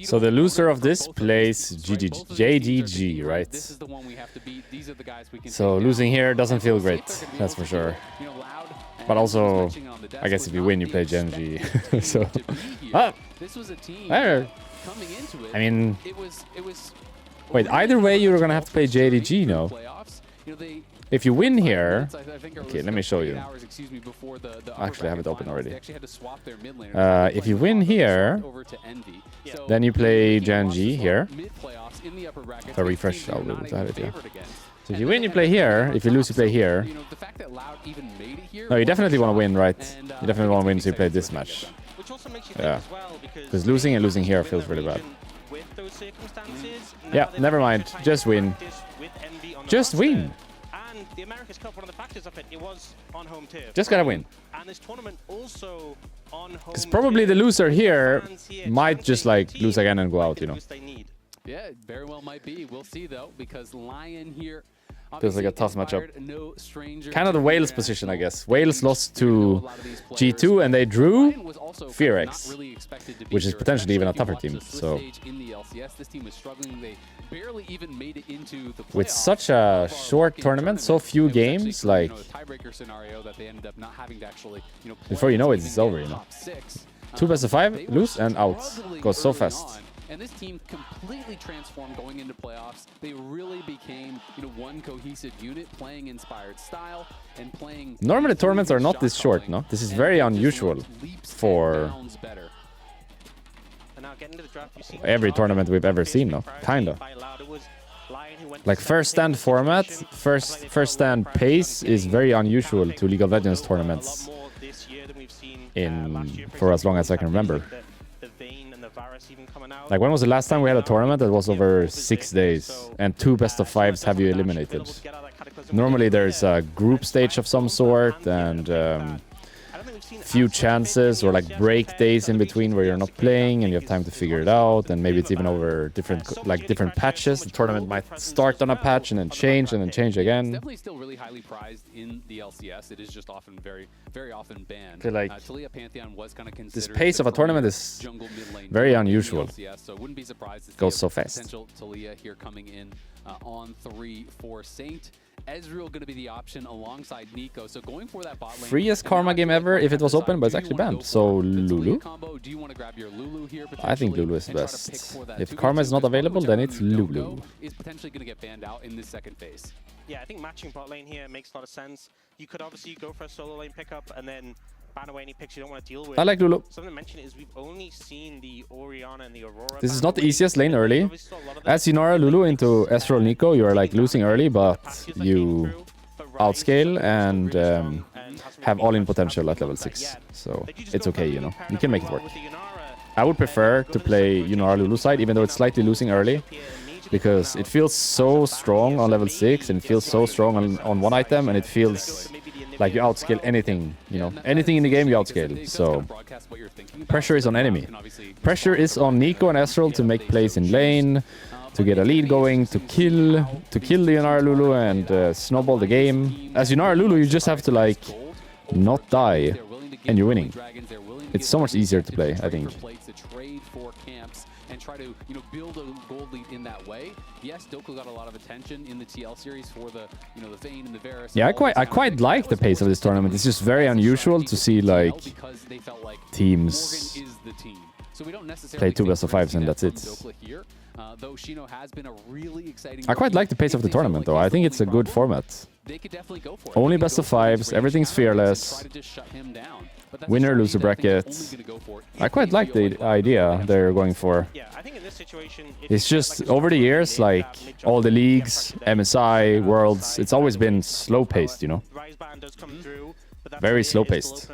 So the loser of this plays JDG, right? So losing here doesn't feel great, that's for sure. But also, I guess if you win, you play Genji. So, I mean, wait, either way, you're gonna have to play JDG, no? If you win here, okay, let me show you. Actually, I have it open already. If you win here, then you play Genji here. If I refresh, I'll be able to have it, yeah. So if you win, you play here. If you lose, you play here. No, you definitely want to win, right? You definitely want to win, so you play this match. Yeah. Because losing and losing here feels really bad. Yeah, never mind. Just win. Just win. The America's Cup, one of the factors of it, it was on home turf. Just gotta win. And this tournament also on home. Because probably the loser here might just like lose again and go out, you know. Yeah, very well might be. We'll see though, because Lyon here feels like a tough matchup. Kind of the Wales position, I guess. Wales lost to G2 and they drew Fear-X, which is potentially even a tougher team. So with such a short tournament, so few games, like before you know it, it's over, you know. 2 best of 5, lose and out. Goes so fast. And this team completely transformed going into playoffs. They really became, one cohesive unit, playing inspired style and playing. Normally tournaments are not this short, no? This is very unusual for every tournament we've ever seen, no? Kinda. Like first stand format, first stand pace is very unusual to League of Legends tournaments for as long as I can remember. Like, when was the last time we had a tournament that was over 6 days and 2 best of 5s have you eliminated? Normally there's a group stage of some sort and few chances or like break days in between where you're not playing and you have time to figure it out, and maybe it's even over different patches. The tournament might start on a patch and then change again. It's definitely still really highly prized in the LCS. It is just often very often banned. Like, Pantheon was kind of this pace of a tournament is very unusual. LCS, so wouldn't be surprised to see goes so fast. Potential Talia here coming in on 3 for Saint. Ezreal going to be the option alongside Nico. So going for that bot lane. Freest Karma game ever if it was open, but it's actually banned. So Lulu. Do you want to grab your Lulu here? I think Lulu is best. If Karma is not available, then it's Lulu. Is potentially going to get banned out in this second phase. Yeah, I think matching bot lane here makes a lot of sense. You could obviously go for a solo lane pickup and then ban away any picks you don't want to deal with. I like Lulu. Something to mention is we've only seen the Orianna and the Aurora. This is not the easiest lane early. As Yunara Lulu into Ezreal Nico, you are like losing early, but you outscale and have all-in potential at level 6. So it's okay, you know. You can make it work. I would prefer to play Yunara Lulu side, even though it's slightly losing early, because it feels so strong on level 6 and it feels so strong on one item, and it feels like you outscale anything, you know. Anything in the game you outscale. So pressure is on enemy. Pressure is on Nico and Ezreal to make plays in lane, to get a lead going, to kill the Yunara Lulu and snowball the game. As Yunara Lulu, you just have to like not die and you're winning. It's so much easier to play, I think. And try to, build a gold lead in that way. Yes, Doko got a lot of attention in the TL series for the, the Vayne and the Varus. Yeah, I quite like the pace of this tournament. It's just very unusual to see like teams play 2 best of 5s and that's it. I quite like the pace of the tournament though. I think it's a good format. Only best of 5s, everything's fearless. Winner, loser bracket. I quite like the idea they're going for. It's just over the years, like all the leagues, MSI, Worlds, it's always been slow paced, you know. Very slow paced.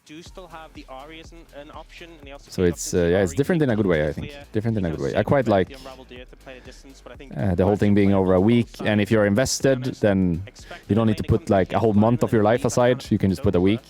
Do still have the Ahri as an option. So it's it's different in a good way, I think. Different in a good way. I quite like the whole thing being over a week, and if you're invested, then you don't need to put like a whole month of your life aside. You can just put a week.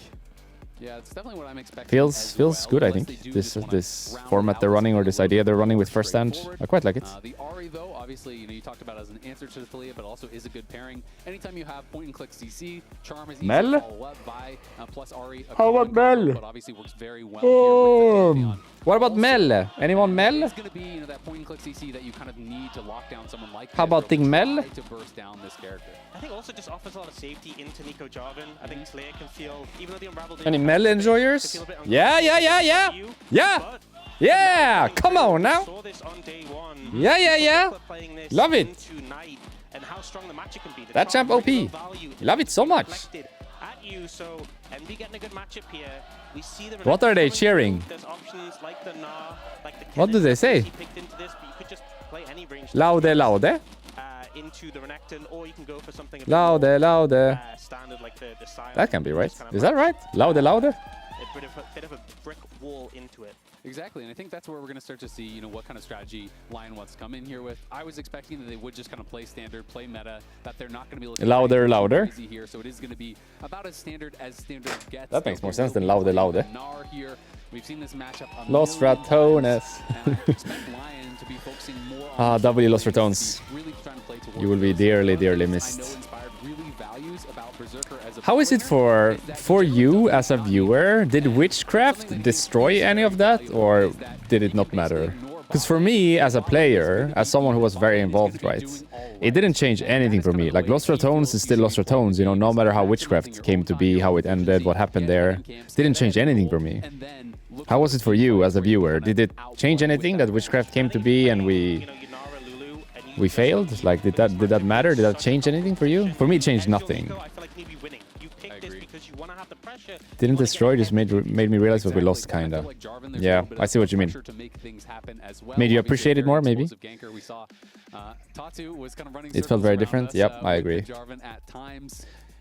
Yeah, it's definitely what I'm expecting. Feels good, I think. This format they're running, or this idea they're running with first stand. I quite like it. The Ari, though, obviously, you talked about as an answer to the Thalia, but also is a good pairing. Anytime you have point and click CC, Charm is easy to follow up by plus Ari. How about Mel? But obviously works very well here with the Pantheon. What about Mel? Anyone Mel? It's going to be that point and click CC that you kind of need to lock down someone like How about Thing Mel? to burst down this character. I think also just offers a lot of safety into Nico Jarvan. I think Slayer can feel, even though the Unraveled... Any Mel enjoyers? Yeah. Yeah, come on now. Yeah. Love it. That champ OP. Love it so much. What are they cheering? What do they say? Laude. Into the Renekton, or you can go for something Laude. standard like the silence. That can be right. Is that right? Laude. A bit of a brick wall into it. Exactly, and I think that's where we're going to start to see, what kind of strategy Lyon wants to come in here with. I was expecting that they would just kind of play standard, play meta, that they're not going to be looking louder crazy here, so it is going to be about as standard gets. That makes more sense than laude. Gnar here. We've seen this matchup Los Ratones. Lyon to be focusing more on W Los Ratones. really trying to play towards You will be dearly missed. Inspired really values about Berserker as a How is it for you as a viewer? Did Witchcraft destroy any of that, or did it not matter? Because for me, as a player, as someone who was very involved, right, it didn't change anything for me. Like, Lost Ratones is still Lost Ratones, no matter how Witchcraft came to be, how it ended, what happened there. Didn't change anything for me. How was it for you as a viewer? Did it change anything that Witchcraft came to be and we failed? Like, did that matter? Did that change anything for you? For me, it changed nothing. Didn't destroy, just made me realize that we lost, kinda. Yeah, I see what you mean. Made you appreciate it more, maybe? It felt very different. Yep, I agree.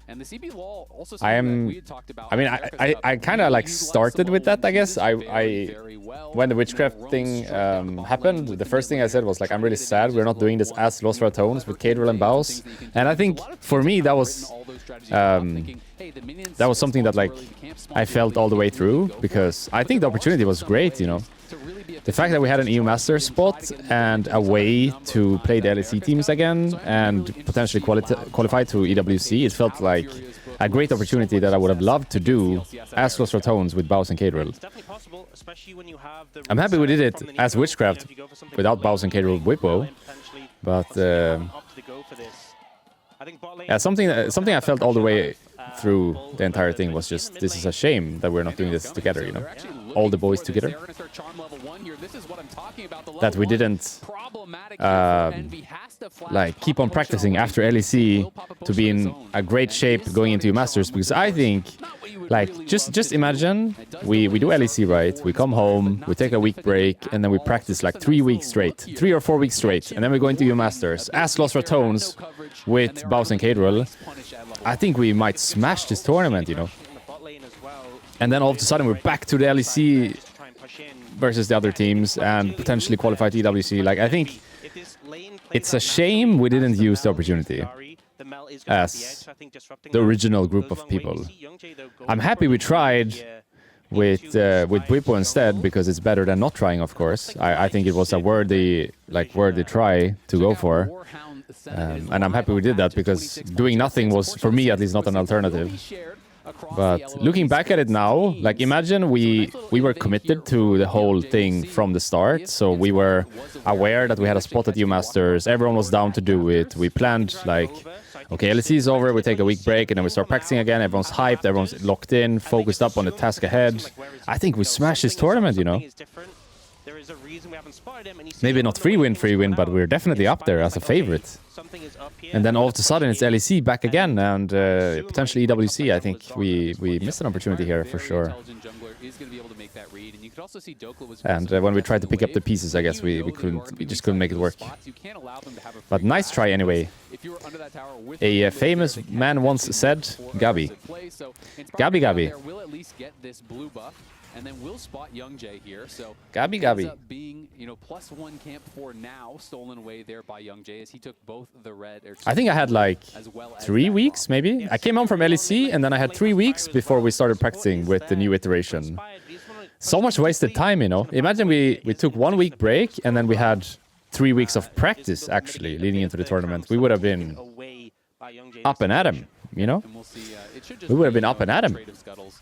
And the CB wall also I kind of like started with that, I guess. When the Witchcraft thing happened, the first thing I said was like, I'm really sad we're not doing this as Lost Ratones with Cadril and Baus. And I think for me that was something that like I felt all the way through, because I think the opportunity was great, The fact that we had an EU Masters spot and a way to play the LEC teams again and potentially qualify to EWC, it felt like a great opportunity that I would have loved to do as Lost Ratones with Baus and Cadril. I'm happy we did it as Witchcraft without Baus and Cadril with Whippo, but yeah, something I felt all the way through the entire thing was just, this is a shame that we're not doing this together, all the boys together. That we didn't like keep on practicing after LEC to be in a great shape going into Masters, because I think like just imagine we do LEC, right? We come home, we take a week break, and then we practice like 3 weeks straight, 3 or 4 weeks straight, and then we go into EU Masters as Lost Ratones with Baus and Cadril. I think we might smash this tournament, And then all of a sudden we're back to the LEC versus the other teams and potentially qualify to EWC. Like, I think it's a shame we didn't use the opportunity as the original group of people. I'm happy we tried with Whippo instead, because it's better than not trying, of course. I think it was a worthy try to go for. And I'm happy we did that, because doing nothing was, for me at least, not an alternative. But looking back at it now, like, imagine we were committed to the whole thing from the start. So we were aware that we had a spot at EU Masters. Everyone was down to do it. We planned like, okay, LEC is over, we take a week break, and then we start practicing again. Everyone's hyped, everyone's locked in, focused up on the task ahead. I think we smashed this tournament, Maybe not free win, but we're definitely up there as a favorite. And then all of a sudden it's LEC back again, and potentially EWC. I think we missed an opportunity here for sure. And when we tried to pick up the pieces, I guess we just couldn't make it work. But nice try anyway. A famous man once said, Gabi. Gabi. and then we'll spot Young Jay here. So Gabi, ends Gabi. up being, you know, +1 camp for now, stolen away there by Young Jay as he took both the red. I think I had like as well as 3 that weeks, bomb. maybe. I came home from LEC, and then I had 3 weeks before we started practicing with the new iteration. So much wasted time, you know. Imagine we took 1 week break, and then we had 3 weeks of practice, actually, leading into the tournament. We would have been up and at him, you know? And we'll see, it should just We would have be, been up and at him. trade of scuttles.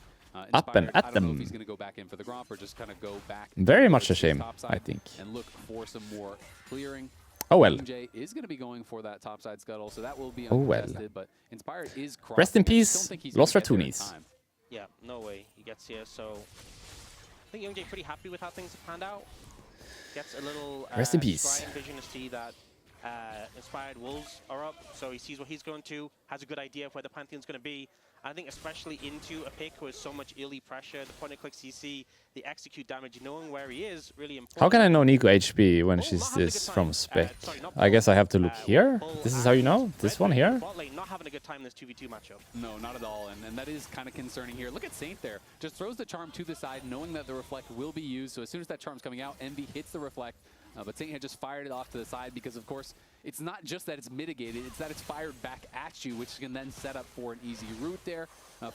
Up and Inspired, at I don't know them. if he's going to go back in for the Gromp or just kind of go back. Very much a towards the shame, top I side think. And look for some more clearing. Oh well. Young Jay is going to be going for that topside scuttle, so that will be Oh well. uncontested. But Inspired is crossing. Rest in I just peace, don't think he's Los gonna get there in Ratunis. time. Yeah, no way he gets here. So I think Young Jay pretty happy with how things have panned out. Gets a little Rest in peace. scrying vision to see that Inspired Wolves are up. So he sees what he's going to, has a good idea of where the Pantheon's going to be. I think especially into a pick with so much early pressure, the point and click CC, the execute damage, knowing where he is, really important. How can I know Nico HP when Oh, she's not having a this good from time. spec? Sorry, not I guess I have to look Bull, here. Bull This is how you and know? This Red one Red here? bot lane not having a good time in this 2v2 matchup. No, not at all, and that is kind of concerning here. Look at Saint there. Just throws the charm to the side, knowing that the reflect will be used. So as soon as that charm's coming out, Envy hits the reflect. But Saint had just fired it off to the side because, of course, it's not just that it's mitigated, it's that it's fired back at you, which can then set up for an easy route there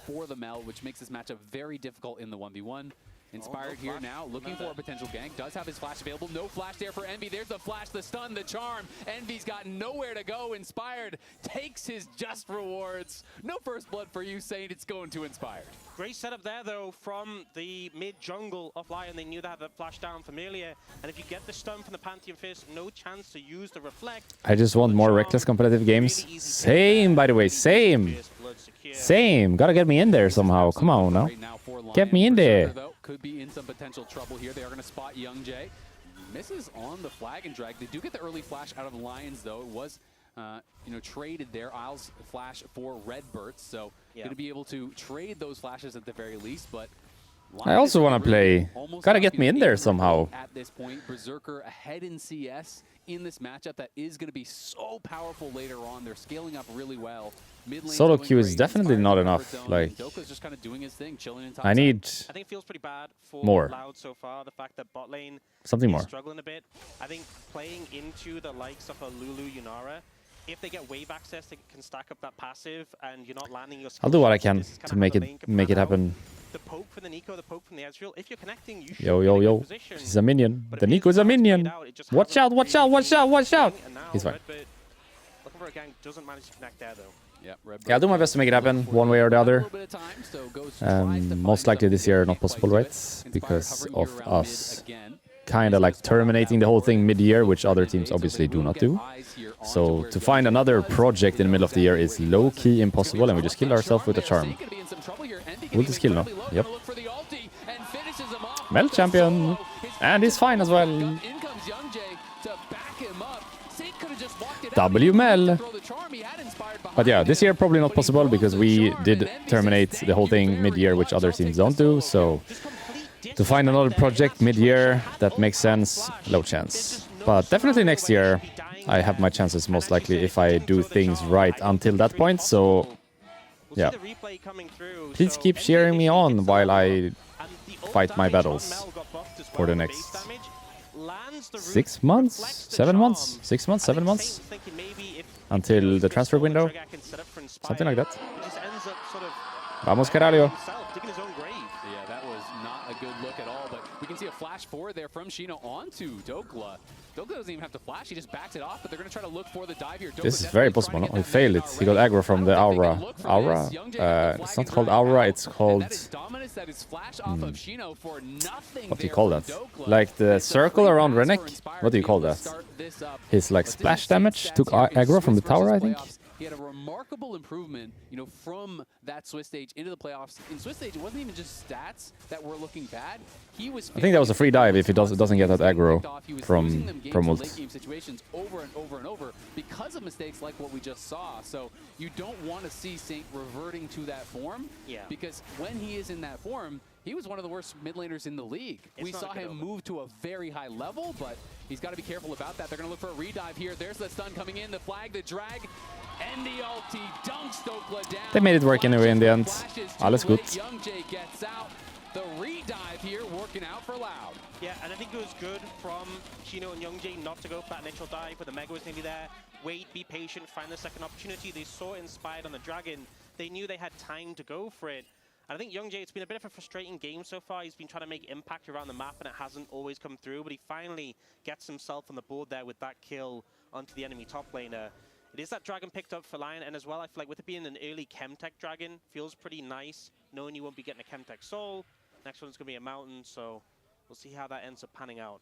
for the Mel, which makes this matchup very difficult in the 1v1. Inspired here now, looking for a potential gank. Does have his flash available. No flash there for Envy. There's the flash, the stun, the charm. Envy's got nowhere to go. Inspired takes his just rewards. No first blood for you, Saint. It's going to Inspired. Great setup there, though, from the mid-jungle of Lyon. They knew they had that flash down familiar. And if you get the stun from the Pantheon Fist, no chance to use the reflect. I just want more reckless competitive games. Same, by the way, same. Same. Gotta get me in there somehow. Come on now. Right now for Get me in Berserker, there. though, could be in some potential trouble here. They are going to spot Young Jay. Misses on the flag and drag. They do get the early flash out of the Lions, though. It was, you know, traded there. Isles flash for Red Burts, so going to be able to trade those flashes at the very least. But I also want to play. Gotta get me in there somehow. At this point, Berserker ahead in CS in this matchup that is going to be so powerful later on. They're scaling up really well. Mid lane's Solo going queue is great. definitely Inspired not in the enough, zone. like, Doka's just kind of doing his thing, chilling in top I side. need I think it feels pretty bad for more. Loud so far. The fact that bot lane something is more. struggling a bit. I think playing into the likes of a Lulu Yunara, if they get wave access, they can stack up that passive, and you're not landing your. I'll do what I can This is kinda to how make the lane it can make it pan out. happen. The poke from the Nico, the poke from the Ezreal. If you're connecting, you should Yo, be yo, in a yo. good position. She's a minion. But The if Nico is a it's not minion. played out, it just Watch hasn't out, watch out, watch out, watch out. and now He's fine. Redbird looking for a gank, doesn't manage to connect there, though. Yeah, Yeah, I'll do my best to make it happen one way or the other. Most Most likely this year not possible, right? Because of us kind of like terminating the whole thing mid-year, which other teams obviously do not do. So to find another project in the middle of the year is low-key impossible, and we just killed ourselves with a charm. We'll just kill now. Yep. Mel champion. And he's fine as well. W Mel. But yeah, this year probably not possible because we did terminate the whole thing mid-year, which other teams don't do. So to find another project mid-year that makes sense, low chance. But definitely next year, I have my chances most likely if I do things right until that point. So yeah, please keep cheering me on while I fight my battles for the next 6 months, 7 months, 6 months, 7 months until the transfer window, something like that. Vamos, Caralho. Yeah, that was not a good look at all, but we can see a flash forward there from Shino onto Dokla. Dokla doesn't even have to flash, he just backs it off, but they're going to try to look for the dive here. This is very possible, no? He failed it. He got aggro from the Aura. Aura? It's not called Aura, it's called... What do you call that? Like the circle around Rennek? What do you call that? His like splash damage took aggro from the tower, I think? He had a remarkable improvement, you know, from that Swiss stage into the playoffs. In Swiss stage, it wasn't even just stats that were looking bad. He was. I think that was a free dive if it doesn't get that aggro from ult. Game situations over and over and over because of mistakes like what we just saw. So you don't want to see Saint reverting to that form. Yeah. Because when he is in that form, he was one of the worst mid laners in the league. We saw him move to a very high level, but he's got to be careful about that. They're going to look for a redive here. There's the stun coming in, the flag, the drag, and the ulti dunks Dokla down. They made it work anyway in the end. Alles gut. Young Jay gets out. The re-dive here working out for Loud. Yeah, and I think it was good from Chino and Youngjae not to go for that initial dive, but the Mega was nearly there. Wait, be patient, find the second opportunity. They saw it Inspired on the Dragon. They knew they had time to go for it. And I think Youngjae, it's been a bit of a frustrating game so far. He's been trying to make impact around the map, and it hasn't always come through, but he finally gets himself on the board there with that kill onto the enemy top laner. It is that Dragon picked up for Lyon, and as well, I feel like with it being an early Chemtech Dragon, feels pretty nice, knowing you won't be getting a Chemtech Soul. Next one's going to be a Mountain, so we'll see how that ends up panning out.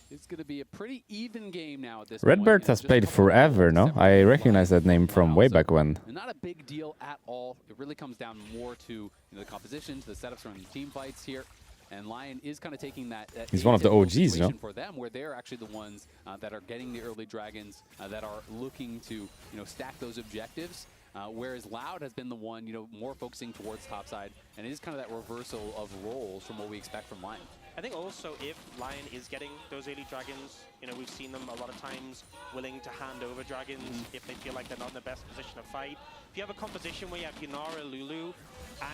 It's going to be a pretty even game now at this point. Redbird has played forever, no? I recognize that name from way back when. Not a big deal at all. It really comes down more to the composition, to the setups from the team fights here. And Lyon is kind of taking that he's one of the OGs, no? For them, where they're actually the ones that are getting the early dragons, that are looking to stack those objectives. Whereas Loud has been the one more focusing towards topside, and it is kind of that reversal of roles from what we expect from Lyon. I think also if Lyon is getting those early dragons, we've seen them a lot of times willing to hand over dragons if they feel like they're not in the best position to fight. If you have a composition where you have Yunara, Lulu,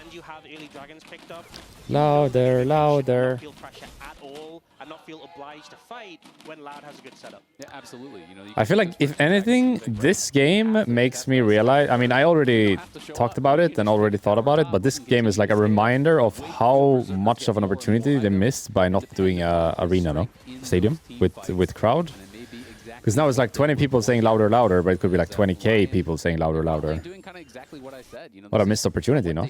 and you have early dragons picked up, louder, louder. Not feel pressure at all and not feel obliged to fight when Loud has a good setup. Yeah, absolutely. I feel like if anything, this game makes me realize. I mean, I already talked about it and already thought about it, but this game is like a reminder of how much of an opportunity they missed by not doing a arena, no stadium with crowd. Because now it's like 20 people saying louder, louder, but it could be like 20K people saying louder, louder. Doing kind of exactly what I said. What a missed opportunity, no?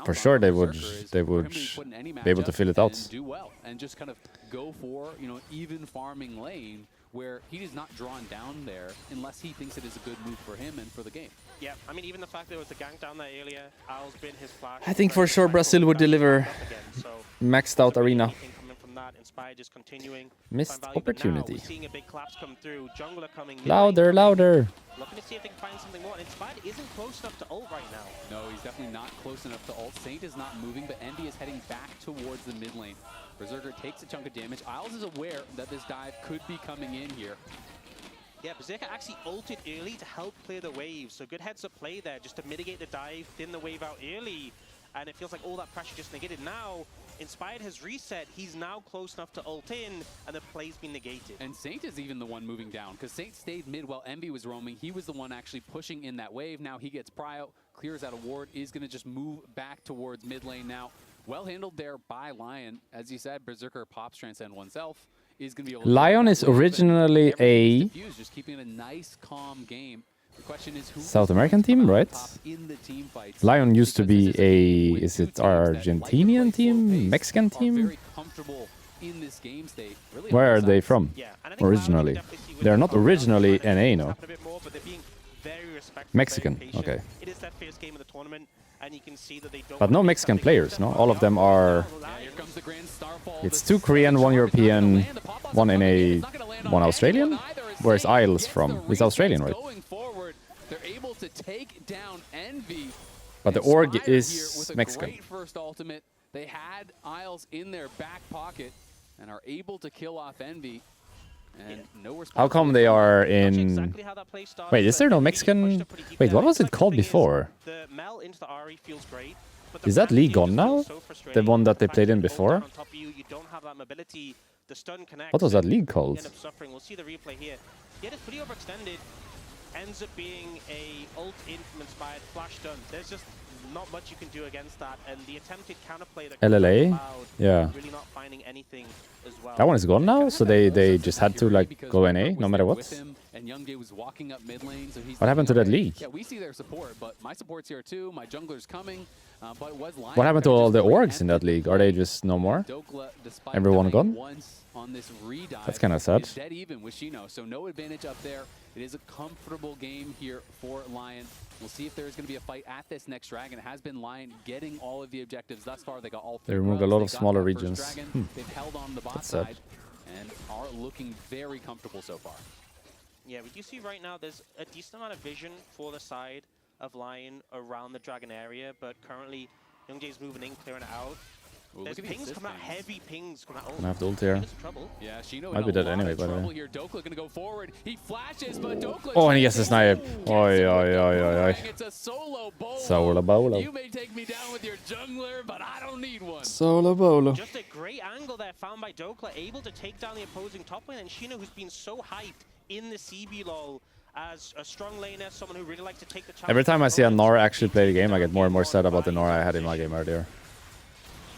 For sure, they would be able to fill it out. Do well and just kind of go for even farming lane where he is not drawn down there unless he thinks it is a good move for him and for the game. Yeah, I mean, even the fact there was the gank down there earlier, Al's been his flash. I think for sure Brazil would deliver maxed out arena. Just continuing. Missed opportunity. Seeing a big collapse come through. Jungler coming. Louder, louder. Looking to see if they can find something more. And Inspired isn't close enough to ult right now. No, he's definitely not close enough to ult. Saint is not moving, but Envy is heading back towards the mid lane. Berserker takes a chunk of damage. Isles is aware that this dive could be coming in here. Yeah, Berserker actually ulted early to help clear the wave. So good heads up play there just to mitigate the dive, thin the wave out early. And it feels like all that pressure just negated. Now, Inspired has reset. He's now close enough to ult in, and the play's been negated. And Saint is even the one moving down, because Saint stayed mid while Envy was roaming. He was the one actually pushing in that wave. Now he gets prio, clears out a ward, is going to just move back towards mid lane now. Well handled there by Lyon. As you said, Berserker pops Transcend oneself. Is going to be able to Lyon is originally a just keeping a nice, calm game. The question is who South American team, right? In the team fights, Lyon used to be a, is it Argentinian team? Mexican team? Very comfortable in this game state. Really Where are they from? Yeah, Originally. They're not originally NA, no? Mexican, okay. It is that first game of the tournament, and you can see that they don't. But no Mexican players, no? All of them are. It's 2 Korean, 1 European, 1 NA, 1 Australian? Where's Isles from? He's Australian, right? They're able to take down Envy. But the org is Mexican. Great first ultimate. They had Isles in their back pocket and are able to kill off Envy. And no response. How come they are in... Wait, is there no Mexican... Wait, what was it called before? Is that league gone now? The one that they played in before? What was that league called? We'll see the replay here. Yeah, it's pretty overextended. Ends up being a ult in from Inspired, flash done. There's just not much you can do against that, and the attempted counterplay that LLA? Yeah. Really not finding anything as well. That one is gone now, so they just had to like go NA no matter what. And Youngjae was walking up mid lane, so he's what happened to that league? Yeah, we see their support, but my support's here too. My jungler's coming, but it was Lyon. What happened to all the orgs in that league? Are they just no more? Everyone gone? On this redive, that's kind of sad. Dead even with Shino, so no advantage up there. It is a comfortable game here for Lyon. We'll see if there's going to be a fight at this next dragon. It has been Lyon getting all of the objectives thus far. They got all 3. They removed a lot of smaller regions. They've held on the bot side and are looking very comfortable so far. Yeah, we do see right now there's a decent amount of vision for the side of Lyon around the dragon area, but currently Youngjae's moving in, clearing it out. There's pings coming out, heavy pings coming out. I have the ult here. Yeah, Shino Might be dead anyway, by the way. here. Dokla gonna go forward. He flashes, but Dokla Oh, and he gets the snipe. Oi, oi, oi, oi, oi. It's a solo bolo. Solo bolo. You may take me down with your jungler, but I don't need one. Solo bolo. Just a great angle there found by Dokla, able to take down the opposing top lane, and Shino, who's been so hyped in the CB lol as a strong laner, someone who really likes to take the chance. Every time I see a Nora actually play the game, I get more and more sad about the Nora I had in my game earlier.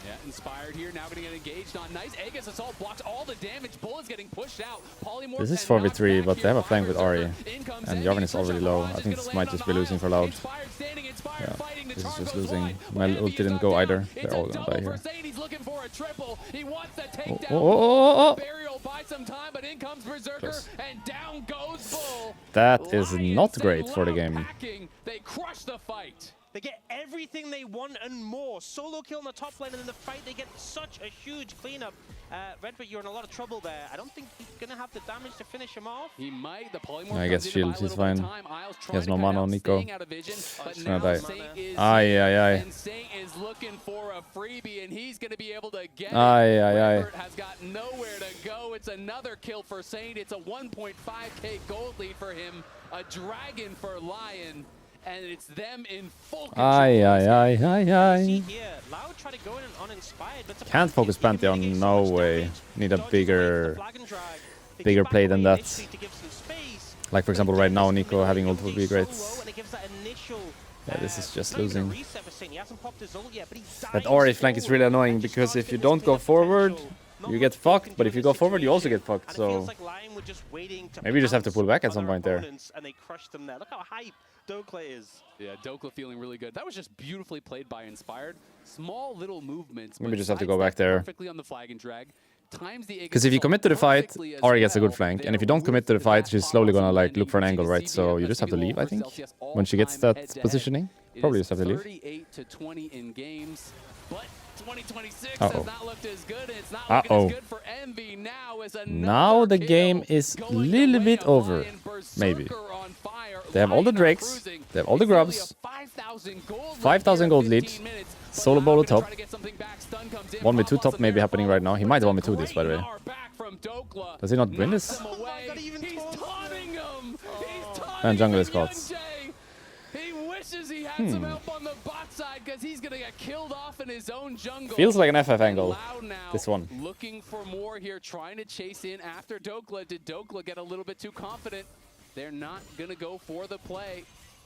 Yeah, Inspired here, now gonna get engaged on. Nice Aegis Assault blocks all the damage. Bull is getting pushed out. Polymorph This is 4v3, but they have a flank with Ahri. And Jarvan is already low. I think this might just be losing for Loud. Yeah, this is just losing. My ult didn't go either. They're all gonna die here. Oh. Burial buys some time, but in comes Berserker, and down goes Bull. That is not great for the game. They crush the fight. They get everything they want and more. Solo kill in the top lane, and in the fight they get such a huge cleanup. Redbird, you're in a lot of trouble there. I don't think he's going to have the damage to finish him off. He might. The polymorph I guess shield, he's fine. He has no mana on Nico. He's gonna die. Aye. And Saint is looking for a freebie, and he's going to be able to get it. Aye. Redbird has got nowhere to go. It's another kill for Saint. It's a 1.5k gold lead for him. A dragon for Lyon. And it's them in full control. Aye. See here, Loud tried to go in on Inspired, but Can't focus Pantheon, no way. Need a bigger play than that. Like for example right now, Nico having ult would be great. Yeah, this is just losing. That Ahri flank is really annoying because if you don't go forward, you get fucked, but if you go forward, you also get fucked, so maybe you just have to pull back at some point there. And they crushed them there. Look how hype Dokla is. Yeah, Dokla feeling really good. That was just beautifully played by Inspired. Small little movements. Maybe just have to go back there. Perfectly on the flag and drag. Because if you commit to the fight, Ahri gets a good flank, and if you don't commit to the fight, she's slowly gonna like look for an angle, right? So you just have to leave, I think, when she gets that positioning. Probably just have to leave. 38-20 in games, but 2026 has not looked as good. It's not looking as good for Envy now. Now the game is a little bit over, maybe. They have all the Drakes, they have all the Grubs, 5,000 gold lead, solo bolo top, 1v2 top maybe happening right now. He might 1v2 this, by the way. Does he not win this? And jungle is caught. He wishes he had some help on the bot side because he's gonna get killed off in his own jungle. Feels like an FF angle, this one. Looking for more here, trying to chase in after Dokla. Did Dokla get a little bit too confident? They're not gonna go for the play.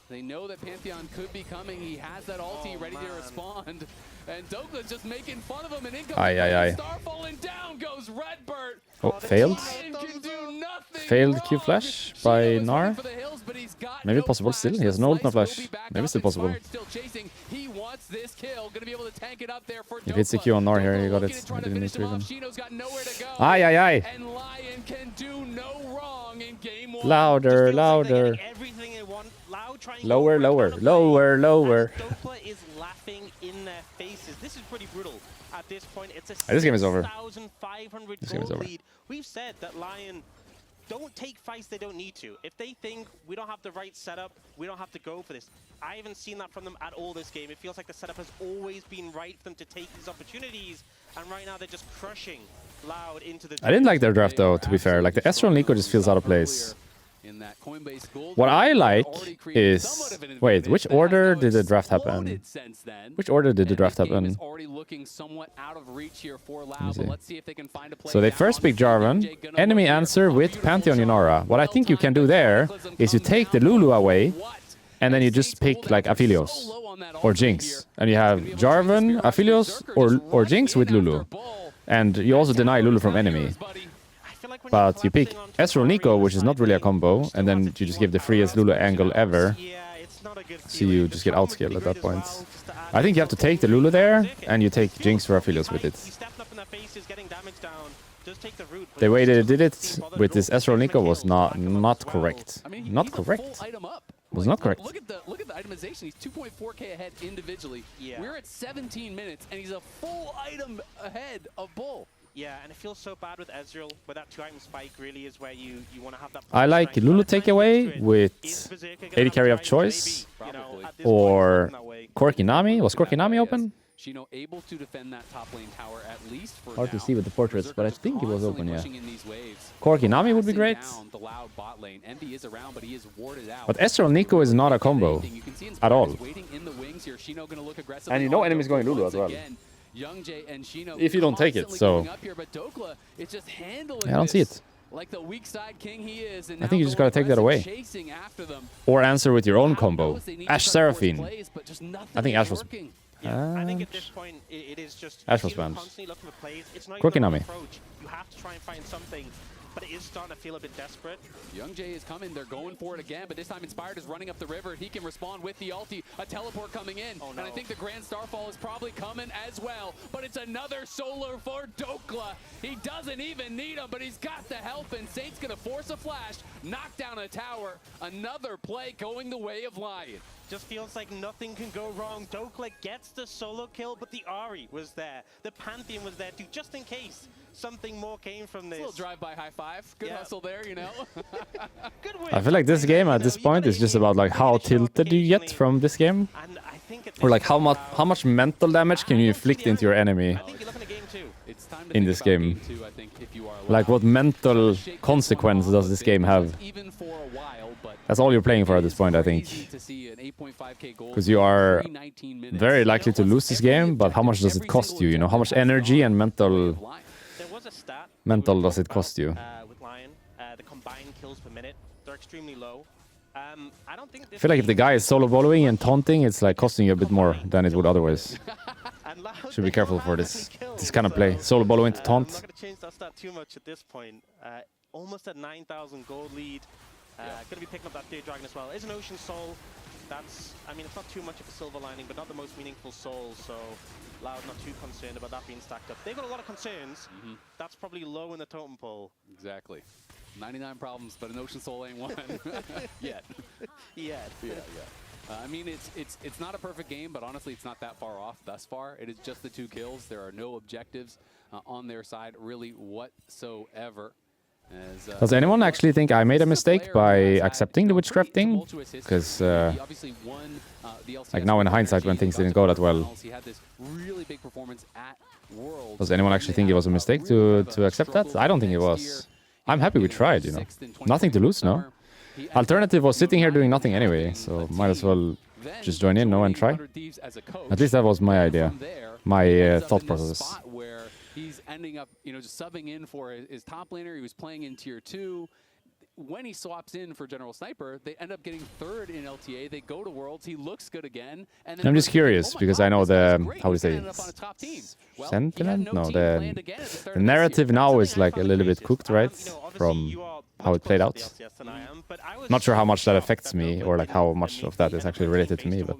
They know that Pantheon could be coming. He has that ulti ready to respond. And Dokla's just making fun of him. And in comes Starfall, and down goes Redbird. Oh, failed. Failed Q flash by Gnar. Maybe possible still. He has no ult, no flash. Maybe still possible. He wants this kill. Gonna be able to tank it up there for If it's the Q on Gnar here, he got it. He didn't need to even. Aye. And Lyon can do no wrong in game 1. Louder. Lower. Dokla is laughing in their faces. This is pretty brutal at this point. It's a this game is over. 6,500 gold lead. We've said that Lyon don't take fights they don't need to. If they think we don't have the right setup, we don't have to go for this. I haven't seen that from them at all this game. It feels like the setup has always been right for them to take these opportunities. And right now they're just crushing Loud into the... I didn't like their draft though, to be fair. Like the Ezreal Nico just feels out of place. What I like is... Wait, which order did the draft happen? Which order did the draft happen? So they first pick Jarvan, enemy answer with Pantheon Yunara. What I think you can do there is you take the Lulu away, and then you just pick like Aphelios or Jinx. And you have Jarvan, Aphelios, or Jinx with Lulu. And you also deny Lulu from enemy. But you pick Ezreal Nico, which is not really a combo, and then you just give the freest Lulu angle ever. So you just get outscaled at that point. I think you have to take the Lulu there, and you take Jinx or Aphelios with it. The way they did it with this Ezreal Nico was not correct. Not correct. Was not correct. Look at the itemization. He's 2.4k ahead individually. Yeah. We're at 17 minutes, and he's a full item ahead of Bull. Yeah, and it feels so bad with Ezreal, but that 2-item spike really is where you want to have that... I like Lulu takeaway with AD carry of choice, or Corki Nami. Was Corki Nami open? Shino able to defend that top lane tower at least for Hard now. to see with the portraits, but I Berserker think it was constantly open, yeah. pushing in these waves. Corki Nami would be great. Down the loud bot lane. Envy is around, but he is warded out. But Estral Nico is not a combo You can see at all. waiting in the wings here. Shino gonna look aggressive. And you know enemies going Lulu as well. Young Jay and Shino If you don't take it, so up here, but Dokla is just handling I don't see it. like the weak side king he is. And I think you just gotta take that away. Chasing after them. Or answer with your own How combo. knows they need Ash to try to force Seraphine. plays, but just nothing I think is Ash was working. Yeah, I think at this point it is just Ash was you banned. constantly looking for plays. It's not Corki even an Nami. approach. You have to try and find something, but it is starting to feel a bit desperate. Young Jay is coming. They're going for it again, but this time Inspired is running up the river. He can respond with the ulti. A teleport coming in, Oh, and I no. think the Grand Starfall is probably coming as well. But it's another solar for Dokla. He doesn't even need him, but he's got the help, and Saint's gonna force a flash, knock down a tower. Another play going the way of Lyon. Just feels like nothing can go wrong. Dokla gets the solo kill, but the Ahri was there. The Pantheon was there too, just in case something more came from this. A little drive-by high five. Good Yeah. hustle there, you know. Good win. I feel like this game at this point is just about like how tilted you get from this game. And I think at Or this like how point, much mental damage can you inflict into your enemy I think you're looking at game 2. It's time to in think this about game. two, I think, if you are Like what allowed. mental Shake this consequence one off does a this bit, game because have? even for a while, but That's all you're playing for at this it's point, I crazy think. to see an 8.5K goal Because you are 319 minutes. very likely to lose this game, but how much does it cost you? You know, how much energy and mental There was a stat does it cost you? with Lyon. The combined kills per minute, they're extremely low. I don't think I feel like if the guy is solo following and taunting, it's like costing you a bit more than it would otherwise. Should be careful for this kind of play. Solo following to I'm taunt. not going to change that stat too much at this point. Almost at 9,000 gold lead. Going to be picking up that Deer Dragon as well. Is an Ocean Soul. That's, I mean, it's not too much of a silver lining, but not the most meaningful soul. So Loud not too concerned about that being stacked up. They've got a lot of concerns. That's probably low in the totem pole. Exactly. 99 problems, but an Ocean Soul ain't one yet. Yeah. I mean, it's not a perfect game, but honestly, it's not that far off thus far. It is just the 2 kills. There are no objectives on their side, really, whatsoever. As, Does anyone actually think I made a mistake by accepting the witchcraft thing? Because like now in hindsight, when things didn't go that well, does anyone actually think it was a mistake to accept that? I don't think it was. I'm happy we tried, you know. Nothing to lose, no? Alternative was sitting here doing nothing anyway, so might as well just join in, no, and try. At least that was my idea, my thought process. Where he's ending up, you know, just subbing in for his top laner. He was playing in tier 2. When he swaps in for General Sniper, they end up getting 3rd in LTA. They go to Worlds. He looks good again. And then I'm just curious because I know the, how do you say, Well, sentiment? no No, team the planned again at the start of this narrative year. now is like a little bit cooked, right? From how it played out. Not sure how much that affects me or like how much of that is actually related to me, but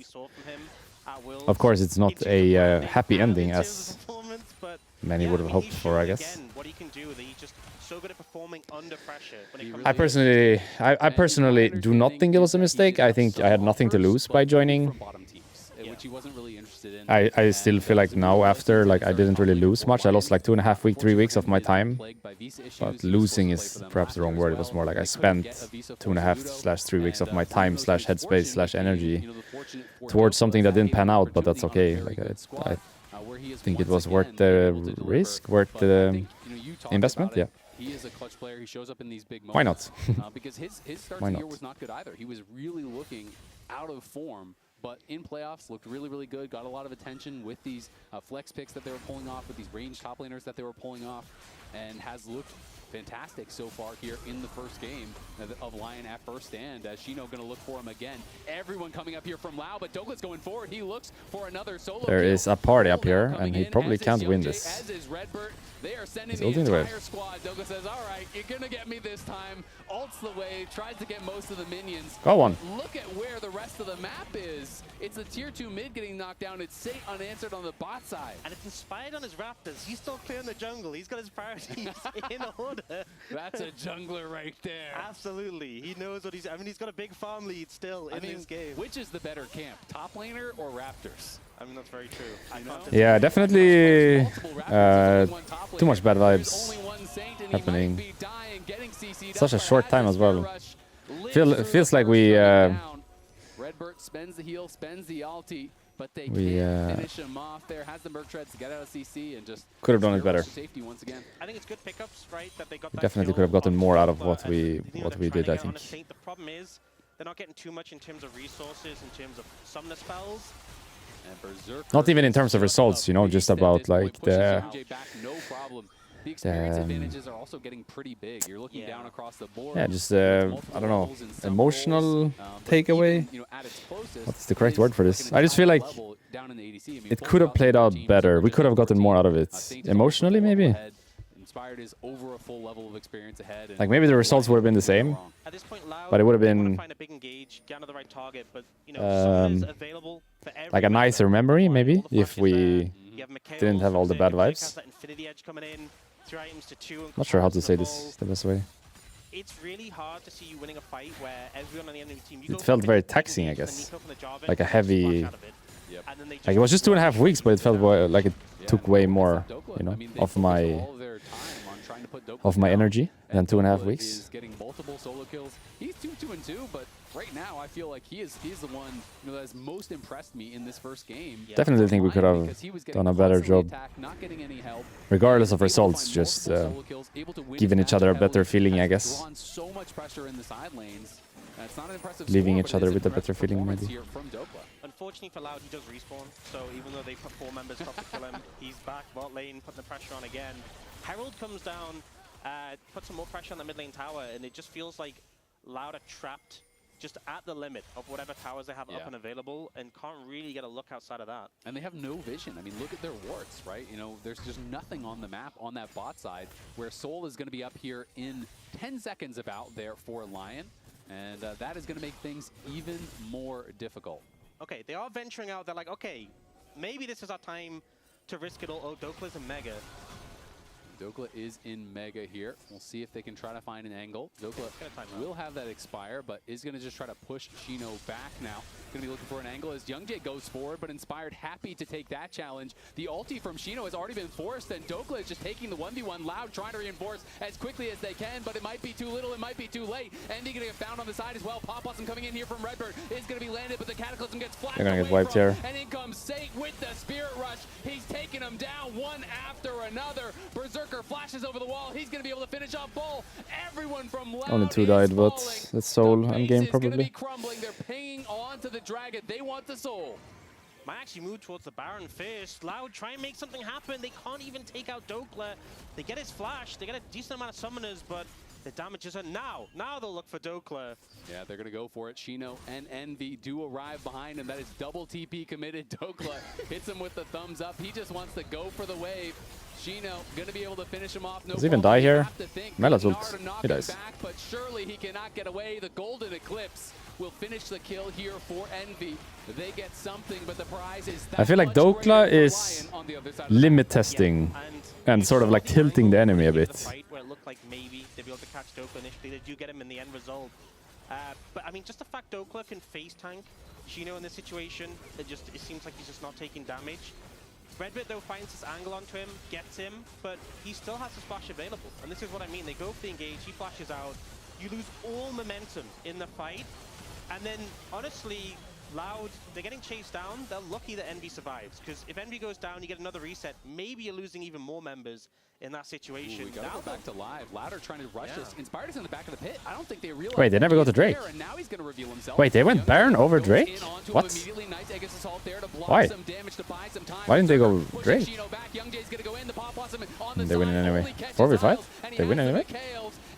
of course it's not a happy ending as many would have hoped for, I guess. I personally do not think it was a mistake. I think I had nothing to lose by joining. Which he wasn't really interested in. I still feel like now after, like I didn't really lose much. I lost like 2.5 weeks, 3 weeks of my time. But losing is perhaps the wrong word. It was more like I spent 2.5/3 weeks of my time / headspace / energy towards something that didn't pan out, but that's okay. Like I think it was worth the risk, worth the investment, yeah. He is a clutch player. He shows up in these big moments. Why not? Because his start Why to the year not? was not good either. He was really looking out of form, but in playoffs looked really, really good. Got a lot of attention with these flex picks that they were pulling off, with these range top laners that they were pulling off, and has looked fantastic so far here in the first game of Lyon at first stand, as Shino going to look for him again. Everyone coming up here from Lao, but Douglas going forward. He looks for another solo There kill. is a party up here, Coming and he in, probably as is can't win Young Jay, this. As is Redbird. They are sending He's the ulting the wave. entire squad. Douglas says, all right, you're going to get me this time. Ults the wave, tries to get most of the minions. Got one. Look at where the rest of the map is. It's the tier 2 mid getting knocked down. It's Saint unanswered on the bot side. And it's Inspired on his Raptors. He's still clearing the jungle. He's got his priorities in order. That's a jungler right there. Absolutely. He knows what he's... I mean, he's got a big farm lead still in this game. Which is the better camp, top laner or Raptors? I mean, that's very true. I can't Yeah, definitely too much bad There's vibes only one Saint and he happening. might be dying, getting CC'd Such up, a but short has time his as well. Spirit Rush, lives through Feels the like first we coming down. Redbird spends the heal, spends the ulti, but but they can't finish him off there. Has the Merc Treads to get out of CC and just could have done it better. Safety once again. I think it's good pickups, right? That they got that Definitely kill could have gotten on more out top, of what we did, I think. The problem is they're not getting too much in terms of resources, in terms of summoner spells. Not even in terms of results, you know, just about like the The experience advantages are also getting pretty big. You're looking down across the board. yeah, just I don't know, emotional takeaway. What's the correct word for this? I just feel like it could have played out better. We could have gotten more out of it. Emotionally, maybe. Inspired is over a full level of experience ahead. Like maybe the results would have been the same, At this point, Loud, but it would have been find a big engage, get on the right target, but you know, summoners available for like a nicer memory, maybe, if we there. didn't have all the bad vibes. Not sure how to say this the best way. It's really hard to see you winning a fight where everyone on the enemy team. It felt very taxing, I guess. Like a heavy. Like it was just 2.5 weeks, but it felt like it took way more, you know, of my energy than 2.5 weeks. Getting multiple solo kills. He's 2-2-2, but right now I feel like he's the one that has most impressed me in this first game. Definitely think we could have done a better job, regardless of results. Just giving each other a better feeling, I guess. So much pressure in the side lanes. It's not an impressive leaving score, each other with a better feeling, maybe. Unfortunately for Loud, he does respawn, so even though they put 4 members top to kill him, he's back bot lane, putting the pressure on again. Herald comes down, puts some more pressure on the mid lane tower, and it just feels like Loud are trapped just at the limit of whatever towers they have up and available, and can't really get a look outside of that. And they have no vision. I mean, look at their wards, right? You know, there's just nothing on the map on that bot side, where Soul is going to be up here in 10 seconds about there for Lyon. And that is going to make things even more difficult. Okay, they are venturing out. They're like, okay, maybe this is our time to risk it all. Oh, Dokla's in Mega. Dokla is in Mega here. We'll see if they can try to find an angle. Dokla will have that expire, but is going to just try to push Shino back now. Going to be looking for an angle as Youngjae goes forward, but Inspired happy to take that challenge. The ulti from Shino has already been forced, and Dokla is just taking the 1v1. Loud trying to reinforce as quickly as they can, but it might be too little, it might be too late. Envy going to get found on the side as well. Pop Blossom coming in here from Redbird is going to be landed, but the Cataclysm gets flashed away. They're going to get wiped here. And in comes Saint with the Spirit Rush. He's taking them down one after another. Berserker flashes over the wall. He's going to be able to finish off Bull. Everyone from Loud only 2 died, but that's Soul end game probably. They're paying on to the dragon. They want the Soul. Might actually move towards the Baron first. Loud try and make something happen. They can't even take out Dokla. They get his flash. They get a decent amount of summoners, but the damages are now. Now they'll look for Dokla. Yeah, they're going to go for it. Shino and Envy do arrive behind him. That is double TP committed. Dokla hits him with the thumbs up. He just wants to go for the wave. Shino going to be able to finish him off. No Does he even die here? Mela's ult. He dies. Back, but surely he cannot get away. The Golden Eclipse will finish the kill here for Envy. They get something, but the prize is that I feel like Dokla is limit testing and sort of like tilting the enemy a bit. Where it looked like maybe they'd be able to catch Dokla initially. They do get him in the end result. But I mean, just the fact Dokla can face tank Shino in this situation, it seems like he's just not taking damage. Redbird though finds his angle onto him, gets him, but he still has his flash available. And this is what I mean. They go for the engage, he flashes out. You lose all momentum in the fight. And then, honestly, Loud, they're getting chased down. They're lucky that Envy survives, because if Envy goes down, you get another reset. Maybe you're losing even more members in that situation. Ooh, we gotta go back to live. Louder trying to rush this. Inspired is in the back of the pit. I don't think they realize. Wait, they never go to Drake. And now he's gonna reveal himself. Wait, they went Baron over Drake? What? Why? Why didn't they go Drake? They win it anyway. 4v5? They win anyway?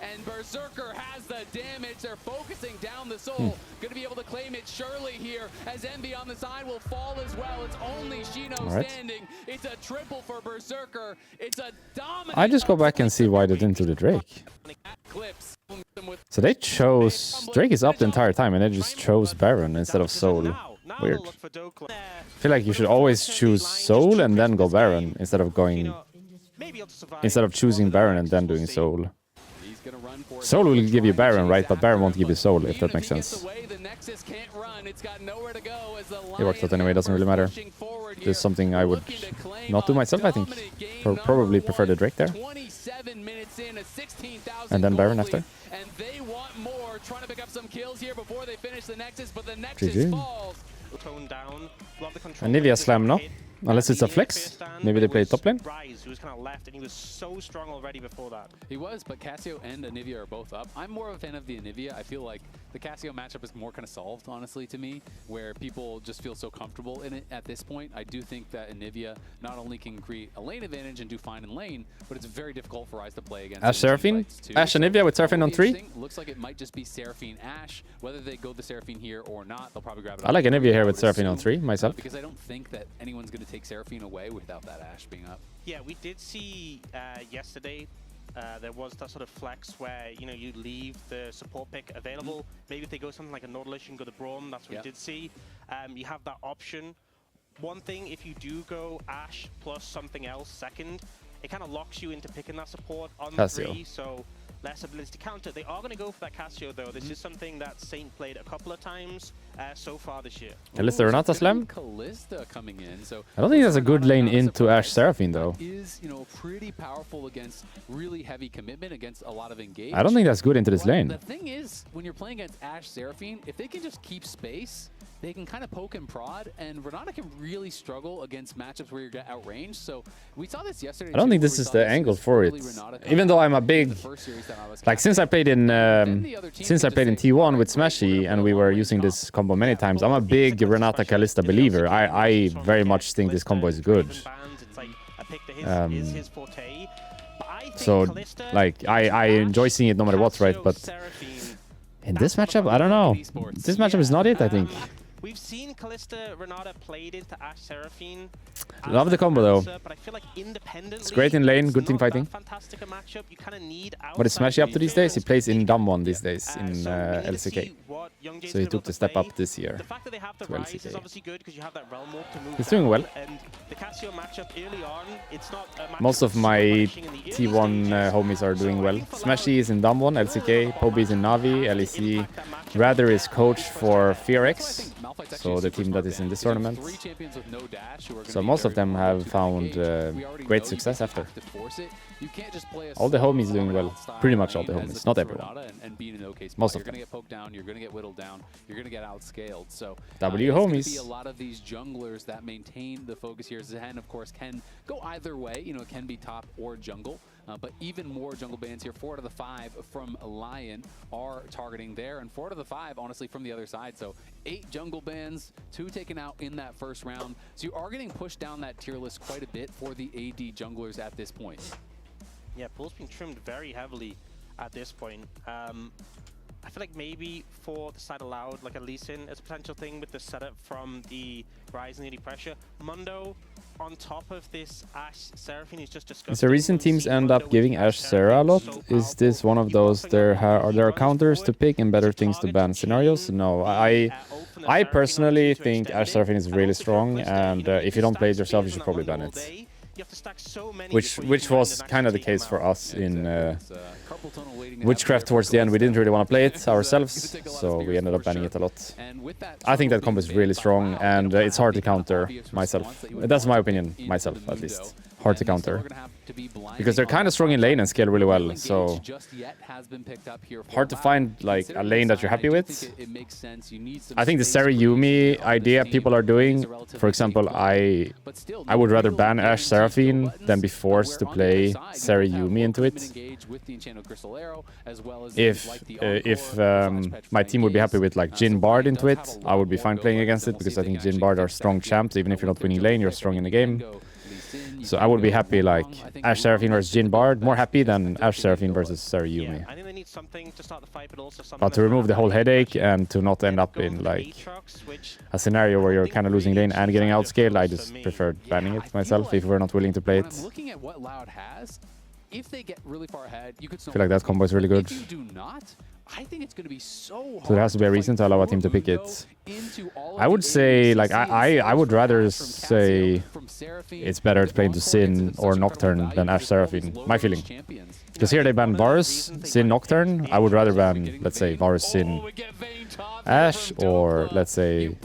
And Berserker has the damage. They're focusing down the Soul. Going to be able to claim it surely here, as Envy on the side will fall as well. It's only Shino standing. It's a triple for Berserker. It's a dominant. I just go back and see why they didn't do the Drake. So they chose... Drake is up the entire time and they just chose Baron instead of Soul. Weird. I feel like you should always choose Soul and then go Baron instead of going... Instead of choosing Baron and then doing Soul. Soul will give you Baron, right? But Baron won't give you Soul, if that makes sense. It works out anyway, doesn't really matter. This is something I would not do myself, I think. Probably prefer the Drake there. And then Baron after. And they want more, trying to pick up some kills here before they finish the Nexus, but the Nexus falls. tone down. Anivia slam, no? Unless it's a flex. Maybe they play top lane. Rise, who was kind of left, and he was so strong already before that. He was, but Cassio and Anivia are both up. I'm more of a fan of the Anivia. I feel like the Cassio matchup is more kind of solved, honestly, to me, where people just feel so comfortable in it at this point. I do think that Anivia not only can create a lane advantage and do fine in lane, but it's very difficult for Rise to play against. Ashe Seraphine? Ashe Anivia with Seraphine on 3? Looks like it might just be Seraphine Ashe. Whether they go the Seraphine here or not, they'll probably grab it. I like Anivia here with Seraphine on 3, myself. Because I don't think that anyone's going to take Seraphine away without that Ashe being up. Yeah, we did see yesterday there was that sort of flex where, you know, you leave the support pick available. Maybe if they go something like a Nautilus, you can go the Braum. That's what we did see. You have that option. One thing, if you do go Ashe plus something else second, it kind of locks you into picking that support on Cassio. 3, so less ability to counter. They are going to go for that Cassio, though. This is something that Saint played a couple of times so far this year. Kalista Renata slam? Kalista coming in, so I don't think that's a good lane into Ashe Seraphine, though. Is, you know, pretty powerful against really heavy commitment against a lot of engage. I don't think that's good into this lane. The thing is, when you're playing against Ashe Seraphine, if they can just keep space, they can kind of poke and prod, and Renata can really struggle against matchups where you get outranged. So we saw this yesterday. I don't think this is the angle for it. Even though I'm a big, like, since I played in T1 with Smashy and we were using this combo many times, I'm a big Renata Kalista believer. I very much think this combo is good. So like I enjoy seeing it no matter what, right? But in this matchup, I don't know. This matchup is not it, I think. We've seen Kalista Renata played into Ashe Seraphine. Love the combo though. But I feel like independently, it's great in lane, good team fighting. Fantastic a matchup. You kind of need. What is Smashy up to these days? He plays in Dumb One these days in LCK. So he took the step up this year. The fact that they have the Rise is obviously good because you have that realm walk to move. He's doing well. And the Cassio matchup early on, it's not a matchup. Most of my T1 homies are doing well. Smashy is in Dumb One, LCK. Poby is in Navi, LEC. Rather is coach for FearX, so the team that is in this tournament. So most of them have found great success after. All the homies doing well. Pretty much all the homies, not everyone. Most of them. You're going to get poked down, you're going to get whittled down, you're going to get outscaled. So W homies. A lot of these junglers that maintain the focus here. Zen, of course, can go either way. You know, it can be top or jungle. But even more jungle bans here. 4 out of the 5 from Lyon are targeting there, and 4 out of the 5, honestly, from the other side. So 8 jungle bans, 2 taken out in that first round. So you are getting pushed down that tier list quite a bit for the AD junglers at this point. Yeah, pool's being trimmed very heavily at this point. I feel like maybe for the side allowed, like a Lee Sin as a potential thing with the setup from the Rise and AD pressure. Mundo on top of this Ashe Seraphine is just disgusting. Is the reason teams end up giving Ashe Sera a lot? Is this one of those there are counters to pick and better things to ban scenarios? No, I personally think Ashe Seraphine is really strong, and if you don't play it yourself, you should probably ban it. Which was kind of the case for us in Witchcraft towards the end. We didn't really want to play it ourselves, so we ended up banning it a lot. I think that combo is really strong, and it's hard to counter myself. That's my opinion, myself at least. Hard to counter. Because they're kind of strong in lane and scale really well, so hard to find like a lane that you're happy with. I think the Seri Yuumi idea people are doing, for example, I would rather ban Ashe Seraphine than be forced to play Seri Yuumi into it. If my team would be happy with like Jhin Bard into it, I would be fine playing against it, because I think Jhin Bard are strong champs. Even if you're not winning lane, you're strong in the game. So I would be happy like Ashe Seraphine versus Jhin Bard, more happy than Ashe Seraphine versus Seri Yuumi. I think they need something to start the fight, but also something but to remove the whole headache and to not end up in like a scenario where you're kind of losing lane and getting outscaled, I just preferred banning it myself if we're not willing to play it. Looking at what Loud has, if they get really far ahead, you could I feel like that combo is really good. If you do not, I think it's going to be so hard. So there has to be a reason to allow a team to pick it. I would say, like, I would rather say it's better to play into Sin or Nocturne than Ashe Seraphine. My feeling. Because here they ban Varus, Sin, Nocturne. I would rather ban, let's say, Varus, Sin, Ashe, or let's say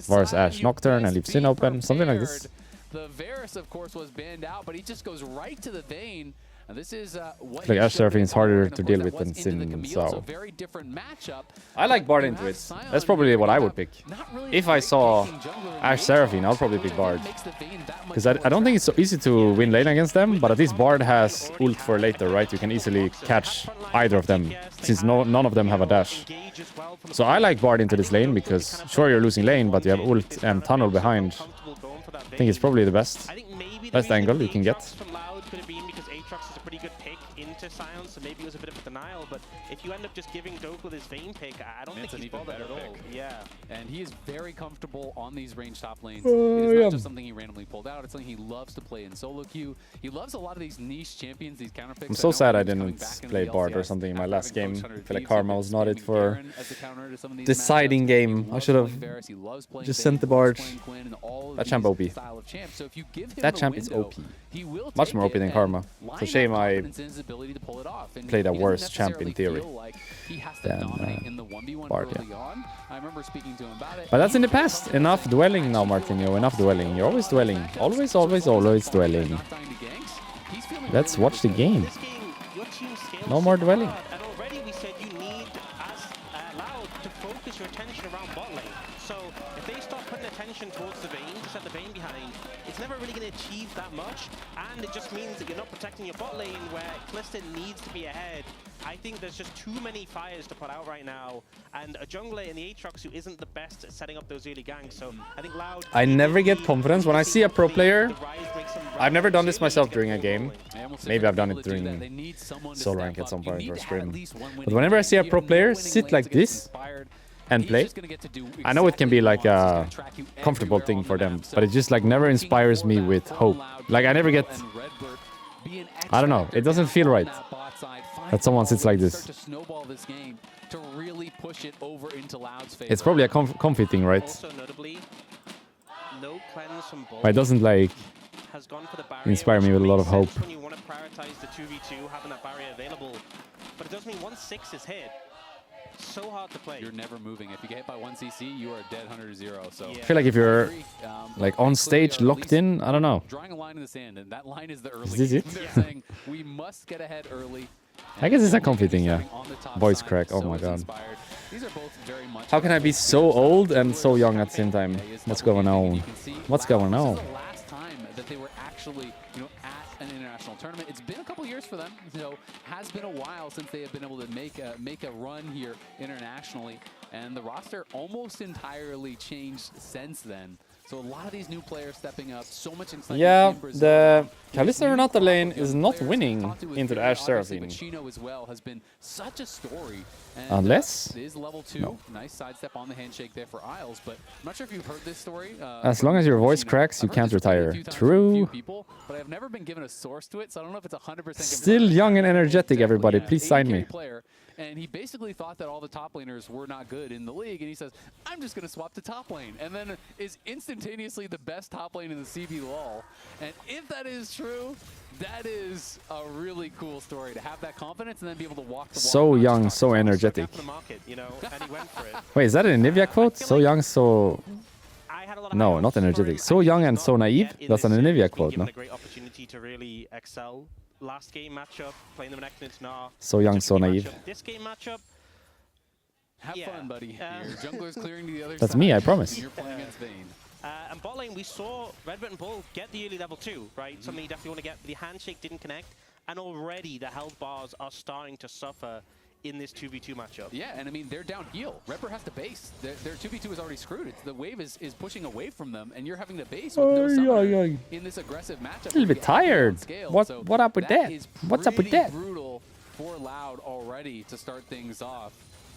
Varus, Ashe, Nocturne, and leave Sin open. Something like this. The Varus, of course, was banned out, but he just goes right to the Vayne. Now this is what Like Ash Seraphine is harder to deal that with than was into the Sin, Camille, so very different matchup. I like Bard into it. That's probably what I would pick. If I saw Ash Seraphine, I'll probably pick Bard. Because I don't think it's so easy to win lane against them, but at least Bard has ult for later, right? You can easily catch either of them, since none of them have a dash. So I like Bard into this lane, because sure, you're losing lane, but you have ult and tunnel behind. I think it's probably the best angle you can get. Aatrox is a pretty good pick into Sion, so maybe it was a bit of a denial, but if you end up just giving Dokla this Vayne pick, I don't think he's bothered at all. Yeah. And he is very comfortable on these range top lanes. It is not just something he randomly pulled out, it's something he loves to play in solo queue. He loves a lot of these niche champions, these counter picks. I'm so sad I didn't play Bard or something in my last game. I feel like Karma was not it for deciding game. I should have just sent the Bard. That champ OP. That champ is OP. Much more OP than Karma. It's a shame I played a worse champ in theory than Bard, yeah. But that's in the past. Enough dwelling now, Martinho. Enough dwelling. You're always dwelling. Always, always, always dwelling. Let's watch the game. No more dwelling. And already we said you need, as Loud, to focus your attention around bot lane. So if they start putting attention towards the Vayne, to set the Vayne behind, it's never really going to achieve that much, and it just means that you're not protecting your bot lane where Kalista needs to be ahead. I think there's just too many fires to put out right now, and a jungler in the Aatrox who isn't the best at setting up those early ganks, so I think Loud... I never get confidence when I see a pro player. I've never done this myself during a game. Maybe I've done it during solo rank at some point or scrim. But whenever I see a pro player sit like this and play, I know it can be like a comfortable thing for them, but it just like never inspires me with hope. Like I never get... I don't know, it doesn't feel right that someone sits like this. It's probably a comfy thing, right? But it doesn't like inspire me with a lot of hope. When you want to prioritize the 2v2, having that barrier available, but it does mean 1-6 is hit. So hard to play. You're never moving. If you get hit by 1 CC, you are dead 100-0. So I feel like if you're like on stage locked in, I don't know. Drawing a line in the sand, and that line is the early. Is this it? They're saying we must get ahead early. I guess it's a comfy thing, yeah. Voice crack, oh my god. How can I be so old and so young at the same time? What's going on? What's going on? Last time that they were actually, at an international tournament. It's been a couple years for them. Has been a while since they have been able to make a run here internationally, and the roster almost entirely changed since then. So a lot of these new players stepping up, so much excitement. Yeah, the Kalista Renata lane is not winning into the Ash Seraphine. As well has been such a story. And unless... it is level 2. No. Nice sidestep on the handshake there for Isles, but I'm not sure if you've heard this story. As long as your voice cracks, you can't retire. True. People, but I've never been given a source to it, so I don't know if it's 100%. Still young and energetic, everybody. Please sign me. And he basically thought that all the top laners were not good in the league, and he says, I'm just going to swap to top lane, and then is instantaneously the best top lane in the CB LoL. And if that is true, that is a really cool story, to have that confidence and then be able to walk the walk. So young, so energetic. Wait, is that an Anivia quote? So young, so... No, not energetic. So young and so naive? That's an Anivia quote, no? A great opportunity to really excel. Last game matchup, playing them next now. So young, so naive. This game matchup, have fun, buddy. Your jungler's clearing to the other side. That's me, I promise. You're playing against Vayne. And bot lane, we saw Redbird and Bull get the early level 2, right? Something you definitely want to get. The handshake didn't connect, and already the health bars are starting to suffer in this 2v2 matchup. Yeah, and I mean, they're down heal. Redbird has to base. Their 2v2 is already screwed. The wave is pushing away from them, and you're having to base with no summoner in this aggressive matchup. A little bit tired. What up with that? What's up with that? Brutal for Loud already to start things off.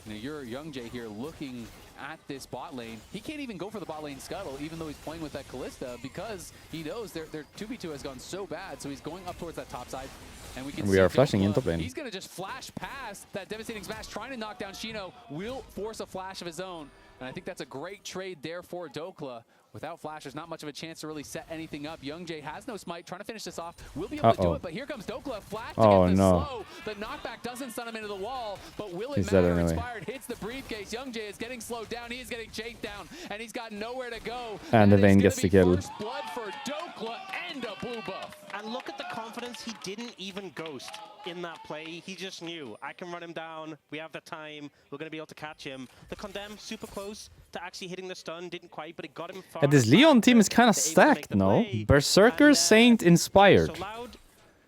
You're Young Jay here looking at this bot lane. He can't even go for the bot lane scuttle, even though he's playing with that Kalista, because he knows their 2v2 has gone so bad, so he's going up towards that top side. And we are flashing in top lane. He's going to just flash past that devastating smash, trying to knock down Shino, will force a flash of his own. And I think that's a great trade there for Dokla. Without Flash, there's not much of a chance to really set anything up. Youngjae has no smite, trying to finish this off. Will be able to do it, but here comes Dokla. Flash to get the slow. The knockback doesn't stun him into the wall, but will it matter? Anyway. Inspired hits the briefcase. Youngjae is getting slowed down. He is getting chased down, and he's got nowhere to go. And the Vayne gets the kill. First blood for Dokla and a blue buff. And look at the confidence. He didn't even ghost in that play. He just knew, I can run him down. We have the time. We're going to be able to catch him. The Condemn, super close to actually hitting the stun. Didn't quite, but it got him far. And this Lyon team is kind of stacked, no? Berserker, Saint, Inspired.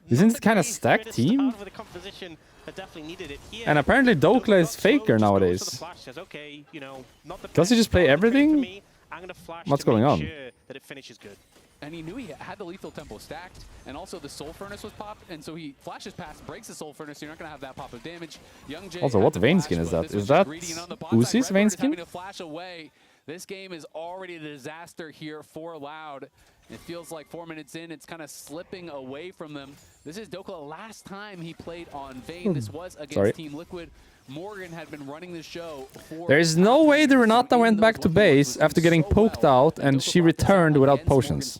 Isn't it kind of stacked team? And apparently Dokla is faker nowadays. Does he just play everything? What's going on? And he knew he had the lethal tempo stacked, and also the soul furnace was popped, and so he flashes past, breaks the soul furnace, so you're not gonna have that pop of damage. Youngjae also, what Vayne skin is that? Is that Uzi's Vayne skin? This game is already a disaster here for Loud. It feels like 4 minutes in, it's kind of slipping away from them. This is Dokla last time he played on Vayne. This was against Team Liquid. Morgan had been running the show for... There is no way the Renata went back to base after getting poked out and she returned without potions.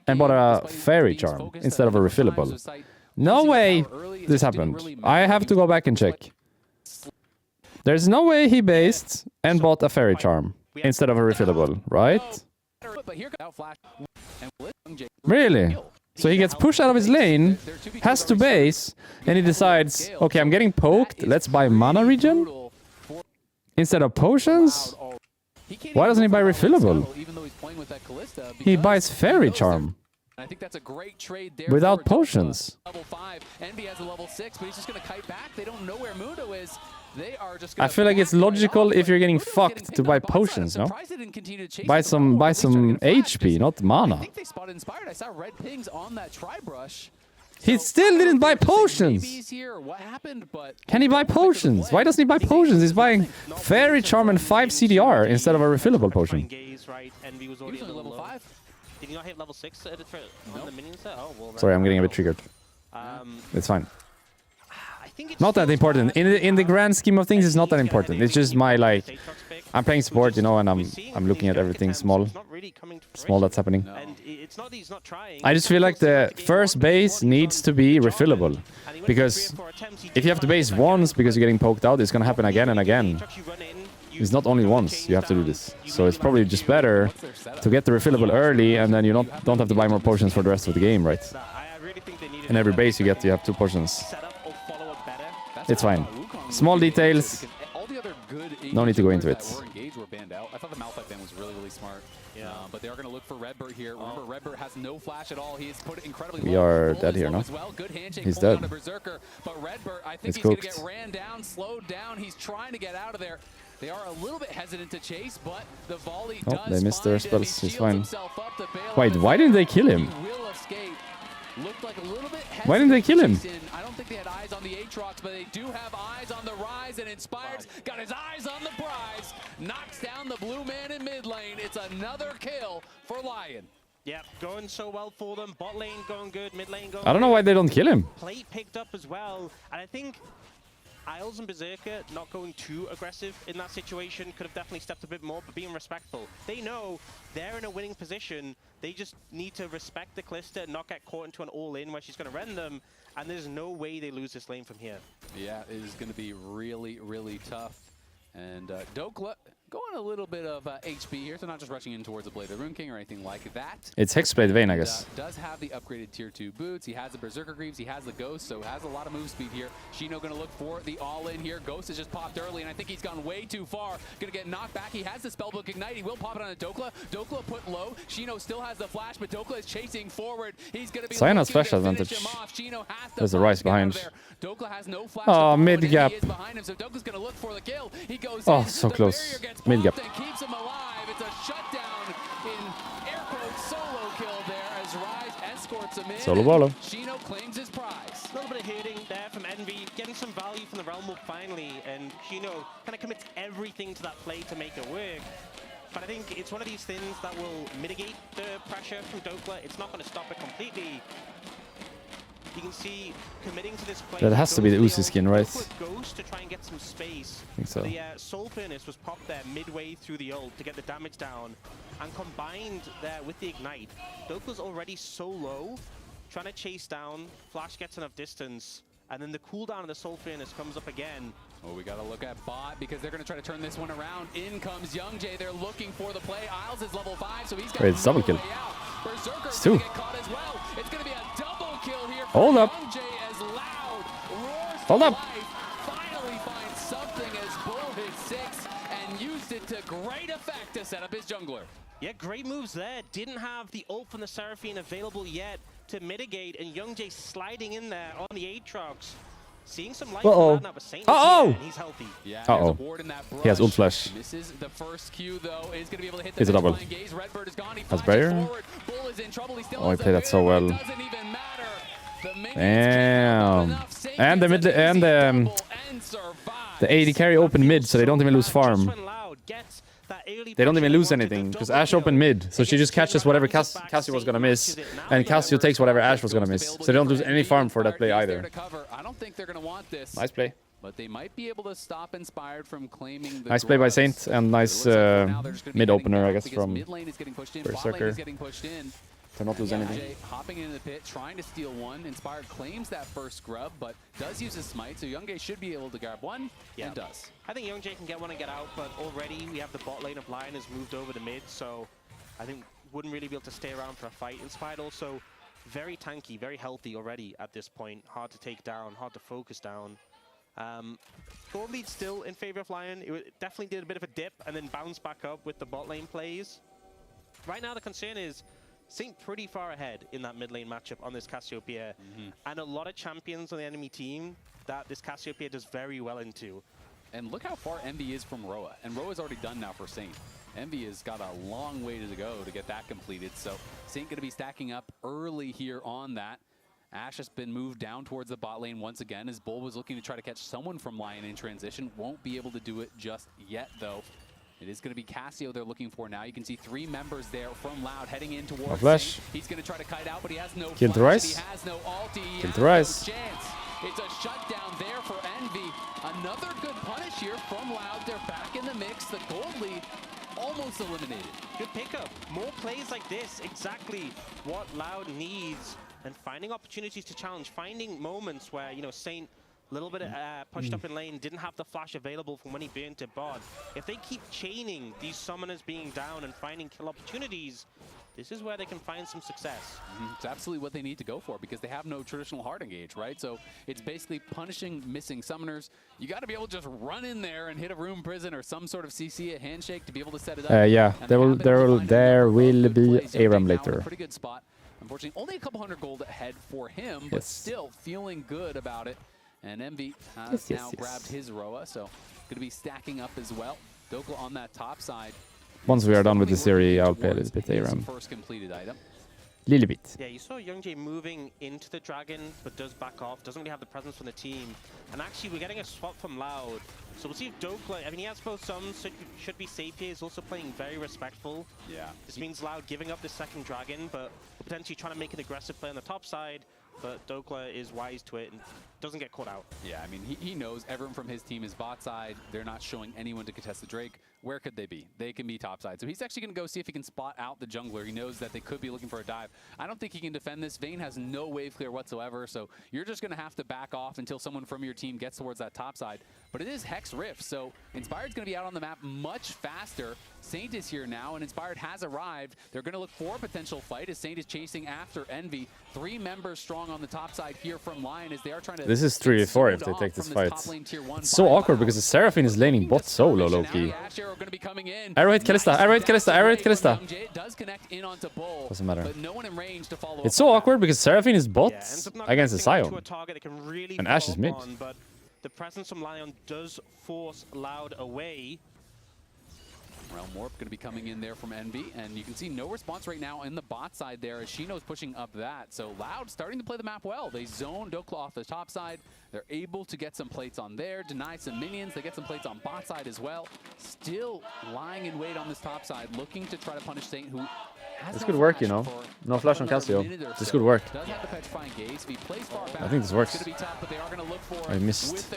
And bought a fairy charm instead of a refillable. No way this happened. I have to go back and check. There's no way he based and bought a fairy charm instead of a refillable, right? Really? So he gets pushed out of his lane, has to base, and he decides, okay, I'm getting poked, let's buy mana regen instead of potions? Why doesn't he buy refillable? He buys fairy charm. I think that's a great trade there without potions. Level 5. Envy has a level 6, but he's just going to kite back. They don't know where Mundo is. They are just I feel like it's logical if you're getting fucked to buy potions, no? Buy some HP, not mana. I think they spotted Inspired. I saw red pings on that tri-brush. He still didn't buy potions. Can he buy potions? Why doesn't he buy potions? He's buying Fairy Charm and 5 CDR instead of a refillable potion. Usually level 5. Did he not hit level 6 on the minion set? Oh, well, sorry, I'm getting a bit triggered. It's fine. Not that important. In the grand scheme of things, it's not that important. It's just my, like, I'm playing support, you know, and I'm looking at everything small that's happening. I just feel like the first base needs to be refillable, because if you have to base once because you're getting poked out, it's gonna happen again and again. It's not only once you have to do this, so it's probably just better to get the refillable early, and then you don't have to buy more potions for the rest of the game, right? In every base you get, you have 2 potions. It's fine. Small details. No need to go into it. I thought the Malphite ban was really smart. But they are going to look for Redbird here. Remember, Redbird has no flash at all. He's put it incredibly low. We are dead here, no? He's dead. But Redbird, I think he's going to get ran down, slowed down. He's trying to get out of there. They are a little bit hesitant to chase, but the volley does. They missed their spells. He's fine. Wait, why didn't they kill him? Looked like a little bit hesitant. Why didn't they kill him? I don't think they had eyes on the Aatrox, but they do have eyes on the Rise, and Inspired's got his eyes on the prize. Knocks down the blue man in mid lane. It's another kill for Lyon. Yeah, going so well for them. Bot lane going good, mid lane going I don't know why they don't kill him. Plate picked up as well, and I think Isles and Berserker not going too aggressive in that situation could have definitely stepped a bit more, but being respectful. They know they're in a winning position. They just need to respect the Kalista, not get caught into an all-in where she's going to rend them, and there's no way they lose this lane from here. Yeah, it is going to be really tough. And Dokla going a little bit of HP here, so not just rushing in towards the Blade of the Rune King or anything like that. It's Hexblade Vayne, I guess. Does have the upgraded tier 2 boots. He has the Berserker Greaves. He has the Ghost, so has a lot of move speed here. Shino going to look for the all-in here. Ghost has just popped early, and I think he's gone way too far. Going to get knocked back. He has the Spellbook Ignite. He will pop it on a Dokla. Dokla put low. Shino still has the flash, but Dokla is chasing forward. He's going to be Sion has flash advantage. There's a Rise behind. Dokla has no flash. Oh, mid gap. He is behind him, so Dokla's going to look for the kill. He goes so close. Mid gap. Keeps him alive. It's a shutdown in air quotes solo kill there as Rise escorts him in. Solo bolo. Shino claims his prize. A little bit of hitting there from Envy, getting some value from the Realm Walk finally, and Shino kind of commits everything to that play to make it work. But I think it's one of these things that will mitigate the pressure from Dokla. It's not going to stop it completely. you can see committing to this play. That has to be the Uzi skin, right? Goes to try and get some space. I think so. The Soul Furnace was popped there midway through the ult to get the damage down, and combined there with the Ignite, Dokla's already so low, trying to chase down. Flash gets enough distance, and then the cooldown of the Soul Furnace comes up again. Oh, we got to look at bot because they're going to try to turn this one around. In comes Young Jay. They're looking for the play. Isles is level 5, so he's got it's double kill. Berserker's It's 2. get caught as well. It's going to be a double kill here. Hold up. Young Jay as Loud roars Hold to up. life. Finally finds something as Bull hit 6 and used it to great effect to set up his jungler. Yeah, great moves there. Didn't have the ult from the Seraphine available yet to mitigate, and Young Jay sliding in there on the Aatrox. Seeing some life now, but Saint is here, and he's healthy. Yeah, Uh-oh. there's a ward in that brush. He has ult flash. Misses the first Q though. Is going to be able to hit the It's a double. gaze. Redbird is gone. He Has flashes barrier. forward. Bull is in trouble. He still Oh, he has played a that so barrier, well. but it doesn't even matter. The minions Damn. can't help enough. And the Saint mid gets an and easy the double and survives. the AD carry open mid, so they don't even lose farm. They don't even lose anything because Ashe opened mid, so she just catches whatever Cassio was gonna miss, and Cassio takes whatever Ashe was gonna miss. So they don't lose any farm for that play either. I don't think they're going to want this. Nice play. But they might be able to stop Inspired from claiming the Nice play by grubs. Saint and nice It looks like for now they're just gonna be mid heading opener, I back guess, because from mid lane is getting pushed in, bot lane Berserker. is getting pushed in. to not lose anything. Jay hopping into the pit, trying to steal one. Inspired claims that first grub, but does use his smite, so Young Jay should be able to grab one, and does. I think Young Jay can get one and get out, but already we have the bot lane of Lyon has moved over to mid, so I think wouldn't really be able to stay around for a fight. Inspired also very tanky, very healthy already at this point. Hard to take down, hard to focus down. Gold lead still in favor of Lyon. It definitely did a bit of a dip and then bounced back up with the bot lane plays. Right now the concern is Saint pretty far ahead in that mid lane matchup on this Cassiopeia, and a lot of champions on the enemy team that this Cassiopeia does very well into. And look how far Envy is from Roa, and Roa's already done now for Saint. Envy has got a long way to go to get that completed, so Saint going to be stacking up early here on that. Ashe has been moved down towards the bot lane once again as Bull was looking to try to catch someone from Lyon in transition. Won't be able to do it just yet, though. It is going to be Cassio they're looking for now. You can see 3 members there from Loud heading in towards flash. Saint. He's going to try to kite out, but he has no Kill the flash, Rise. he has no ulti, he Kill has the Rise. no chance. It's a shutdown there for Envy. Another good punish here from Loud. They're back in the mix. The gold lead almost eliminated. Good pickup. More plays like this, exactly what Loud needs. And finding opportunities to challenge, finding moments where, you know, Saint a little bit pushed up in lane, didn't have the flash available from when he burnt to bot. If they keep chaining these summoners being down and finding kill opportunities, this is where they can find some success. It's absolutely what they need to go for because they have no traditional hard engage, right? So it's basically punishing missing summoners. You got to be able to just run in there and hit a room prison or some sort of CC, a handshake to be able to set it up. Yeah, And there will be a ram Now in later. a pretty good spot. Unfortunately, only a couple hundred gold ahead for him, but still feeling good about it. And Envy has now grabbed his Roa, so going to be stacking up as well. Dokla on that top side. Once we are done with the series, I'll play a little bit ARAM. First completed item. Little bit. Yeah, you saw Young Jay moving into the Dragon, but does back off. Doesn't really have the presence from the team. And actually, we're getting a swap from Loud. So we'll see if Dokla, I mean, he has both sums, should be safe here. He's also playing very respectful. Yeah. This means Loud giving up the second Dragon, but potentially trying to make an aggressive play on the top side. But Dokla is wise to it and doesn't get caught out. Yeah, I mean, he knows everyone from his team is bot side. They're not showing anyone to contest the Drake. Where could they be? They can be top side. So he's actually going to go see if he can spot out the jungler. He knows that they could be looking for a dive. I don't think he can defend this. Vayne has no wave clear whatsoever, so you're just going to have to back off until someone from your team gets towards that top side. But it is Hex Rift, so Inspired's going to be out on the map much faster. Saint is here now, and Inspired has arrived. They're going to look for a potential fight as Saint is chasing after Envy. 3 members strong on the top side here from Lyon as they are trying to... This is 3v4 if they take this fight. It's so awkward because the Seraphine is laning bot solo low-key. Arrowhead Kalista, Arrowhead Kalista, Arrowhead Kalista. Doesn't matter. It's so awkward because Seraphine is bot against the Sion. And Ashe is mid. But the presence from Lyon does force Loud away. Realm Warp going to be coming in there from Envy, and you can see no response right now in the bot side there as Shino's pushing up that. So Loud starting to play the map well. They zone Dokla off the top side. They're able to get some plates on there, deny some minions. They get some plates on bot side as well. Still lying in wait on this top side, looking to try to punish Saint, who This could work, you know. No flash on Casio. This could work. I think this works. I missed.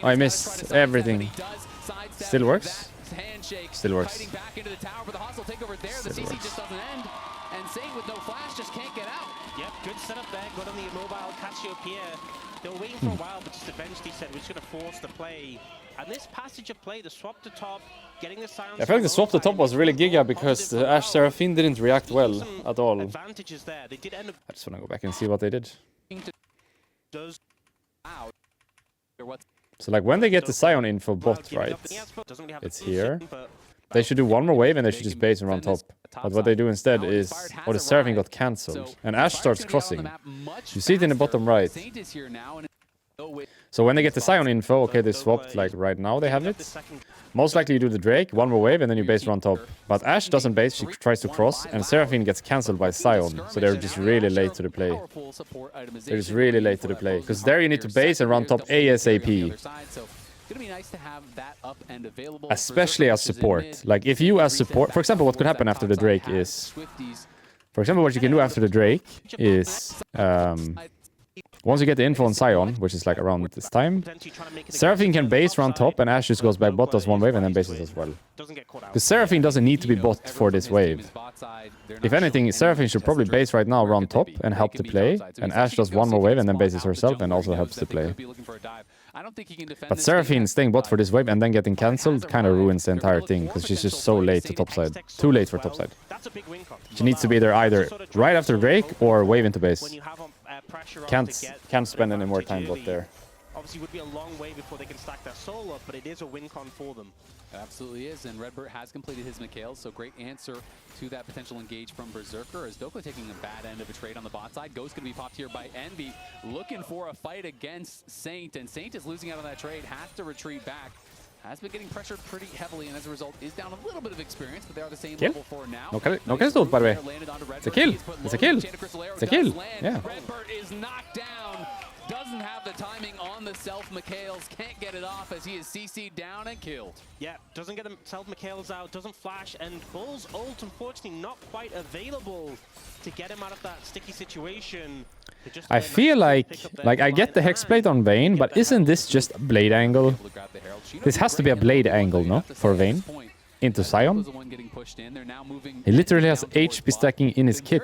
I missed everything. Still works? Still works. Still works. And Saint with no flash just can't get out. Yep, good setup there. Got on the immobile Cassiopeia. They were waiting for a while, but just eventually said we're just going to force the play. And this passage of play, the swap to top, getting the silence. I felt like the swap to top was really giga because the Ashe Seraphine didn't react well at all. Advantages there. They did end up. I just want to go back and see what they did. So like when they get the Sion info bot, right? It's here. They should do one more wave and they should just base and run top. But what they do instead is, oh, the Seraphine got cancelled. And Ashe starts crossing. You see it in the bottom right. So when they get the Sion info, okay, they swapped, like right now they have it. Most likely you do the Drake, one more wave, and then you base run top. But Ashe doesn't base, she tries to cross, and Seraphine gets cancelled by Sion. So they're just really late to the play. They're just really late to the play. Because there you need to base and run top ASAP. Especially as support. Like if you as support, for example, what could happen after the Drake is, for example, what you can do after the Drake is, once you get the info on Sion, which is like around this time, Seraphine can base run top and Ashe just goes back bot, does one wave and then bases as well. Because Seraphine doesn't need to be bot for this wave. If anything, Seraphine should probably base right now, run top and help the play, and Ashe does one more wave and then bases herself and also helps the play. But Seraphine staying bot for this wave and then getting cancelled kind of ruins the entire thing because she's just so late to topside. Too late for topside. She needs to be there either right after Drake or wave into base. Can't spend any more time bot there. Obviously, would be a long way before they can stack their soul up, but it is a win con for them. It absolutely is, and Redbird has completed his Mikhail, so great answer to that potential engage from Berserker, as Doko taking a bad end of a trade on the bot side. Ghost going to be popped here by Envy, looking for a fight against Saint, and Saint is losing out on that trade, has to retreat back. Has been getting pressured pretty heavily, and as a result is down a little bit of experience, but they are the same level for now. No kill stole, by the way. It's a kill. It's a kill. It's a kill. Yeah. Redbird is knocked down. Doesn't have the timing on the self Mikhails, can't get it off as he is CC'd down and killed. Yeah, doesn't get self Mikhails out, doesn't flash, and Bull's ult unfortunately not quite available to get him out of that sticky situation. I feel like I get the Hexblade on Vayne, but isn't this just a blade angle? This has to be a blade angle, no? For Vayne? Into Sion? He literally has HP stacking in his kit.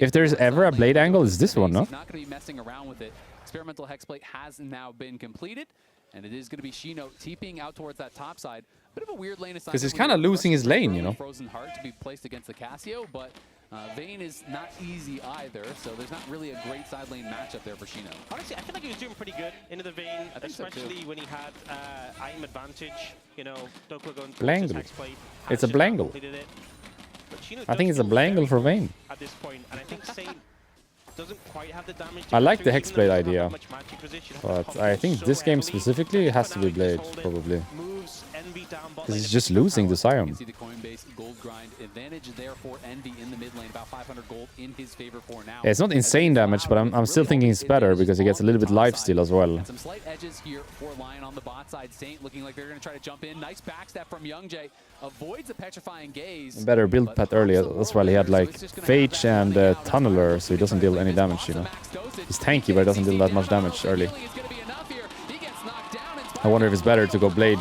If there's ever a blade angle, it's this one, no? Not going to be messing around with it. Experimental Hexblade has now been completed, and it is going to be Shino TPing out towards that top side. Bit of a weird lane assignment. Because he's kind of losing his lane, you know? Frozen Heart to be placed against the Casio, but Vayne is not easy either, so there's not really a great side lane matchup there for Shino. Honestly, I feel like he was doing pretty good into the Vayne, especially when he had item advantage. You know, Doko going to his Hexblade. It's a blangle. I think it's a blangle for Vayne. At this point, and I think Saint doesn't quite have the damage. I like the Hexblade idea, but I think this game specifically has to be Blade, probably. Because he's just losing the Sion. You see the Coinbase gold grind advantage there for Envy in the mid lane, about 500 gold in his favor for now. Yeah, it's not insane damage, but I'm still thinking it's better because he gets a little bit lifesteal as well. And some slight edges here for Lyon on the bot side. Saint looking like they're going to try to jump in. Nice backstab from Youngjae. Avoids a petrifying gaze. Better build path early as well. He had like Phage and Tunneler, so he doesn't deal any damage, you know. He's tanky, but he doesn't deal that much damage early. I wonder if it's better to go Blade.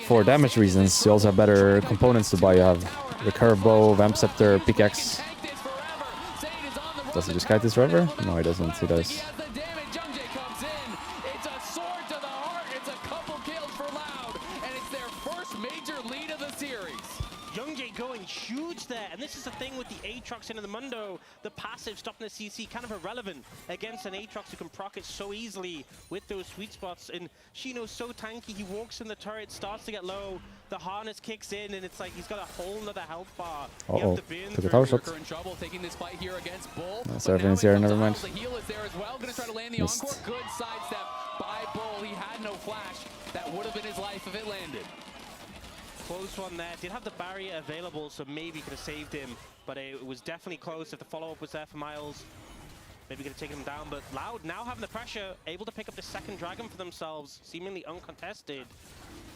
For damage reasons, you also have better components to buy. You have the Curve Bow, Vamp Scepter, Pickaxe. Does he just kite this forever? No, he doesn't. He does. Going huge there, and this is the thing with the Aatrox into the Mundo. The passive stopping the CC kind of irrelevant against an Aatrox who can proc it so easily with those sweet spots. And Shino's so tanky, he walks in the turret, starts to get low, the harness kicks in, and it's like he's got a whole nother health bar. Uh-oh, took a tower shot. Seraphine is here, never mind. Missed. Good sidestep by Bull. He had no flash. That would have been his life if it landed. Close one there. Did have the barrier available, so maybe could have saved him. But it was definitely close. If the follow-up was there for Miles, maybe could have taken him down. But Loud now having the pressure, able to pick up the second dragon for themselves, seemingly uncontested.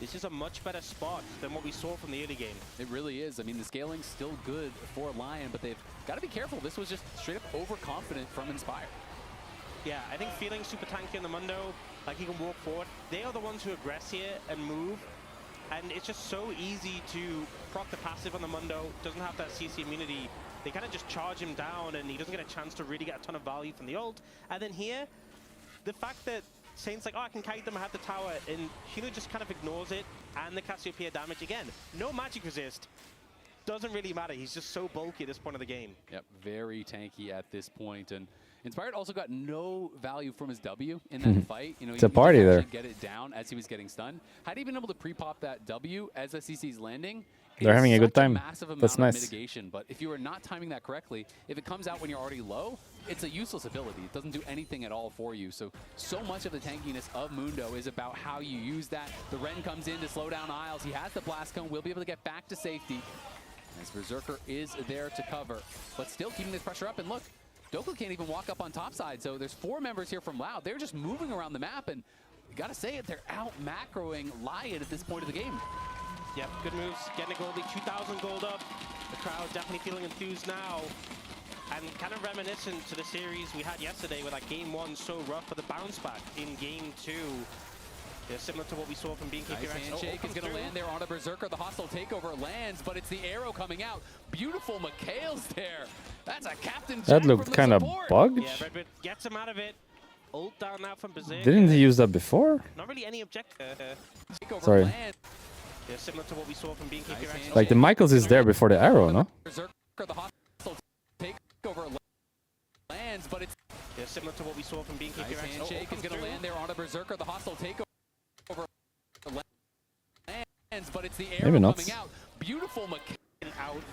this is a much better spot than what we saw from the early game. It really is. I mean, the scaling's still good for Lyon, but they've got to be careful. This was just straight up overconfident from Inspire. Yeah, I think feeling super tanky on the Mundo, like he can walk forward. They are the ones who aggress here and move. And it's just so easy to proc the passive on the Mundo. Doesn't have that CC immunity. They kind of just charge him down and he doesn't get a chance to really get a ton of value from the ult. And then here, the fact that Saint's like, oh, I can kite them, I have the tower, and Shino just kind of ignores it, and the Cassiopeia damage again. No magic resist. Doesn't really matter. He's just so bulky at this point of the game. Yep, very tanky at this point. And Inspired also got no value from his W in that fight. You know, it's a party there. Get it down as he was getting stunned. Had he been able to pre-pop that W as SCC's landing, they're having a good time. That's nice. Mitigation, but if you are not timing that correctly, if it comes out when you're already low, it's a useless ability. It doesn't do anything at all for you. So much of the tankiness of Mundo is about how you use that. The Ren comes in to slow down Isles. He has the Blast Cone. Will be able to get back to safety. As Berserker is there to cover, but still keeping this pressure up. And look, Dokla can't even walk up on top side. So there's 4 members here from Loud. They're just moving around the map, and you gotta say it, they're out macroing Lyon at this point of the game. Yep, good moves. Getting a goldie, 2,000 gold up. The crowd definitely feeling enthused now. And kind of reminiscent to the series we had yesterday with like game 1 so rough, but the bounce back in game 2. Yeah, similar to what we saw from BNK. Nice handshake is going to land there on a Berserker. The hostile takeover lands, but it's the arrow coming out. Beautiful McHale's there. That's a Captain That looked kind of bugged. Yeah, Redbird gets him out of it. Ult down now from Berserker. Didn't he use that before? Not really any objective. Sorry. Yeah, similar to what we saw from BNK. Like the Michaels is there before the arrow, no? Berserker, the hostile takeover lands, but it's similar to what we saw from BNK. Nice handshake is going to land there on a Berserker. The hostile takeover lands, but it's the arrow coming out. Beautiful out.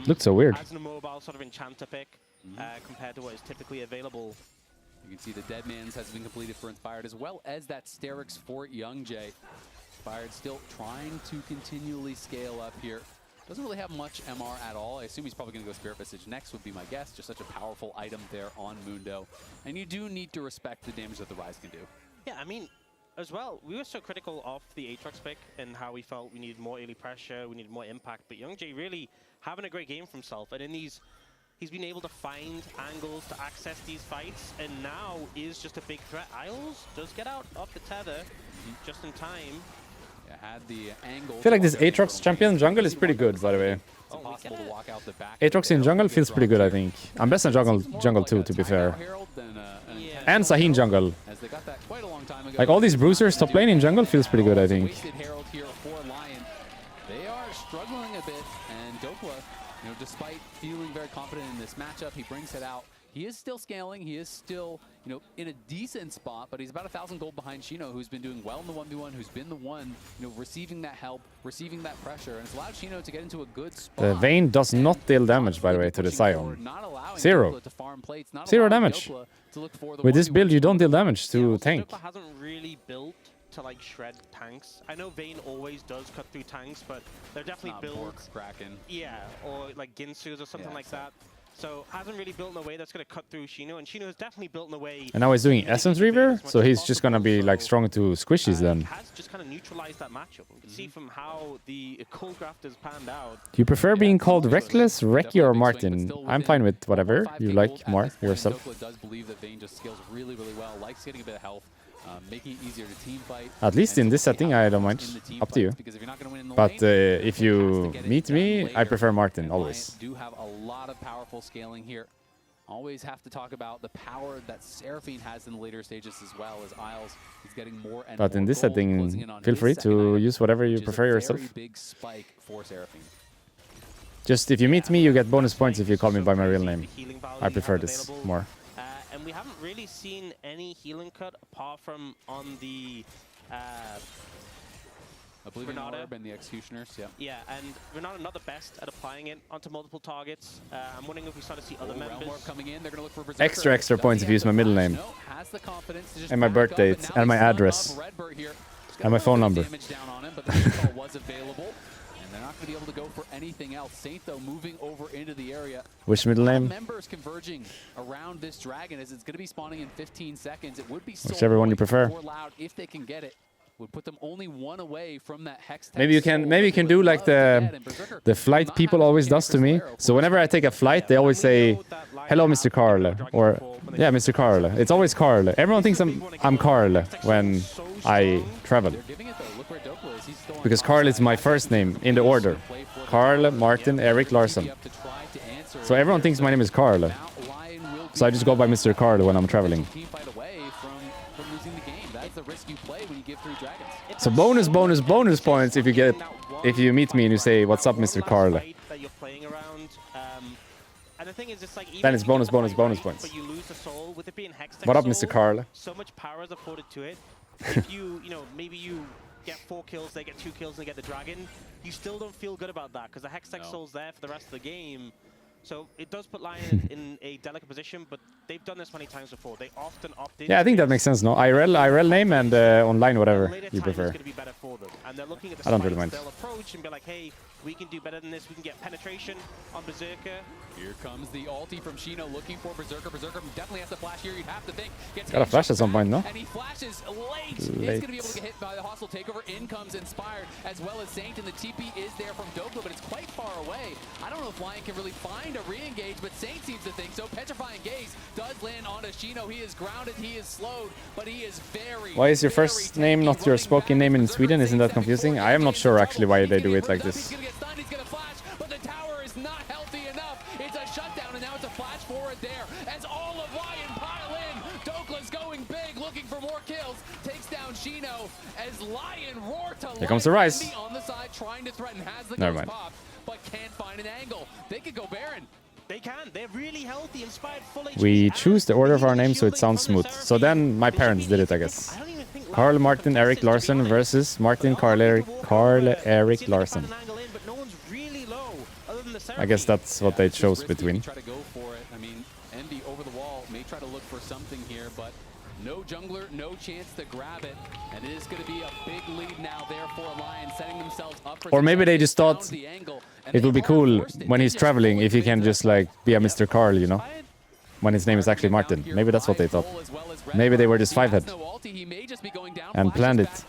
Looked so weird. As a mobile sort of enchanter pick compared to what is typically available. You can see the Deadman's has been completed for Inspired, as well as that Sterix for Young Jay. Inspired still trying to continually scale up here. Doesn't really have much MR at all. I assume he's probably going to go Spirit Visage next would be my guess. Just such a powerful item there on Mundo. And you do need to respect the damage that the Rise can do. Yeah, I mean, as well, we were so critical of the Aatrox pick and how we felt we needed more early pressure, we needed more impact. But Young Jay really having a great game for himself. And in these, he's been able to find angles to access these fights. And now is just a big threat. Isles does get out off the tether just in time. Had the angle. I feel like this Aatrox champion jungle is pretty good, by the way. It's impossible to walk out the back. Aatrox in jungle feels pretty good, I think. I'm best in jungle too, to be fair. And Sahin jungle. Like all these bruisers top lane in jungle feels pretty good, I think. They are struggling a bit, and Dokla, you know, despite feeling very confident in this matchup, he brings it out. He is still scaling. He is still, you know, in a decent spot, but he's about 1,000 gold behind Shino, who's been doing well in the 1v1, who's been the one, you know, receiving that help, receiving that pressure, and it's allowed Shino to get into a good spot. The Vayne does not deal damage, by the way, to the Sion. 0. 0 damage. With this build, you don't deal damage to tank. Dokla hasn't really built to like shred tanks. I know Vayne always does cut through tanks, but they're definitely built. Kraken. Yeah, or like Ginsu's or something like that. So hasn't really built in a way that's going to cut through Shino, and Shino has definitely built in a way. And now he's doing Essence Reaver, so he's just going to be like strong to squishies then. He has just kind of neutralized that matchup. You can see from how the Cold Graft has panned out. Do you prefer being called Reckless, Recky, or Martin? I'm fine with whatever you like more yourself. Dokla does believe that Vayne just scales really, really well, likes getting a bit of health. Making it easier to team fight. At least in this setting, I don't mind. Up to you. But if you meet me, I prefer Martin, always. Do have a lot of powerful scaling here. Always have to talk about the power that Seraphine has in the later stages as well as Isles is getting more and but in this setting, feel free to use whatever you prefer yourself. Big spike for Seraphine. Just if you meet me, you get bonus points if you call me by my real name. I prefer this more. And we haven't really seen any healing cut apart from on the Renata and the Executioners, yeah. Yeah, and Renata not the best at applying it onto multiple targets. I'm wondering if we start to see other members coming in. They're going to look for extra points if you use my middle name. And my birth date and my address and my phone number. They're not going to be able to go for anything else. Saint, though, moving over into the area. Which middle name? Members converging around this dragon as it's going to be spawning in 15 seconds. It would be whichever one you prefer. Loud if they can get it. would put them only one away from that Hex. Maybe you can do like the flight people always does to me. So whenever I take a flight, they always say, "Hello, Mr. Carl," or "Yeah, Mr. Carl." It's always Carl. Everyone thinks I'm Carl when I travel, because Carl is my first name in the order: Carl, Martin, Eric, Larson. So everyone thinks my name is Carl. So I just go by Mr. Carl when I'm traveling. So bonus points if you meet me and you say, "What's up, Mr. Carl?" Then it's bonus points. What up, Mr. Carl? So much power is afforded to it. If maybe you get 4 kills, they get 2 kills, and they get the dragon, you still don't feel good about that because the Hextech Soul's there for the rest of the game. So it does put Lyon in a delicate position, but they've done this many times before. They often opt in. Yeah, I think that makes sense, no? IRL name and online, whatever you prefer. I don't really mind. They'll approach and be like, hey, we can do better than this. We can get penetration on Berserker. Here comes the ulti from Shino looking for Berserker. Berserker definitely has to flash here, you'd have to think. Got a flash at some point, no? And he flashes late. He's going to be able to get hit by the hostile takeover. In comes Inspired, as well as Saint, and the TP is there from Doklo, but it's quite far away. I don't know if Lyon can really find a re-engage, but Saint seems to think so. Petrifying Gaze does land onto Shino. He is grounded, he is slowed, but he is very... Why is your first name not your spoken name in Sweden? Isn't that confusing? I am not sure actually why they do it like this. He's going to get stunned, he's going to flash, but the tower is not healthy enough. It's a shutdown, and now it's a flash forward there as all of Lyon pile in. Dokla's going big, looking for more kills. Takes down Shino as Lyon roar to life. Here comes the Rise. On the side, trying to threaten, has the Never ghost mind. pop, but can't find an angle. They could go Baron. They can. They're really healthy, Inspired, full HP. We choose the order of our names so it sounds smooth. So then my parents did it, I guess. Carl, Martin, Eric, Larson versus Martin, Carl, Eric, Larson. I guess that's what they chose between. Try to go for it. I mean, Envy over the wall may try to look for something here, but no jungler, no chance to grab it. And it is going to be a big lead now there for Lyon, setting themselves up for... Or maybe they just thought it would be cool when he's traveling if he can just like be a Mr. Carl, you know? When his name is actually Martin. Maybe that's what they thought. Maybe they were just 5-head and planned it.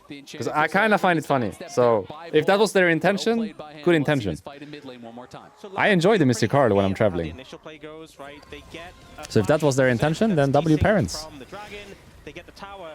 Because I kind of find it funny. So if that was their intention, good intention. I enjoy the Mr. Carl when I'm traveling. So if that was their intention, then W parents. They get the tower.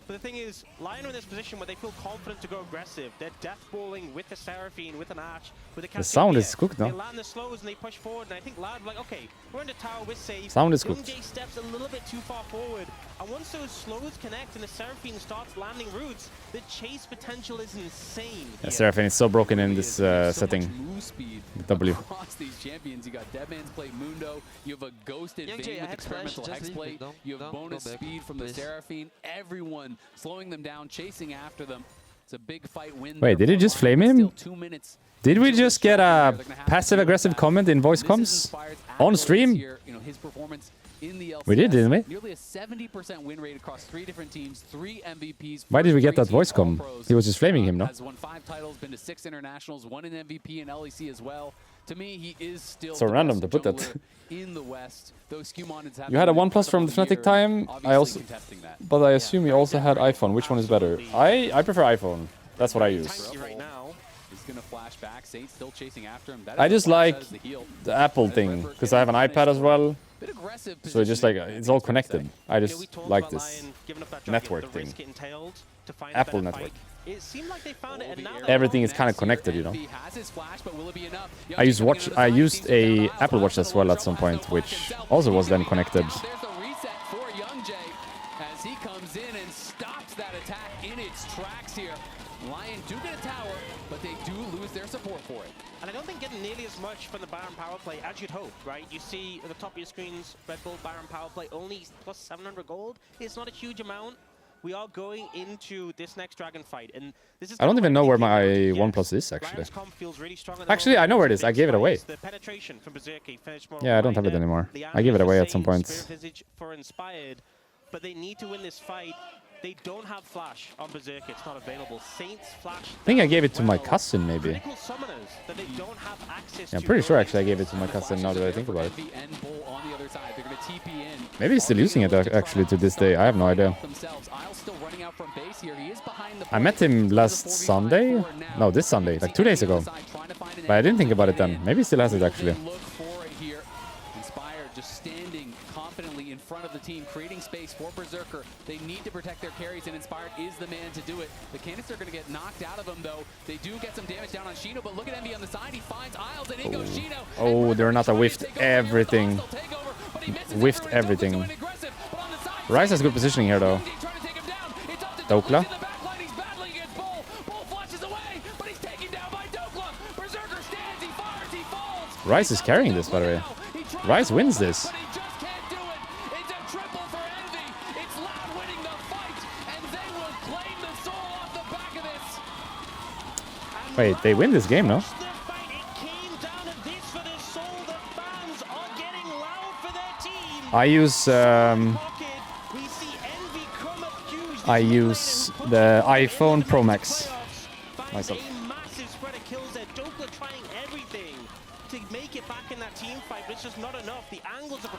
But the thing is, Lyon are in this position where they feel confident to go aggressive. They're death balling with the Seraphine, with an Arch, with a... The sound is cooked now. They land the slows and they push forward, and I think Loud like, okay, we're in the tower, we're safe. Sound is cooked. Youngjae steps a little bit too far forward, and once those slows connect and the Seraphine starts landing roots, the chase potential is insane. Yeah, Seraphine is so broken in this setting. W. Across these champions, you got Deadman's Plate Mundo, you have a ghosted Vayne with experimental Hexplate, you have bonus speed from the Seraphine, everyone slowing them down, chasing after them. It's a big fight win. Wait, did he just flame him? Did we just get a passive-aggressive comment in voice comms on stream? We did, didn't we? Nearly a 70% win rate across 3 different teams, 3 MVPs. Why did we get that voice comm? He was just flaming him, no? Has won 5 titles, been to 6 internationals, 1 in MVP and LEC as well. To me, he is still so random to put that. In the West. You had a OnePlus from the Fnatic time. But I assume you also had iPhone. Which one is better? I prefer iPhone. That's what I use. I just like the Apple thing because I have an iPad as well. So it's just like it's all connected. I just like this network thing. Apple network. Everything is kind of connected, you know. I used a Apple Watch as well at some point, which also was then connected. There's a reset for Youngjae as he comes in and stops that attack in its tracks here. Lyon do get a tower, but they do lose their support for it. And I don't think getting nearly as much from the Baron power play as you'd hope, right? You see at the top of your screens, Red Bull Baron power play only plus 700 gold. It's not a huge amount. We are going into this next dragon fight, and this is... I don't even know where my OnePlus is, actually. Actually, I know where it is. I gave it away. Yeah, I don't have it anymore. I gave it away at some point. But they need to win this fight. They don't have flash on Berserker. It's not available. Saints flash. I think I gave it to my cousin, maybe. Critical summoners that they don't have access Yeah, I'm to pretty sure early. actually I gave it to my cousin now that I think about it. Envy and Bull on the other side. They're going to TP in. Maybe he's still using it actually to this day. I have no idea. Themselves. Isles still running out from base here. He is behind the I met him last Sunday. No, this Sunday, like 2 days ago. But I didn't think about it then. Maybe he still has it actually. Look for it here. Inspired just standing confidently in front of the team, creating space for Berserker. They need to protect their carries, and Inspired is the man to do it. The canister are going to get knocked out of them, though. They do get some damage down on Shino, but look at Envy on the side. He finds Isles, and in goes Shino. Oh, they're not a whiffed everything. Whiffed everything. Ryze has good positioning here, though. Dokla. Ryze is carrying this, by the way. Ryze wins this. Wait, they win this game, no? I use the iPhone Pro Max myself.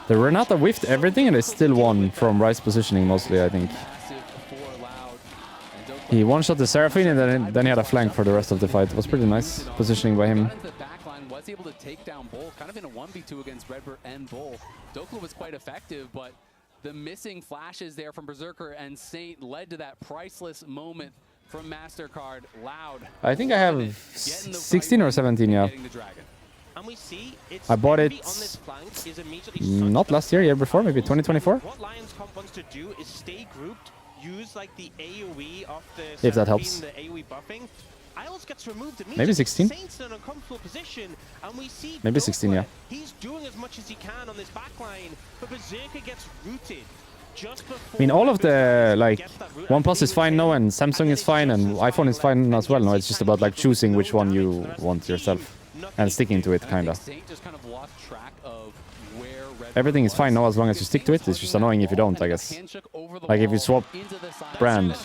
The Renata whiffed everything and they still won from Ryze positioning mostly, I think. He one-shot the Seraphine and then he had a flank for the rest of the fight. It was pretty nice positioning by him. The backline was able to take down Bull, kind of in a 1v2 against Redbird and Bull. Dokla was quite effective, but the missing flashes there from Berserker and Saint led to that priceless moment from MasterCard. Loud. I think I have 16 or 17, yeah. And we see I bought it on this flank is not last year, year before, maybe 2024. What Lion's comp wants to do is stay grouped, use like the AoE of the if that helps. The AoE buffing. Isles gets removed immediately. Maybe 16. Saints in an uncomfortable position, and we see maybe 16, yeah. He's doing as much as he can on this backline, but Berserker gets rooted. Just before I mean, all of the, like, OnePlus is fine now, and Samsung is fine, and iPhone is fine as well. No, it's just about, like, choosing which one you want yourself and sticking to it, kind of. Everything is fine now as long as you stick to it. It's just annoying if you don't, I guess. Like, if you swap brand,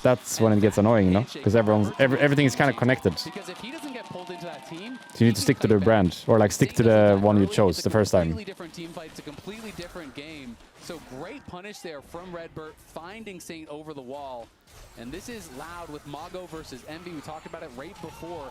that's when it gets annoying, you know? Because everything is kind of connected. So you need to stick to the brand, or, like, stick to the one you chose the first time. So great punish there from Redbird, finding Saint over the wall. And this is Loud with Mago versus Envy. We talked about it right before,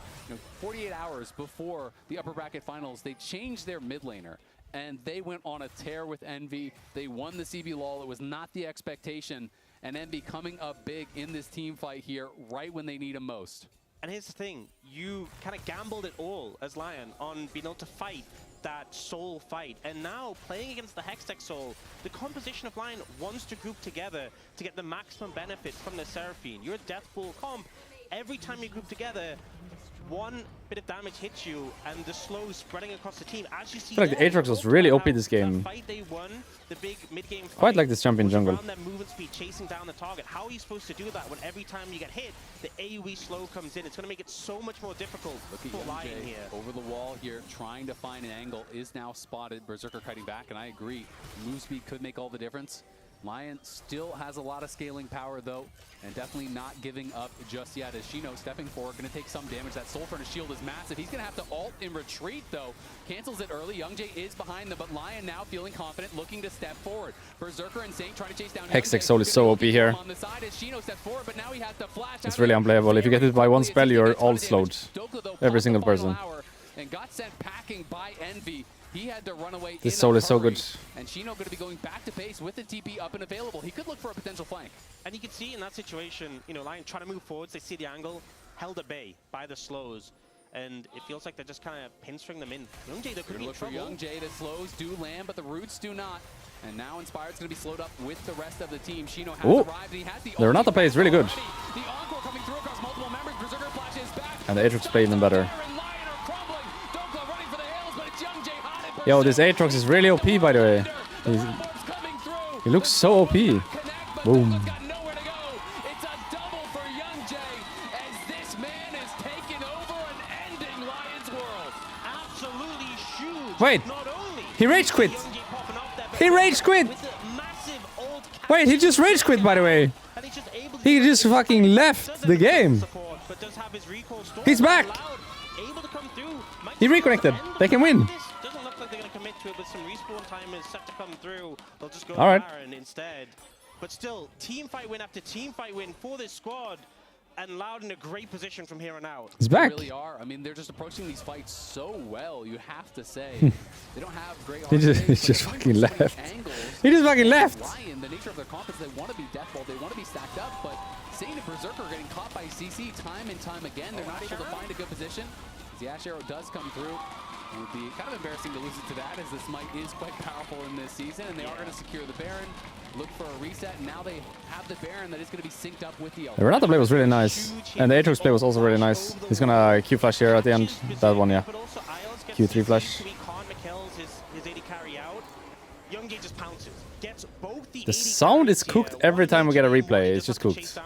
48 hours before the upper bracket finals. They changed their mid laner, and they went on a tear with Envy. They won the CB LOL. It was not the expectation. And Envy coming up big in this team fight here, right when they need him most. And here's the thing, you kind of gambled it all as Lyon on being able to fight that Soul fight, and now playing against the Hextech Soul, the composition of Lyon wants to group together to get the maximum benefit from the Seraphine. You're a Death Pool comp. Every time you group together, one bit of damage hits you, and the slow spreading across the team. As you see, I feel like the Aatrox was really OP this game. Quite like this champion jungle. Their movement speed, chasing down the target. How are you supposed to do that when every time you get hit, the AoE slow comes in? It's going to make it so much more difficult for Lyon here. Over the wall here, trying to find an angle, is now spotted. Berserker kiting back, and I agree. Move speed could make all the difference. Lyon still has a lot of scaling power, though, and definitely not giving up just yet. As Shino stepping forward, going to take some damage. That Soul Furnace shield is massive. He's going to have to ult in retreat, though. Cancels it early. Youngjae is behind them, but Lyon now feeling confident, looking to step forward. Berserker and Saint trying to chase down Hextech Soul is so OP here. On the side as Shino steps forward, but now he has to flash. It's really unplayable. If you get hit by one spell, you're all slowed. Every single person. And got sent packing by Envy. He had to run away. This Soul is so good. And Shino going to be going back to base with the TP up and available. He could look for a potential flank. And you can see in that situation, Lyon trying to move forwards. They see the angle, held at bay by the slows. And it feels like they're just kind of pinstring them in. Youngjae, there could be trouble. Youngjae, the slows do land, but the roots do not. And now Inspired's going to be slowed up with the rest of the team. Shino has arrived, and he has the Renata play is really good. The encore coming through across multiple members. Berserker flashes back. And the Aatrox play even better. Yo, this Aatrox is really OP, by the way. He looks so OP. Boom. Wait, he rage quit. He rage quit. Wait, he just rage quit, by the way. He just fucking left the game. He's back. He reconnected. They can win. Doesn't look like they're going to commit to it, but some respawn time is set to come through. They'll just go Baron instead. But still, team fight win after team fight win for this squad. And Loud in a great position from here on out. He's back. They really are. I mean, they're just approaching these fights so well, you have to say. They don't have great He just fucking left. He just fucking left. Lyon, the nature of their confidence, they want to be deathball, they want to be stacked up, but Saint and Berserker are getting caught by CC time and time again. They're not able to find a good position. The Ash Arrow does come through. It would be kind of embarrassing to lose it to that, as this Smite is quite powerful in this season, and they are going to secure the Baron, look for a reset, and now they have the Baron that is going to be synced up with the Elder. The Renata play was really nice, and the Aatrox play was also really nice. He's gonna Q flash here at the end. That one, yeah. Q3 flash. The sound is cooked every time we get a replay. It's just cooked.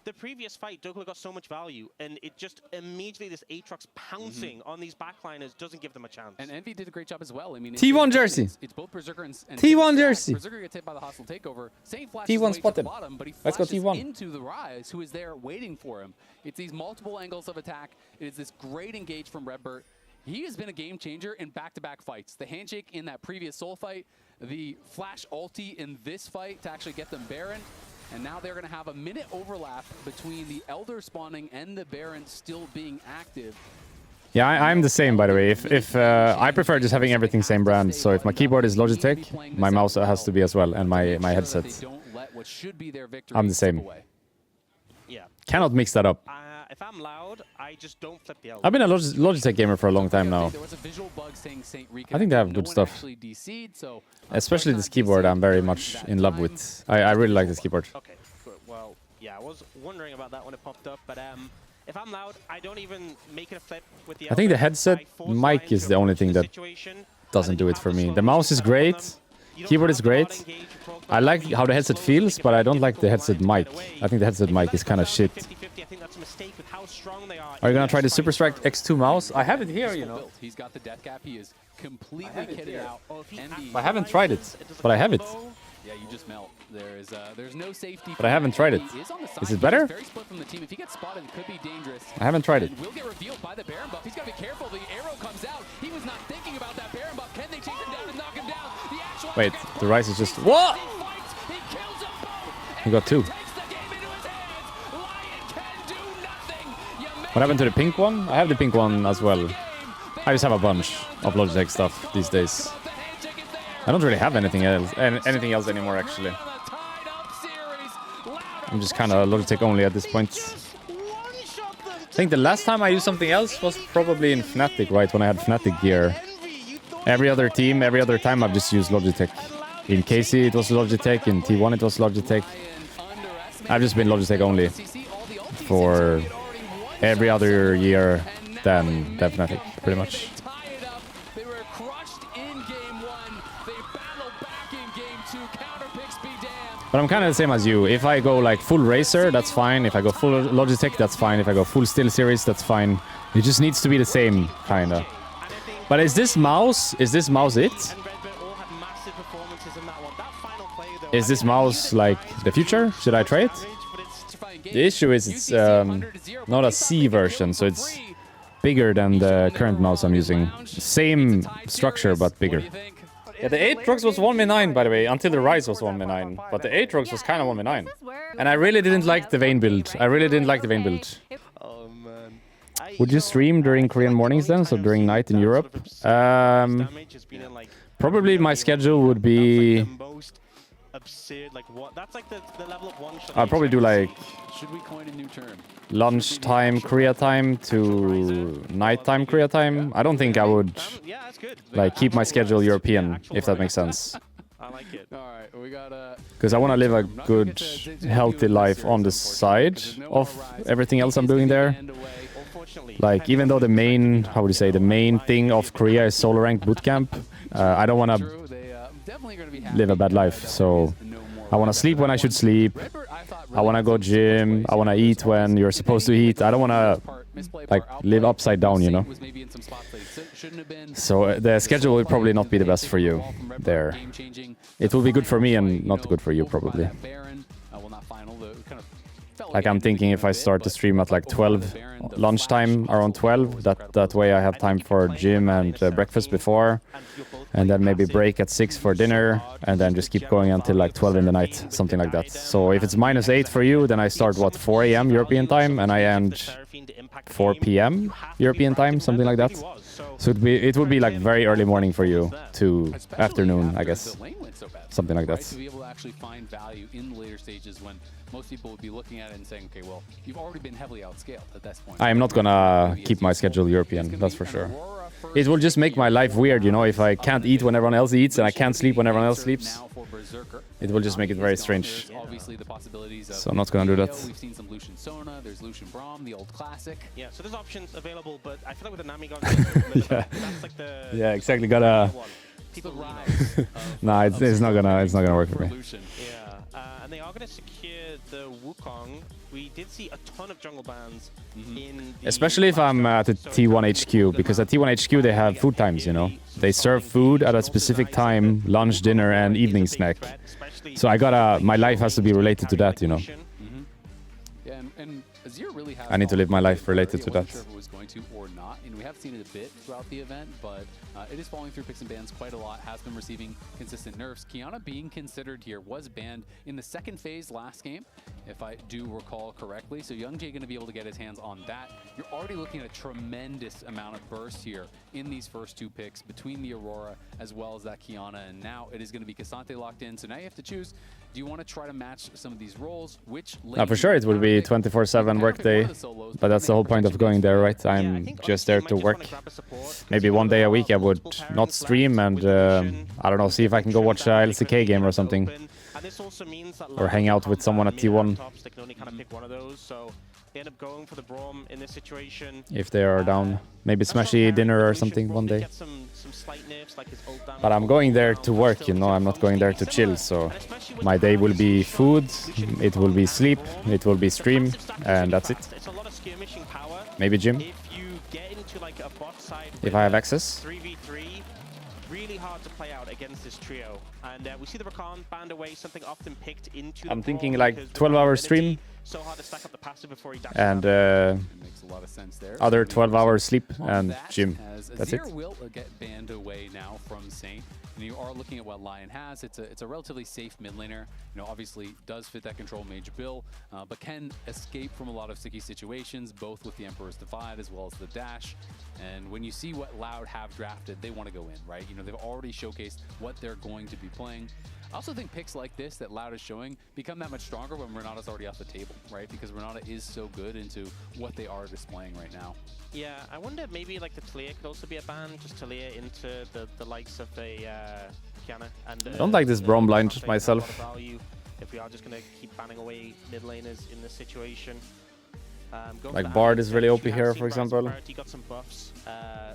The previous fight, Dokla got so much value, and it just immediately this Aatrox pouncing on these backliners doesn't give them a chance. And Envy did a great job as well. I mean, T1 jersey. It's both Berserker and T1 jersey. Berserker gets hit by the hostile takeover. Saint flashes T1 away to the spotted. bottom, but he Let's go flashes T1 into the Rise, who is there waiting for him. It's these multiple angles of attack. It is this great engage from Redbert. He has been a game changer in back-to-back fights. The handshake in that previous Soul fight, the flash ulti in this fight to actually get them Baron. And now they're going to have a minute overlap between the Elder spawning and the Baron still being active. Yeah, I'm the same, by the way. If I prefer just having everything same brand. So if my keyboard is Logitech, my mouse has to be as well, and my headset. I'm the same. Yeah. Cannot mix that up. If I'm Loud, I just don't flip the Elder. I've been a Logitech gamer for a long time now. I think they have good stuff. Especially this keyboard, I'm very much in love with. I really like this keyboard. Okay, good. Well, yeah, I was wondering about that when it popped up, but if I'm Loud, I don't even make it a flip with the Elder. I think the headset mic is the only thing that doesn't do it for me. The mouse is great. Keyboard is great. I like how the headset feels, but I don't like the headset mic. I think the headset mic is kind of shit. Are you gonna try the Super Strike X2 mouse? I have it here, you know. He's got the death cap. He is completely kitted out. I haven't tried it, but I have it. Yeah, you just melt. There's no safety. But I haven't tried it. Is it better? Very split from the team. If he gets spotted, it could be dangerous. I haven't tried it. Will get revealed by the Baron buff. He's got to be careful. The arrow comes out. He was not thinking about that Baron buff. Can they chase him down and knock him down? The actual Wait, the Rise is just... What? He got two. What happened to the pink one? I have the pink one as well. I just have a bunch of Logitech stuff these days. I don't really have anything else anymore, actually. I'm just kind of Logitech only at this point. I think the last time I used something else was probably in Fnatic, right? When I had Fnatic gear. Every other team, every other time I've just used Logitech. In KC it was Logitech, in T1 it was Logitech. I've just been Logitech only for every other year than Fnatic, pretty much. But I'm kind of the same as you. If I go like full Racer, that's fine. If I go full Logitech, that's fine. If I go full Steel Series, that's fine. It just needs to be the same, kind of. But is this mouse it? Is this mouse like the future? Should I try it? The issue is it's not a C version, so it's bigger than the current mouse I'm using. Same structure, but bigger. Yeah, the Aatrox was 1v9, by the way, until the Rise was 1v9. But the Aatrox was kind of 1v9. And I really didn't like the Vayne build. Oh, man. Would you stream during Korean mornings then, so during night in Europe? Probably my schedule would be... I'll probably do like lunchtime Korea time to nighttime Korea time. I don't think I would like keep my schedule European, if that makes sense. Because I want to live a good, healthy life on the side of everything else I'm doing there. Like, even though the main, how would you say, the main thing of Korea is solo ranked bootcamp, I don't want to live a bad life, so I want to sleep when I should sleep. I want to go gym. I want to eat when you're supposed to eat. I don't want to like live upside down, you know. So the schedule will probably not be the best for you there. It will be good for me and not good for you probably. Like I'm thinking if I start the stream at like 12 lunchtime, around 12, that way I have time for gym and breakfast before, and then maybe break at 6 for dinner, and then just keep going until like 12 in the night, something like that. So if it's -8 for you, then I start what, 4 a.m. European time, and I end 4 p.m. European time, something like that. So it would be like very early morning for you to afternoon, I guess. Something like that. To be able to actually find value in the later stages when most people would be looking at it and saying, okay, well, you've already been heavily outscaled at this point. I am not gonna keep my schedule European, that's for sure. It will just make my life weird, you know, if I can't eat when everyone else eats and I can't sleep when everyone else sleeps. It will just make it very strange. So I'm not gonna do that. We've seen some Lucian Sona, there's Lucian Braum, the old classic. Yeah, so there's options available, but I feel like with the Nami God, Yeah. that's like the Exactly. Gotta. people Nah, it's not gonna work for me. Yeah, and they are gonna secure the Wukong. We did see a ton of jungle bans in the Especially if I'm at the T1 HQ, because at T1 HQ they have food times, you know. They serve food at a specific time, lunch, dinner, and evening snack. So my life has to be related to that, you know. Yeah, and Azir really has I need to live my life related to that. Sure if it was going to or not. And we have seen it a bit throughout the event, but it is falling through picks and bans quite a lot, has been receiving consistent nerfs. Kiana being considered here was banned in the second phase last game, if I do recall correctly. So Young Jay going to be able to get his hands on that. You're already looking at a tremendous amount of burst here in these first two picks between the Aurora as well as that Kiana. And now it is going to be Cassante locked in. So now you have to choose, do you want to try to match some of these roles? Which for sure it will be 24/7 workday, but that's the whole point of going there, right? I'm just there to work. Maybe one day a week I would not stream and, I don't know, see if I can go watch a LCK game or something. Or hang out with someone at T1. They end up going for the Braum in this situation. If they are down. Maybe smashy dinner or something one day. But I'm going there to work, you know, I'm not going there to chill, so my day will be food, it will be sleep, it will be stream, and that's it. Maybe gym. If I have access. 3v3, really hard to play out against this trio. And we see the Rakan banned away, something often picked into I'm thinking like 12-hour stream. So hard to stack up the passive before he dashes and makes a lot of sense there. other 12-hour sleep and gym. That's it. Azir will get banned away now from Saint. And you are looking at what Lyon has. It's a relatively safe mid laner. You know, obviously does fit that control mage bill, but can escape from a lot of sticky situations, both with the Emperor's Divide as well as the dash. And when you see what Loud have drafted, they want to go in, right? You know, they've already showcased what they're going to be playing. I also think picks like this that Loud is showing become that much stronger when Renata's already off the table, right? Because Renata is so good into what they are displaying right now. Yeah, I wonder maybe like the Talia could also be a ban, just Talia into the likes of the Kiana. And, I don't like this Braum blind myself. If we are just going to keep banning away mid laners in this situation. Like Bard is really OP here, for example. Got some buffs I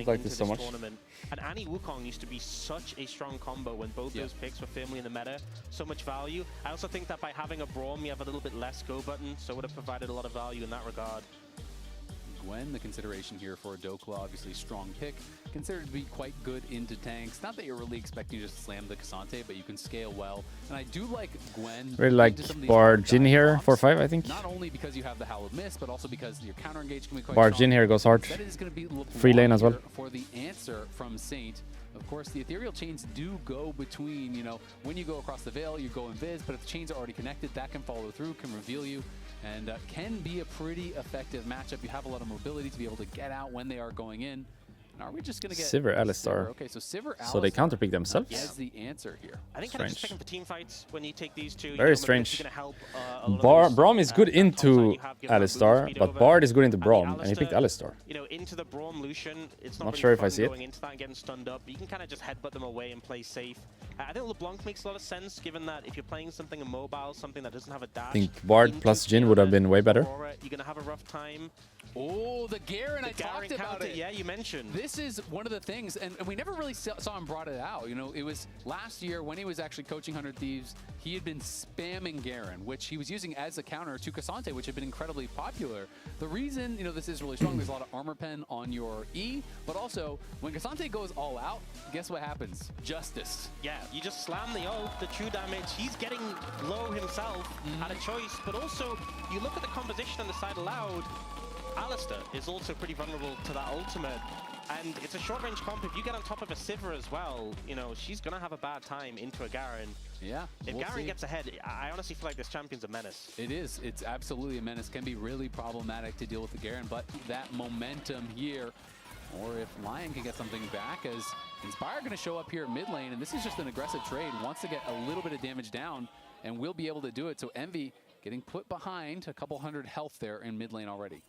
like this so much. Tournament. And Annie Wukong used to be such a strong combo when both those picks were firmly in the meta. So much value. I also think that by having a Braum, you have a little bit less go button, so it would have provided a lot of value in that regard. Gwen, the consideration here for Dokla, obviously strong pick, considered to be quite good into tanks. Not that you're really expecting to just slam the Cassante, but you can scale well. And I do like Gwen. Really like Bard Jin here, 4-5, I think. Not only because you have the Hallowed Mist, but also because your counter engage can be quite Bard strong. Jin here goes hard. That is going to be free lane as well. For the answer from Saint. Of course, the ethereal chains do go between, you know, when you go across the veil, you go invis, but if the chains are already connected, that can follow through, can reveal you, and can be a pretty effective matchup. You have a lot of mobility to be able to get out when they are going in. And are we just going to get Sivir Alistar? Okay, so Sivir Alistar. So they counterpick themselves? Is the answer here. I think kind of just picking for team fights when you take these two. Very strange. Braum is good into Alistar, but Bard is good into Braum, and he picked Alistar. You know, into the Braum Lucian, it's not Not really sure if fun I see it. going into that and getting stunned up. You can kind of just headbutt them away and play safe. I think LeBlanc makes a lot of sense, given that if you're playing something immobile, something that doesn't have a dash. I think Bard plus Jin would have been way better. You're going to have a rough time. Oh, the Garen, I talked about it. Yeah, you mentioned. This this is one of the things, and we never really saw him brought it out. You know, it was last year when he was actually coaching 100 Thieves, he had been spamming Garen, which he was using as a counter to Cassante, which had been incredibly popular. The reason, you know, this is really strong, there's a lot of armor pen on your E, but also when Cassante goes all out, guess what happens? Justice. Yeah, you just slam the ult, the true damage. He's getting low himself at a choice, but also you look at the composition on the side aloud. Alistar is also pretty vulnerable to that ultimate, and it's a short-range comp. If you get on top of a Sivir as well, you know, she's gonna have a bad time into a Garen. Yeah, if Garen gets ahead, I honestly feel like this champion's a menace. It is. It's absolutely a menace. Can be really problematic to deal with the Garen, but that momentum here, or if Lyon can get something back, as Inspire going to show up here at mid lane, and this is just an aggressive trade. Wants to get a little bit of damage down, and will be able to do it. So Envy getting put behind a couple hundred health there in mid lane already.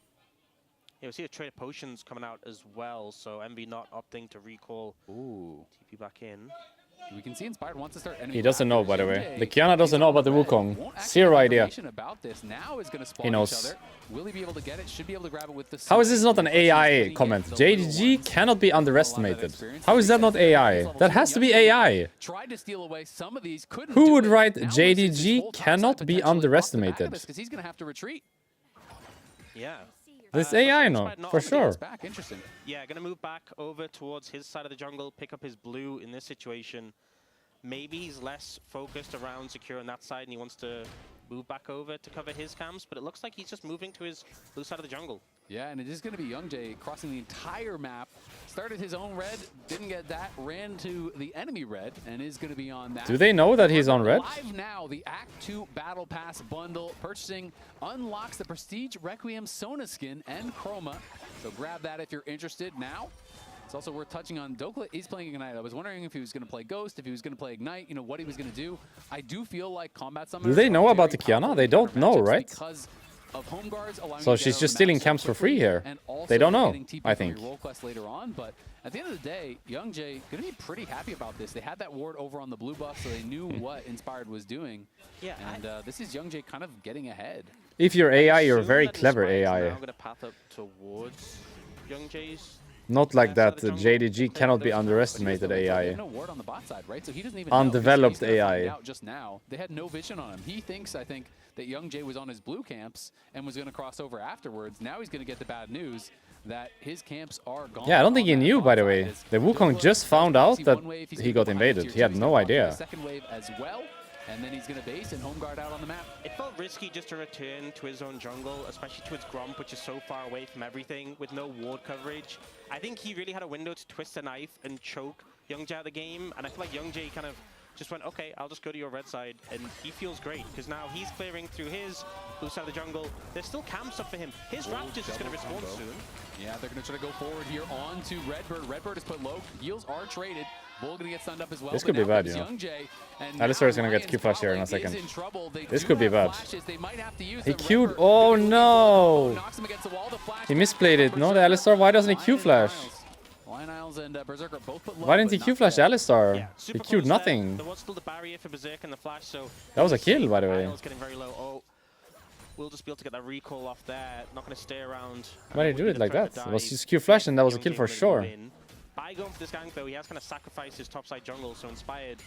Yeah, we see a trade of potions coming out as well, so Envy not opting to recall TP back in. We can see Inspired wants to start enemy. He doesn't know, by the way. The Kiana doesn't know about the Wukong. Zero idea. About this. Now is going to He knows. each other. Will he be able to get it? Should be able to grab it with the. How is this not an AI comment? JDG cannot be underestimated. How is that not AI? That has to be AI. Tried to steal away some of these. Couldn't. Who would write JDG cannot be underestimated? Because he's going to have to retreat. Yeah. This AI, no, for sure. Back. Interesting. Yeah, gonna move back over towards his side of the jungle, pick up his blue in this situation. Maybe he's less focused around securing that side and he wants to move back over to cover his camps, but it looks like he's just moving to his blue side of the jungle. Yeah, and it is going to be YoungJay crossing the entire map. Started his own red, didn't get that, ran to the enemy red, and is going to be on that. Do they know that he's on red? Live now, the Act 2 Battle Pass bundle. Purchasing unlocks the Prestige Requiem Sona skin and Chroma. So grab that if you're interested now. It's also worth touching on. Dokla is playing Ignite. I was wondering if he was going to play Ghost, if he was going to play Ignite, you know, what he was going to do. I do feel like Combat Summoners. Do they know about the Kiana? They don't know, right? Because of home guards, so she's just stealing camps for free here. They don't know, I think. Role quest later on, but at the end of the day, YoungJay going to be pretty happy about this. They had that ward over on the blue buff, so they knew what Inspired was doing. Yeah, and this is YoungJay kind of getting ahead. If you're AI, you're very clever AI. Now going to path up towards YoungJay's. Not like that. JDG cannot be underestimated AI. No ward on the bot side, right? So he doesn't even undeveloped AI. Just now, they had no vision on him. He thinks, I think, that YoungJay was on his blue camps and was going to cross over afterwards. Now he's going to get the bad news that his camps are gone. Yeah, I don't think he knew, by the way. The Wukong just found out that he got invaded. He had no idea. Second wave as well. And then he's going to base and home guard out on the map. It felt risky just to return to his own jungle, especially to his Gromp, which is so far away from everything with no ward coverage. I think he really had a window to twist a knife and choke YoungJay out of the game. And I feel like YoungJay kind of just went, okay, I'll just go to your red side. And he feels great because now he's clearing through his blue side of the jungle. There's still camps up for him. His Raptors is going to respawn soon. Yeah, they're going to try to go forward here on to Redbird. Redbird is put low. Heals are traded. Bull going to get stunned up as well. This could be bad, you know. Alistar is going to get Q flash here in a second. This could be bad. He Q'd. Oh no! He misplayed it. No, the Alistar. Why doesn't he Q flash? Why didn't he Q flash the Alistar? Yeah, he Q'd nothing. There was still the barrier for Berserk and the flash, so that was a kill, by the way. Getting very low. Oh, we'll just be able to get that recall off there. Not going to stay around. Why did he do it like that? It was just Q flash and that was a kill for sure. By going for this gank though, he has kind of sacrificed his topside jungle, so Inspired.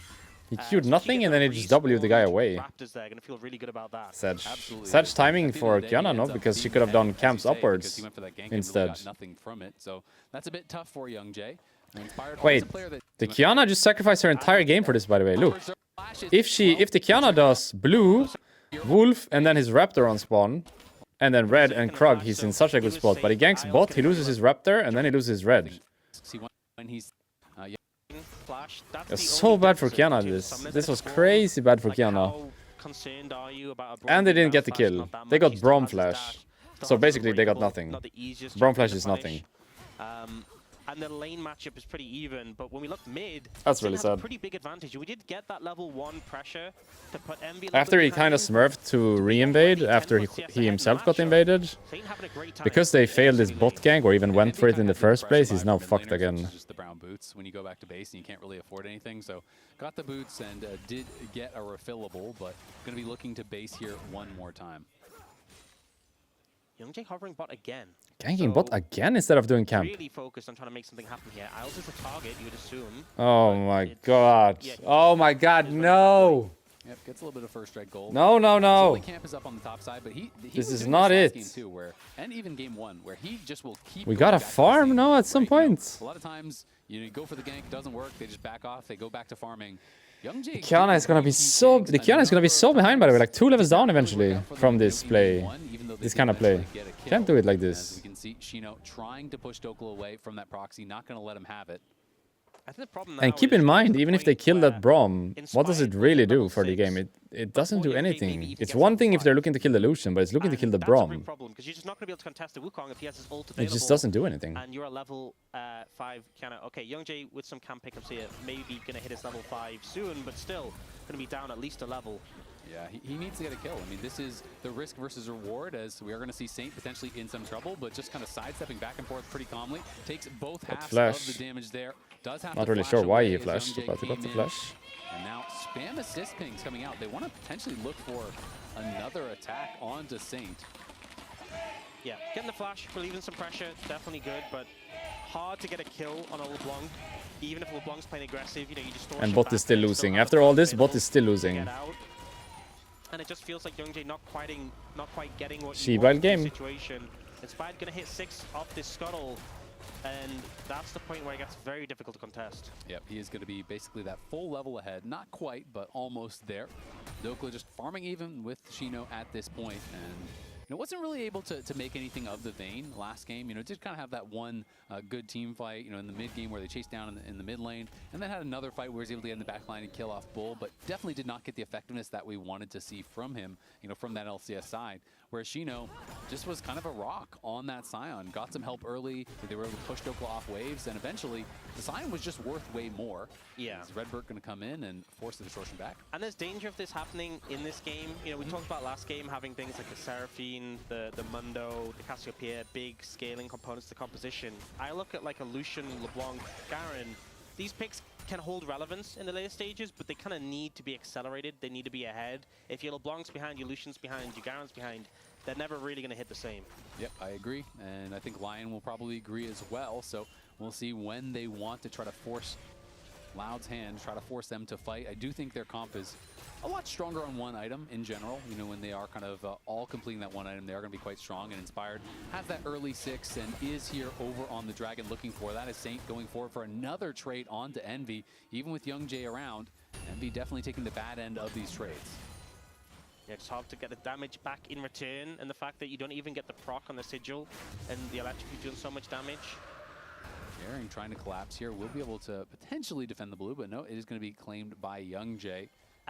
He Q'd nothing and then he just W'd the guy away. Raptors there, gonna feel really good about that. Sedge timing for Kiana, no? Because she could have done camps upwards instead. Nothing from it, so that's a bit tough for YoungJay. Wait, the Kiana just sacrificed her entire game for this, by the way. Look, if the Kiana does blue, Wolf, and then his Raptor on spawn, and then red and Krug, he's in such a good spot. But he ganks bot, he loses his Raptor, and then he loses his red. It's so bad for Kiana, this was crazy bad for Kiana. And they didn't get the kill. They got Braum Flash. So basically they got nothing. Braum Flash is nothing. And the lane matchup is pretty even, but when we look mid, that's really sad. A pretty big advantage. We did get that level 1 pressure to put Envy after he kind of smurfed to re-invade after he himself got invaded. Because they failed his bot gank or even went for it in the first place, he's now fucked again. Just the brown boots when you go back to base and you can't really afford anything. So got the boots and did get a refillable, but going to be looking to base here one more time. Youngjae hovering bot again. Ganking bot again instead of doing camp. Really focused on trying to make something happen here. Isles is a target, you would assume. Oh my god. Oh my god, no! Yep, gets a little bit of first strike gold. No, no, no. Camp is up on the top side, but he this was is doing not this it. last game too, and even game 1, where he just will keep. We gotta farm now at some point. A lot of times, you go for the gank, doesn't work. They just back off. They go back to farming. Youngjae. Kiana is gonna be so. The Kiana is gonna be so behind, by the way, like 2 levels down eventually from this play. This kind of play. Can't do it like this. As we can see, Shino trying to push Dokla away from that proxy, not gonna let him have it. I think the problem And keep in mind, even if they kill that Braum, what does it really do for the game? It doesn't do anything. It's one thing if they're looking to kill the Lucian, but it's looking to kill the Braum. Because you're just not going to be able to contest the Wukong if he has his ult It available. just doesn't do anything. And you're a level 5 kind of... Okay, Youngjae with some camp pickups here, maybe going to hit his level 5 soon, but still going to be down at least a level. Yeah, he needs to get a kill. I mean, this is the risk versus reward, as we are going to see Saint potentially in some trouble, but just kind of sidestepping back and forth pretty calmly. Takes both halves of the damage there. Does have not really sure why he flashed, but he got the flash. And now spam assist pings coming out. They want to potentially look for another attack onto Saint. Yeah, getting the flash, relieving some pressure, definitely good, but hard to get a kill on a LeBlanc. Even if LeBlanc's playing aggressive, you just don't. And bot is still losing. After all this, bot is still losing. And it just feels like Youngjae not quite getting what he you want want game. in the situation. Inspired gonna hit 6 off this scuttle, and that's the point where it gets very difficult to contest. Yep, he is going to be basically that full level ahead. Not quite, but almost there. Dokla just farming even with Shino at this point, and wasn't really able to make anything of the Vayne last game. Did kind of have that one good team fight, in the mid game where they chased down in the mid lane, and then had another fight where he was able to get in the back line and kill off Bull, but definitely did not get the effectiveness that we wanted to see from him, from that LCS side. Whereas Shino just was kind of a rock on that Scion. Got some help early, they were able to push Dokla off waves, and eventually the Scion was just worth way more. Yeah. Is Redbird going to come in and force the distortion back? And there's danger of this happening in this game. We talked about last game having things like the Seraphine, the Mundo, the Cassiopeia, big scaling components to composition. I look at like a Lucian, LeBlanc, Garen. These picks can hold relevance in the later stages, but they kind of need to be accelerated. They need to be ahead. If your LeBlanc's behind, your Lucian's behind, your Garen's behind, they're never really going to hit the same. Yep, I agree. And I think Lyon will probably agree as well. So we'll see when they want to try to force Loud's hand, try to force them to fight. I do think their comp is a lot stronger on one item in general. When they are kind of all completing that one item, they are going to be quite strong. And Inspired has that early 6 and is here over on the Dragon looking for that. Is Saint going forward for another trade onto Envy, even with Youngjae around. Envy definitely taking the bad end of these trades. Yeah, it's hard to get the damage back in return, and the fact that you don't even get the proc on the Sigil, and the electricity doing so much damage. Garen trying to collapse here, will be able to potentially defend the blue, but no, it is going to be claimed by Youngjae.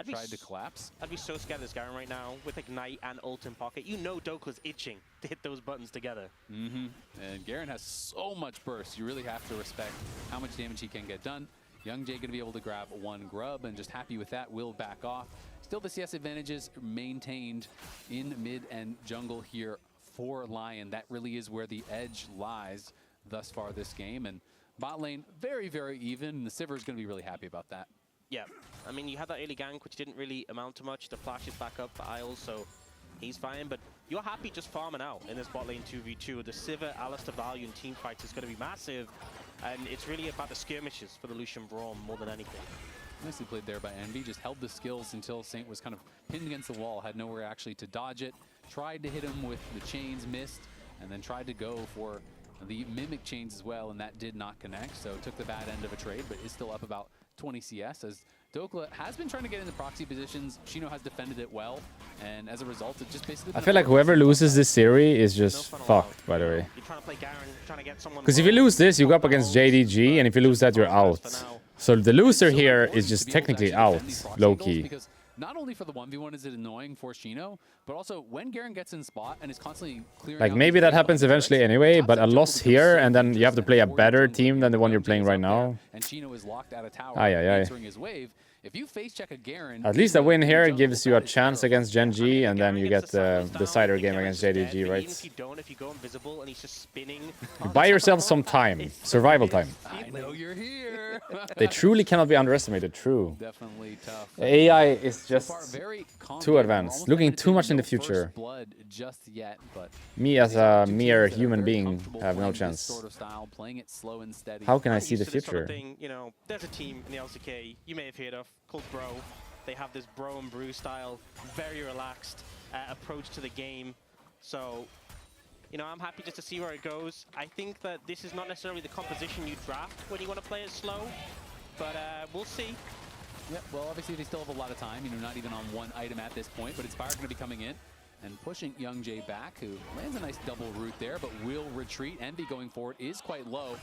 Tried to collapse. I'd be so scared of this Garen right now, with Ignite and ult in pocket. Dokla's itching to hit those buttons together. And Garen has so much burst, you really have to respect how much damage he can get done. Youngjae going to be able to grab one grub, and just happy with that, will back off. Still the CS advantages maintained in mid and jungle here for Lyon. That really is where the edge lies thus far this game. And bot lane, very, very even. The Sivir is going to be really happy about that. Yeah, I mean, you had that early gank, which didn't really amount to much. The flash is back up for Isles, so he's fine. But you're happy just farming out in this bot lane 2v2. The Sivir, Alistair Valiant team fight is going to be massive. And it's really about the skirmishes for the Lucian Braum more than anything. Nicely played there by Envy. Just held the skills until Saint was kind of pinned against the wall, had nowhere actually to dodge it. Tried to hit him with the chains, missed, and then tried to go for the mimic chains as well, and that did not connect. So took the bad end of a trade, but is still up about 20 CS as Dokla has been trying to get into proxy positions. Shino has defended it well, and as a result, it just basically... I feel like whoever loses this series is just fucked, by the way. You're trying to play Garen, trying to get someone... Because if you lose this, you go up against JDG, and if you lose that, you're out. So the loser here is just technically out, low-key. Not only for the 1v1 is it annoying for Shino, but also when Garen gets in spot and is constantly clearing like, maybe that happens eventually anyway, but a loss here, and then you have to play a better team than the one you're playing right now. And Shino is locked at a tower, answering his wave. If you face check a Garen, at least a win here gives you a chance against Gen G, and then you get the cider game against JDG, right? If you don't, if you go invisible and he's just spinning... You buy yourself some time, survival time. I know you're here. They truly cannot be underestimated, true. Definitely tough. AI is It's just too advanced. Looking too much in the future. Blood just yet, but Me as a mere human being have no chance. Sort of style, playing it slow and steady. How can I see the This sort of future? thing, you know, there's a team in the LCK you may have heard of called Bro. They have this bro and brew style, very relaxed approach to the game. So, you know, I'm happy just to see where it goes. I think that this is not necessarily the composition you draft when you want to play it slow, but we'll see. Yeah, well, obviously they still have a lot of time, you know, not even on one item at this point, but Inspired going to be coming in and pushing Young Jay back, who lands a nice double root there, but will retreat. Envy going forward is quite low.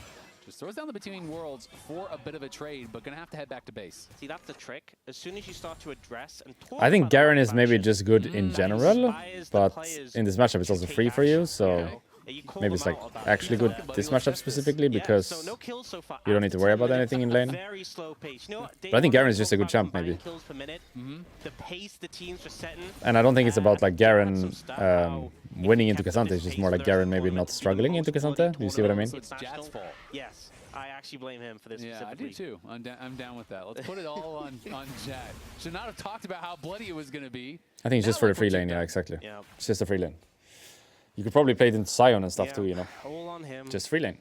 Just throws down the Between Worlds for a bit of a trade, but going to have to head back to base. See, that's the trick. As soon as you start to address and talk I think about Garen the is maybe fashion, just good in that general, inspires the but players in this matchup it's to also take free for you, action, so know? You call maybe it's them like out about actually it. good this matchup specifically Yeah, because so no kills so far. you don't need to After worry 10 about minutes, anything in a lane. very slow pace. You know what? But I think Garen is just a good champ, maybe. Kills per minute. The pace the teams are setting. And I don't think it's about like Garen some stuff, how if winning you into kept up K'Sante, this it's just pace more for like the rest Garen of the maybe tournament, not even struggling the into most bloody K'Sante. Do you see what I mean? So it's Jad's fault. Yes, I actually blame him for this Yeah, I specifically. do too. I'm down with that. Let's put it all on Jad. Should not have talked about how bloody it was going to be. I think it's just Now for the look free what you've lane, yeah, done. exactly. Yeah. It's just a free lane. You could probably play it into Sion and stuff Yeah, too, you know. all on him. Just free lane.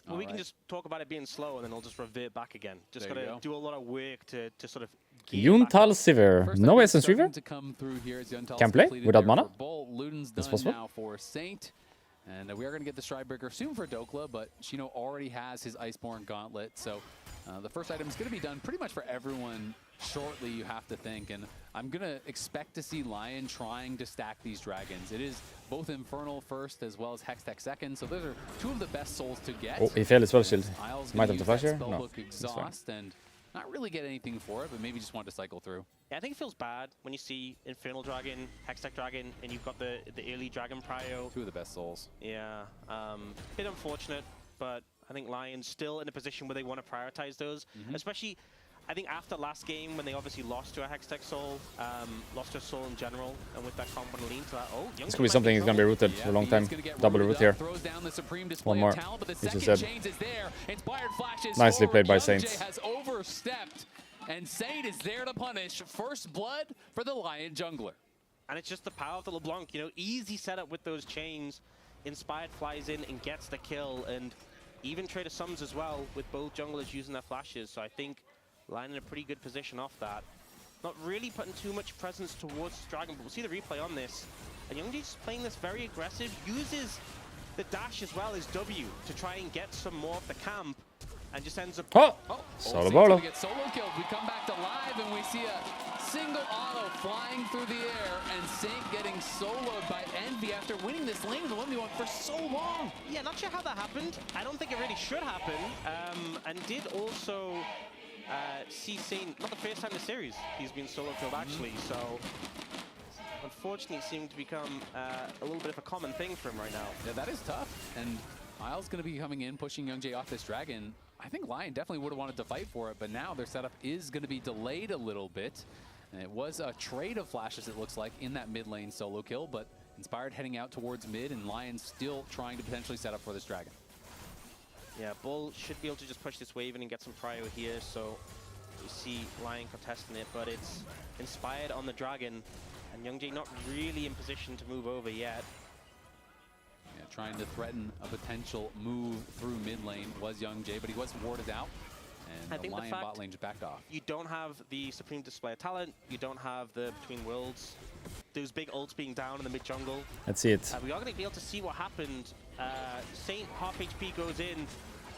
Well, we can Alright. just talk about it being slow and then it'll just revert back again. Just There got you to go. do a lot of work to sort of gear back Yuntal up. Sivir. First No item Essence starting Reaver? to come through here as Yuntal's Can play completed without there mana? for Bull. Luden's That's done possible. now for Saint. And we are going to get the Stridebreaker soon for Dokla, but Shino already has his Iceborne Gauntlet. So the first item is going to be done pretty much for everyone shortly, you have to think. And I'm going to expect to see Lyon trying to stack these dragons. It is both Infernal first as well as Hextech second. So those are two of the best souls to get. Oh, he failed his spell shield. Isles Might gonna have the use flash that here? No, Spellbook it's fine. Exhaust and not really get anything for it, but maybe just want to cycle through. Yeah, I think it feels bad when you see Infernal Dragon, Hextech Dragon, and you've got the early Dragon Prio. Two of the best souls. Yeah, bit unfortunate, but I think Lyon's still in a position where they want to prioritize those, especially. I think after last game when they obviously lost to a Hextech Soul, lost to a Soul in general, and with that comp and lean to that, This could be something he's going to be rooted for a long time. Double root here. Throws down the supreme One display more. of talent, but the He just second said. chains is there. Inspired flashes Nicely forward. played by Young Saints. Jay has overstepped, and Saint is there to punish. First blood for the Lion jungler. And it's just the power of the LeBlanc, you know, easy setup with those chains. Inspired flies in and gets the kill, and even Trader Sums as well, with both junglers using their flashes. So I think Lion in a pretty good position off that. Not really putting too much presence towards Dragon, but we'll see the replay on this. And Youngji's playing this very aggressive, uses the dash as well as W to try and get some more of the camp, and just ends up... Oh! Saint's Solo gonna bolo. get solo killed. We come back to live and we see a single auto flying through the air, and Saint getting soloed by Envy after winning this lane with the 1v1 for so long. Yeah, not sure how that happened. I don't think it really should happen. And did also see Saint, not the first time in the series, he's been solo killed actually, so unfortunately it seemed to become a little bit of a common thing for him right now. Yeah, that is tough. And Isle's going to be coming in, pushing Young Jay off this dragon. I think Lion definitely would have wanted to fight for it, but now their setup is going to be delayed a little bit. And it was a trade of flashes, it looks like, in that mid lane solo kill, but Inspired heading out towards mid, and Lion still trying to potentially set up for this dragon. Yeah, Bull should be able to just push this wave in and get some prio here, so you see Lion contesting it, but it's Inspired on the dragon, and Youngjae not really in position to move over yet. Yeah, trying to threaten a potential move through mid lane was Young Jay, but he was warded out. And I the think the Lion fact bot lane just backed off. You don't have the Supreme Display of Talent, you don't have the Between Worlds, those big ults being down in the mid jungle. Let's see it. We are going to be able to see what happened. Saint half HP goes in.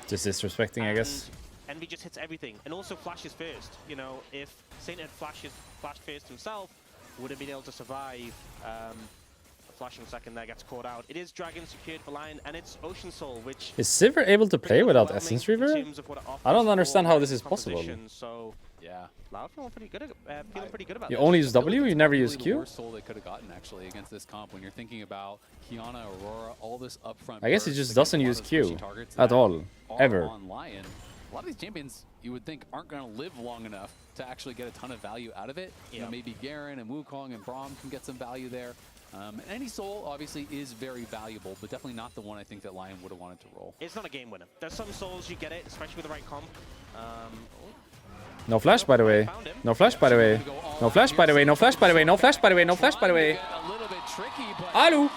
Just disrespecting, I guess. Envy just hits everything, and also flashes first. You know, if Saint had flashed first himself, would have been able to survive. A flashing second there gets caught out. It is Dragon secured for Lion, and it's Ocean Soul, which Is Sivir able to play without overwhelming Essence in Reaver? terms of what it I don't offers understand for how this is composition. possible. So Yeah. Loud feeling pretty good. Feeling pretty good about You this. only use I feel like W, you it's never probably use the Q? worst soul they could have gotten actually against this comp when you're thinking about Kiana, Aurora, all this upfront. I guess he burst just against doesn't a lot use of Q squishy targets at that all, are ever. On Lion. A lot of these champions you would think aren't going to live long enough to actually get a ton of value out of it. You know, Yeah. maybe Garen and Wukong and Braum can get some value there. Any soul obviously is very valuable, but definitely not the one I think that Lion would have wanted to roll. It's not a game winner. There's some souls you get it, especially with the right comp. No flash, by the way. Found him. No flash, by the So way. gonna go all No flash, by the way. No flash, by the way. No flash, by the way. No flash, by the way. A little bit tricky, but Alu,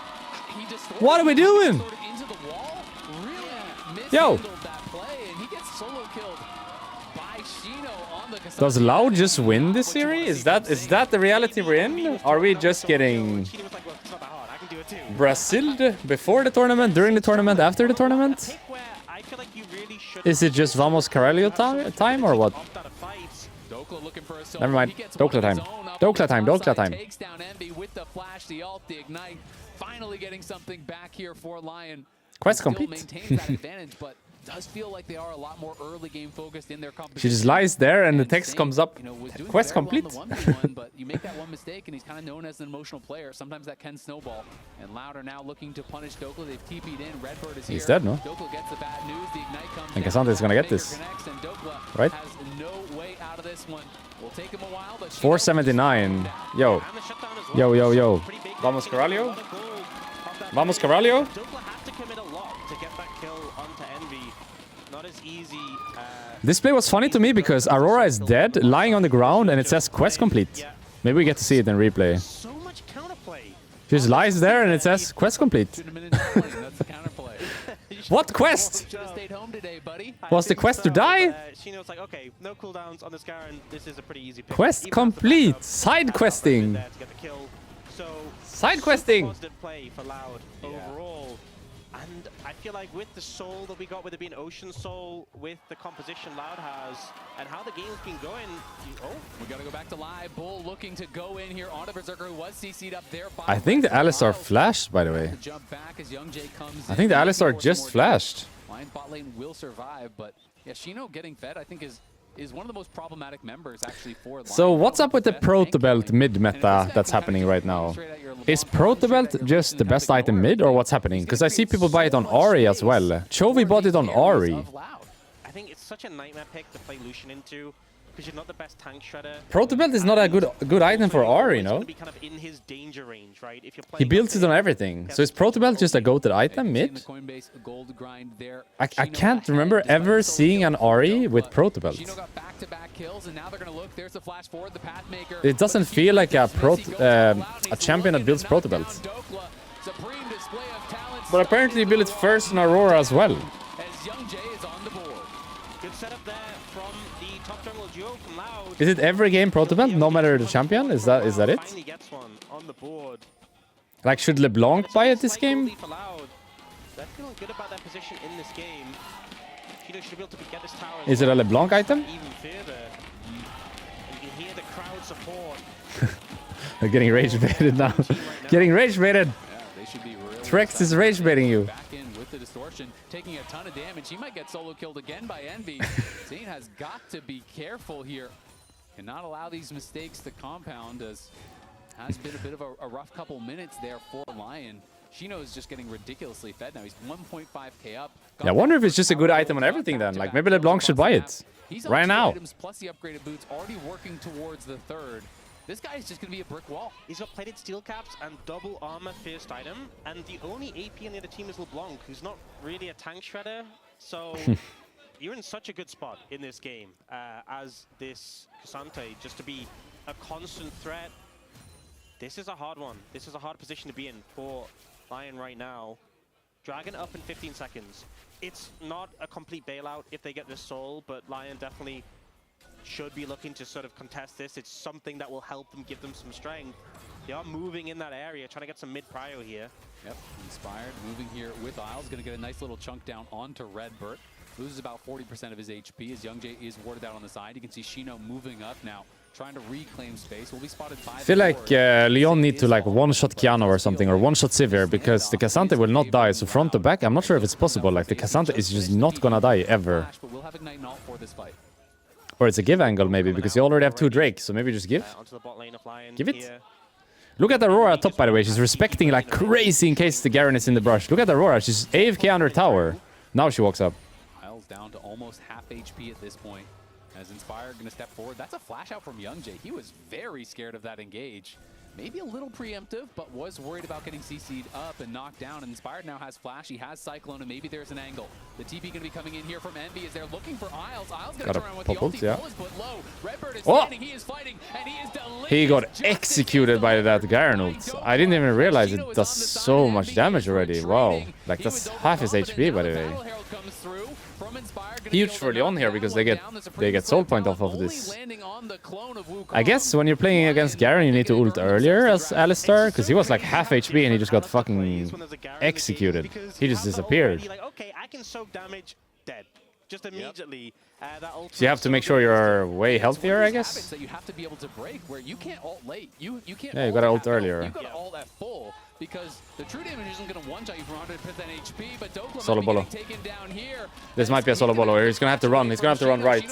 he just what are we doing? sort of into the wall. Really Yo. mishandled that play, and he gets solo killed by Shino on the Cassandra. Does Loud just win this series? Is that the reality we're in? Are we just getting Chino was like, well, it's not that hard. I can do it too. Brazil before the tournament, during the tournament, after the tournament? Pick where I feel like you really should. Is it just Vamos Caralho time or what? Opt out of fights. Dokla looking for a solo. Never mind. He gets Dokla one of time. his own up Dokla on the time. top Dokla side, time. Takes down Envy with the flash, the ult, the ignite. Finally getting something back here for Lyon. Quest Still complete. maintains that advantage, but does feel like they are a lot more early game focused in their competition. She just lies there and the And text Saint, comes up. you know, was doing Quest very well in complete. the 1v1, but you make that one mistake, and he's kind of known as an emotional player. Sometimes that can snowball. And Loud are now looking to punish Dokla. They've TP'd in. Redbird is here. He's dead, no? Dokla gets the bad news. The ignite comes And down. Cassandra is gonna get Matchmaker this. connects, and Dokla Right? has no way out of this one. Will take him a while, but 479. Yo. And the shutdown as well. Yo, yo, yo. Pretty big Vamos there. Chino Caralho? got a lot of gold off that Vamos play. Caralho? Dokla had to commit a lot to get that kill onto Envy. Not as easy. This play was funny to me because Aurora is dead, lying on the ground, and it says quest complete. Maybe we get to see it in replay. So much counterplay. She just lies there and it says quest complete. Shouldn't have been in the lane. That's the counterplay. What quest? Should have stayed home today, buddy. Was the quest to die? Shino's like, okay, no cooldowns on this Garen. This is a pretty easy pick. Quest Even after the complete. backup, Side questing. there to get the kill. So, Side questing. positive play for Loud overall. And I feel like with the soul that we got, with it being Ocean Soul, with the composition Loud has, and how the game's been going, We got to go back to live. Bull looking to go in here onto Berserker, who was CC'd up there. I think the Alistar flashed, by the way. To jump back as Young Jay comes I think the in. Alistar For some just more flashed. Lion bot lane will survive, but yeah, Shino getting fed, I think, is one of the most problematic members actually for Lion. So what's up with the Best tank Protobelt lane. mid And if meta this guy that's can happening actually right now? straight at your Is LeBlanc, straight at Protobelt your just the Lulu, best have item ignore mid or what's everything. happening? He's Because I gonna see create people buy it on so Ahri much as well. space Chovy for bought these it on areas Ahri. of Loud. I think it's such a nightmare pick to play Lucian into, because you're not the best tank shredder. Protobelt is not a good item for Ahri, It's no? gonna be kind of in his danger range, right? If you're He playing builds it on up everything. So is Protobelt just a goated item Seeing mid? the Coinbase gold grind there. I Shino can't ahead remember despite ever the solo seeing an kill from Ahri Dokla. with Protobelt. Shino got back-to-back kills, and now they're gonna look. There's the flash forward, the Pathmaker. It doesn't But feel like a Shino goes all out, and he's champion that looking builds to knock down Protobelt. Dokla. Supreme display of talent. But apparently he built it first in Aurora as well. As Young Jay is on the board. Good setup there from the top jungle duo from Loud. Is it every game Protobelt, no matter the champion? Is that it? Finally gets one on the board. Like, should LeBlanc buy it this game? For Loud. They're feeling good about their position in this game. Shino should be able to get this tower. Is it a LeBlanc item? Even further. And you can hear the crowd support. They're getting rage baited now. Getting rage baited. Yeah, they should be really Trex is rage baiting you. back in with the distortion, taking a ton of damage. He might get solo killed again by Envy. Zayn has got to be careful here. Cannot allow these mistakes to compound, as has been a bit of a rough couple minutes there for Lyon. Shino is just getting ridiculously fed now. He's 1.5k up. Yeah, I wonder if it's just a good item on everything then. Like, maybe LeBlanc should buy it. He's on Right 2 now. items plus the upgraded boots, already working towards the third. This guy is just going to be a brick wall. He's got plated steel caps and double armor first item, and the only AP on the other team is LeBlanc, who's not really a tank shredder. So you're in such a good spot in this game as this Cassante, just to be a constant threat. This is a hard one. This is a hard position to be in for Lyon right now. Dragon up in 15 seconds. It's not a complete bailout if they get this soul, but Lyon definitely should be looking to sort of contest this. It's something that will help them, give them some strength. They are moving in that area, trying to get some mid-prio here. Yep, Inspired moving here with Isles, going to get a nice little chunk down onto Redbird. Loses about 40% of his HP as Young Jay is warded out on the side. You can see Shino moving up now, trying to reclaim space. Will be spotted 5. I feel like Lyon need to like one-shot Kiano or something, or one-shot Sivir, because the Cassante will not die. So front to back, I'm not sure if it's possible. Like, the Cassante is just not gonna die ever. But we'll have Ignite and Alt for this fight. Or it's a give angle maybe, because you already have 2 Drakes, so maybe just give. Onto the bot lane of Lyon Give it. here. Look at Aurora top, by the way. She's respecting like crazy in case the Garen is in the brush. Look at Aurora. She's AFK under tower. Now she walks up. Isles down to almost half HP at this point. As Inspired going to step forward. That's a flash out from Young Jay. He was very scared of that engage. maybe a little preemptive, but was worried about getting CC'd up and knocked down. Inspired now has Flash, he has Cyclone, and maybe there's an angle. The TP going to be coming in here from Envy as they're looking for Isles. Isles going to turn around with the ulti. Yeah. Ball is put low. Redbird is standing, he is fighting, and he is delicious. He got executed by that Garen ult. I didn't even realize it does so much damage already. Wow. Like, that's half his HP, by the way. Huge for Lyon here because they get soul point off of this. I guess when you're playing against Garen, you need to ult earlier as Alistar, because he was like half HP and he just got fucking executed. He just disappeared. Okay, I can soak damage, dead. Just immediately. So you have to make sure you're way healthier, I guess. That you have to be able to break where you can't ult late. You can't. Yeah, you gotta ult earlier. You gotta ult at full because the true damage isn't gonna one-shot you for 100% HP. But Dokla solo bolo. taken down here. This might be a solo bolo. He's gonna have to run. He's gonna have to run right.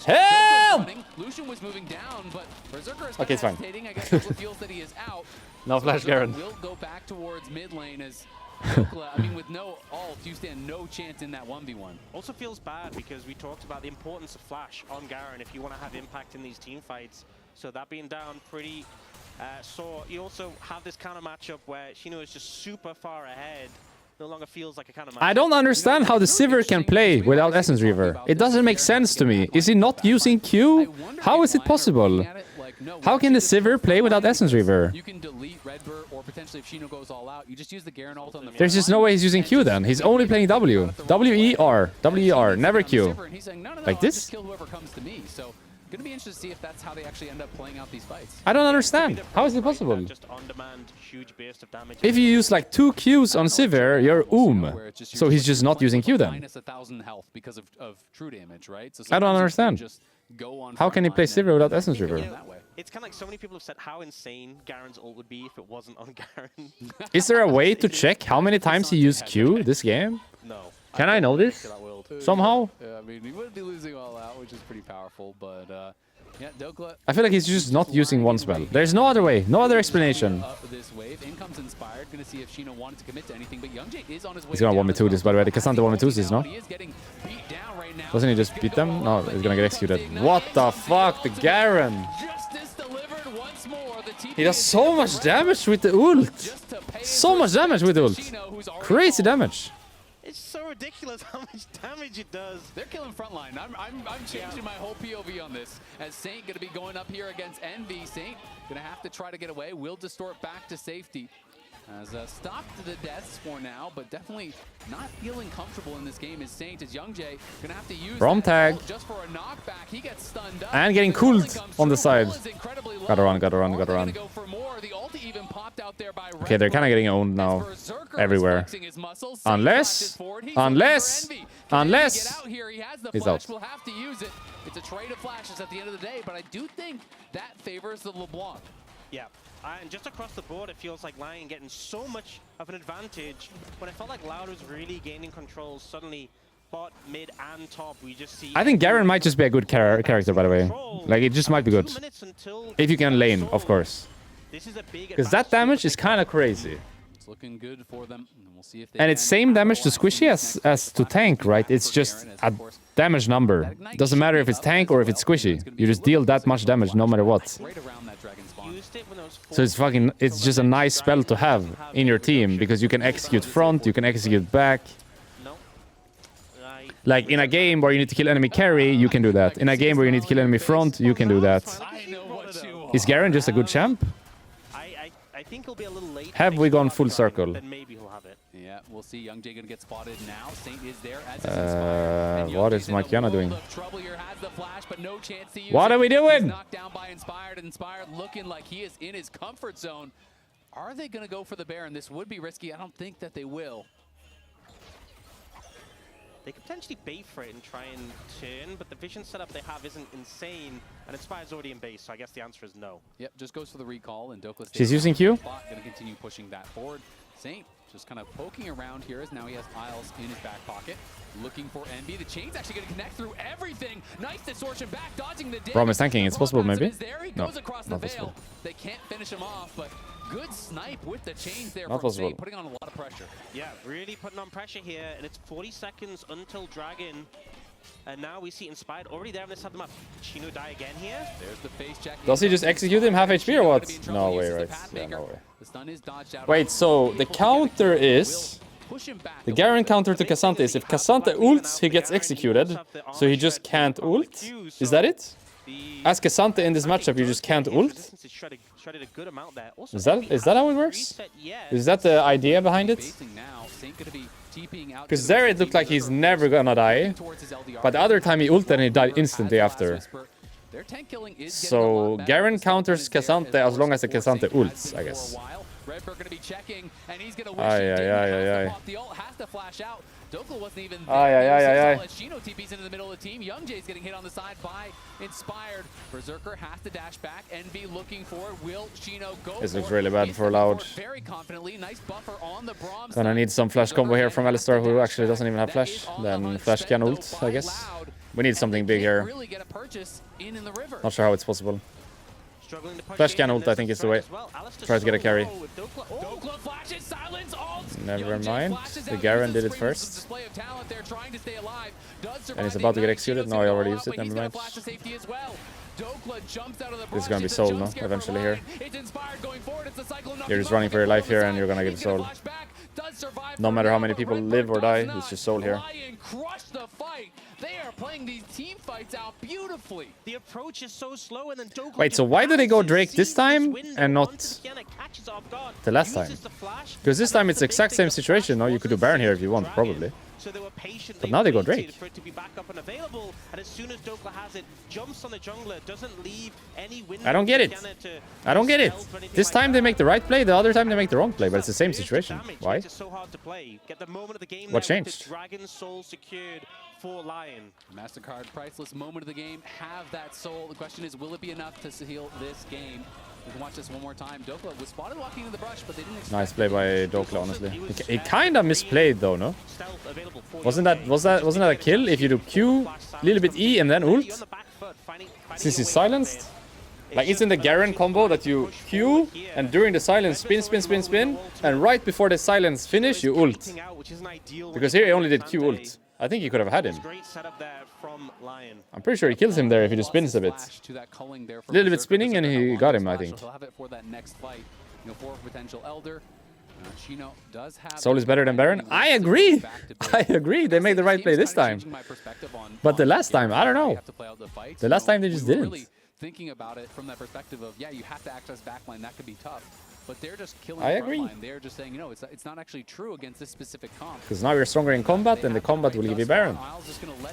Help! Lucian was moving down, but Berserker is okay, it's fine. I guess Dokla feels that he is out. No flash, Garen. Will go back towards mid lane as Dokla, I mean, with no ult, you stand no chance in that 1v1. Also feels bad because we talked about the importance of Flash on Garen if you want to have impact in these team fights. So that being down pretty sore. You also have this kind of matchup where Shino is just super far ahead. No longer feels like a kind of matchup. I don't understand how the Sivir can play without Essence Reaver. It doesn't make sense to me. Is he not using Q? How is it possible? How can the Sivir play without Essence Reaver? You can delete Redbird, or potentially if Shino goes all out, you just use the Garen ult on the There's just no way he's using Q then. He's only playing W. W-E-R. W-E-R. Never Q. Like this? Kill whoever comes to me. So gonna be interested to see if that's how they actually end up playing out these fights. I don't understand. How is it possible? Just on demand, huge burst of damage. If you use like 2 Qs on Sivir, you're So he's just not using Q then. Minus 1,000 health because of true damage, right? So I don't understand. How can he play Sivir without Essence Reaver? It's kind of like so many people have said how insane Garen's ult would be if it wasn't on Garen. Is there a way to check how many times he used Q this game? No. Can I know this? Somehow? Yeah, I mean, he wouldn't be losing all out, which is pretty powerful, but yeah, Dokla. I feel like he's just not using one spell. There's no other way, no other explanation. This wave, in comes Inspired, gonna see if Shino wanted to commit to anything, but Young Jay is on his way. He's gonna 1v2 this, by the way. The Cassandra 1v2 this, no? He is getting beat down right now. Doesn't he just beat them? No, he's gonna get executed. What the fuck? The Garen! Justice delivered once more. He does so much damage with the ult! So much damage with the ult! Crazy damage! It's so ridiculous how much damage it does. They're killing frontline. I'm changing my whole POV on this. As Saint gonna be going up here against Envy. Saint gonna have to try to get away. Will distort back to safety. As stopped the deaths for now, but definitely not feeling comfortable in this game is Saint. As Young Jay gonna have to use Rom tag. Just for a knockback. He gets stunned up. And getting cooled on the side. Gotta run. Okay, they're kind of getting owned now. Everywhere. Unless he's out. We'll have to use it. It's a trade of flashes at the end of the day, but I do think that favors the LeBlanc. Yeah, and just across the board, it feels like Lyon getting so much of an advantage. When I felt like Loud was really gaining control, suddenly bot, mid, and top, we just see... I think Garen might just be a good character, by the way. Like, it just might be good. If you can lane, of course. Because that damage is kind of crazy. It's looking good for them. We'll see if they and it's same damage to Squishy as to tank, right? It's just a damage number. Doesn't matter if it's tank or if it's Squishy. You just deal that much damage no matter what. So it's just a nice spell to have in your team because you can execute front, you can execute back. Like in a game where you need to kill enemy carry, you can do that. In a game where you need to kill enemy front, you can do that. Is Garen just a good champ? I think he'll be a little late. Have we gone full circle? Then maybe he'll have it. Yeah, we'll see. Young Jay gonna get spotted now. Saint is there as is Inspired. What is Makiana doing? Trouble here, has the flash, but no chance to use what are we doing? He's knocked down by Inspired. Inspired looking like he is in his comfort zone. Are they gonna go for the Baron? This would be risky. I don't think that they will. They could potentially bait for it and try and turn, but the vision setup they have isn't insane, and Inspired's already in base, so I guess the answer is no. Yep, just goes for the recall, and Dokla she's using Q. Gonna continue pushing that forward. Saint just kind of poking around here as now he has Isles in his back pocket, looking for Envy. The chain's actually gonna connect through everything. Nice distortion back, dodging the damage. Rom is tanking. It's possible, maybe. No, not possible. They can't finish him off, but good snipe with the chains there from Saint, putting on a lot of pressure. Yeah, really putting on pressure here, and it's 40 seconds until Dragon. And now we see Inspired already there on this side of the map. Chino die again here. There's the face check. Does he just execute him half HP or what? No way, right? Yeah, no way. The stun is dodged out. Wait, so the counter is... The Garen counter to Cassante is if Cassante ults, he gets executed, so he just can't ult? Is that it? As Cassante in this matchup, you just can't ult? Is that how it works? Is that the idea behind it? Because there it looked like he's never gonna die, but the other time he ulted and he died instantly after. So Garen counters Cassante as long as the Cassante ults, I guess. Redbird gonna be checking, and he's gonna wish the ult has to flash out. Dokla wasn't even there. Chino TP's into the middle of the team. Young Jay's getting hit on the side by Inspired. Berserker has to dash back. Envy looking for it. Will Chino go? This looks really bad for Loud. Very confidently. Nice buffer on the Braum. Gonna need some flash combo here from Alistar, who actually doesn't even have flash. Then flash can ult, I guess. We need something big here. Not sure how it's possible. Flash can ult, I think, is the way. Try to get a carry. Never mind. The Garen did it first. And he's about to get executed. No, I already used it. Never mind. This is gonna be soul, no? Eventually here. You're just running for your life here and you're gonna get soul. No matter how many people live or die, it's just soul here. They are playing these team fights out beautifully. The approach is so slow, and then Dokla. Wait, so why did they go Drake this time and not the last time? Because this time it's the exact same situation. No, you could do Baron here if you want, probably. So they were patiently but now they go Drake. For it to be back up and available, and as soon as Dokla has it, jumps on the jungler, doesn't leave any window. I don't get it. I don't get it. This time they make the right play, the other time they make the wrong play, but it's the same situation. Why? What changed? Dragon Soul secured for Lyon. MasterCard priceless moment of the game. Have that soul. The question is, will it be enough to seal this game? We can watch this one more time. Dokla was spotted walking into the brush, but they didn't expect. Nice play by Dokla, honestly. He kind of misplayed though, no? Wasn't that a kill if you do Q, little bit E, and then ult? Since he's silenced? Like it's in the Garen combo that you Q, and during the silence spin, spin, spin, spin, and right before the silence finish, you ult. Because here he only did Q ult. I think he could have had him. I'm pretty sure he kills him there if he just spins a bit. A little bit spinning and he got him, I think. Soul is better than Baron? I agree! I agree, they made the right play this time. But the last time, I don't know. The last time they just didn't. Thinking about it from that perspective of, yeah, you have to access backline, that could be tough. But they're just killing I agree. frontline. They're just saying, you know, it's not actually true against this specific comp. Because now you're stronger in combat, and the combat will give you Baron.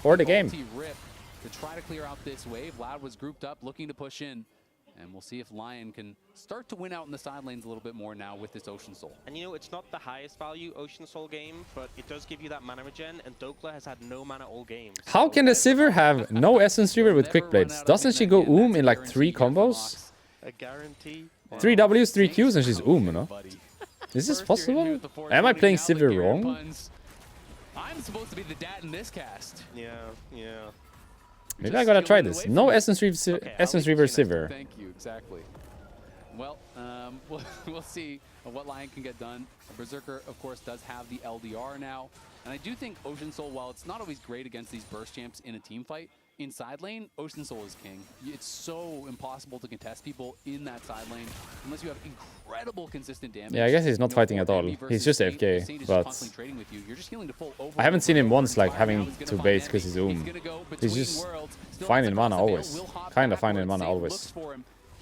Or the game. To try to clear out this wave. Loud was grouped up, looking to push in. And we'll see if Lyon can start to win out in the side lanes a little bit more now with this Ocean Soul. And you know, it's not the highest value Ocean Soul game, but it does give you that mana regen, and Dokla has had no mana all game. How can the Sivir have no Essence Reaver with Quick Blades? Doesn't she go in like 3 combos? A guarantee. 3 Ws, 3 Qs, and she's no? Is this possible? Am I playing Sivir wrong? I'm supposed to be the dad in this cast. Yeah. Maybe I gotta try this. No Essence Reaver Sivir. Thank you, exactly. Well, we'll see what Lyon can get done. Berserker, of course, does have the LDR now. And I do think Ocean Soul, while it's not always great against these burst champs in a team fight, in side lane, Ocean Soul is king. It's so impossible to contest people in that side lane unless you have incredible consistent damage. Yeah, I guess he's not fighting at all. He's just AFK, but I haven't seen him once like having to bait because he's He's just fine in mana always. Kinda fine in mana always.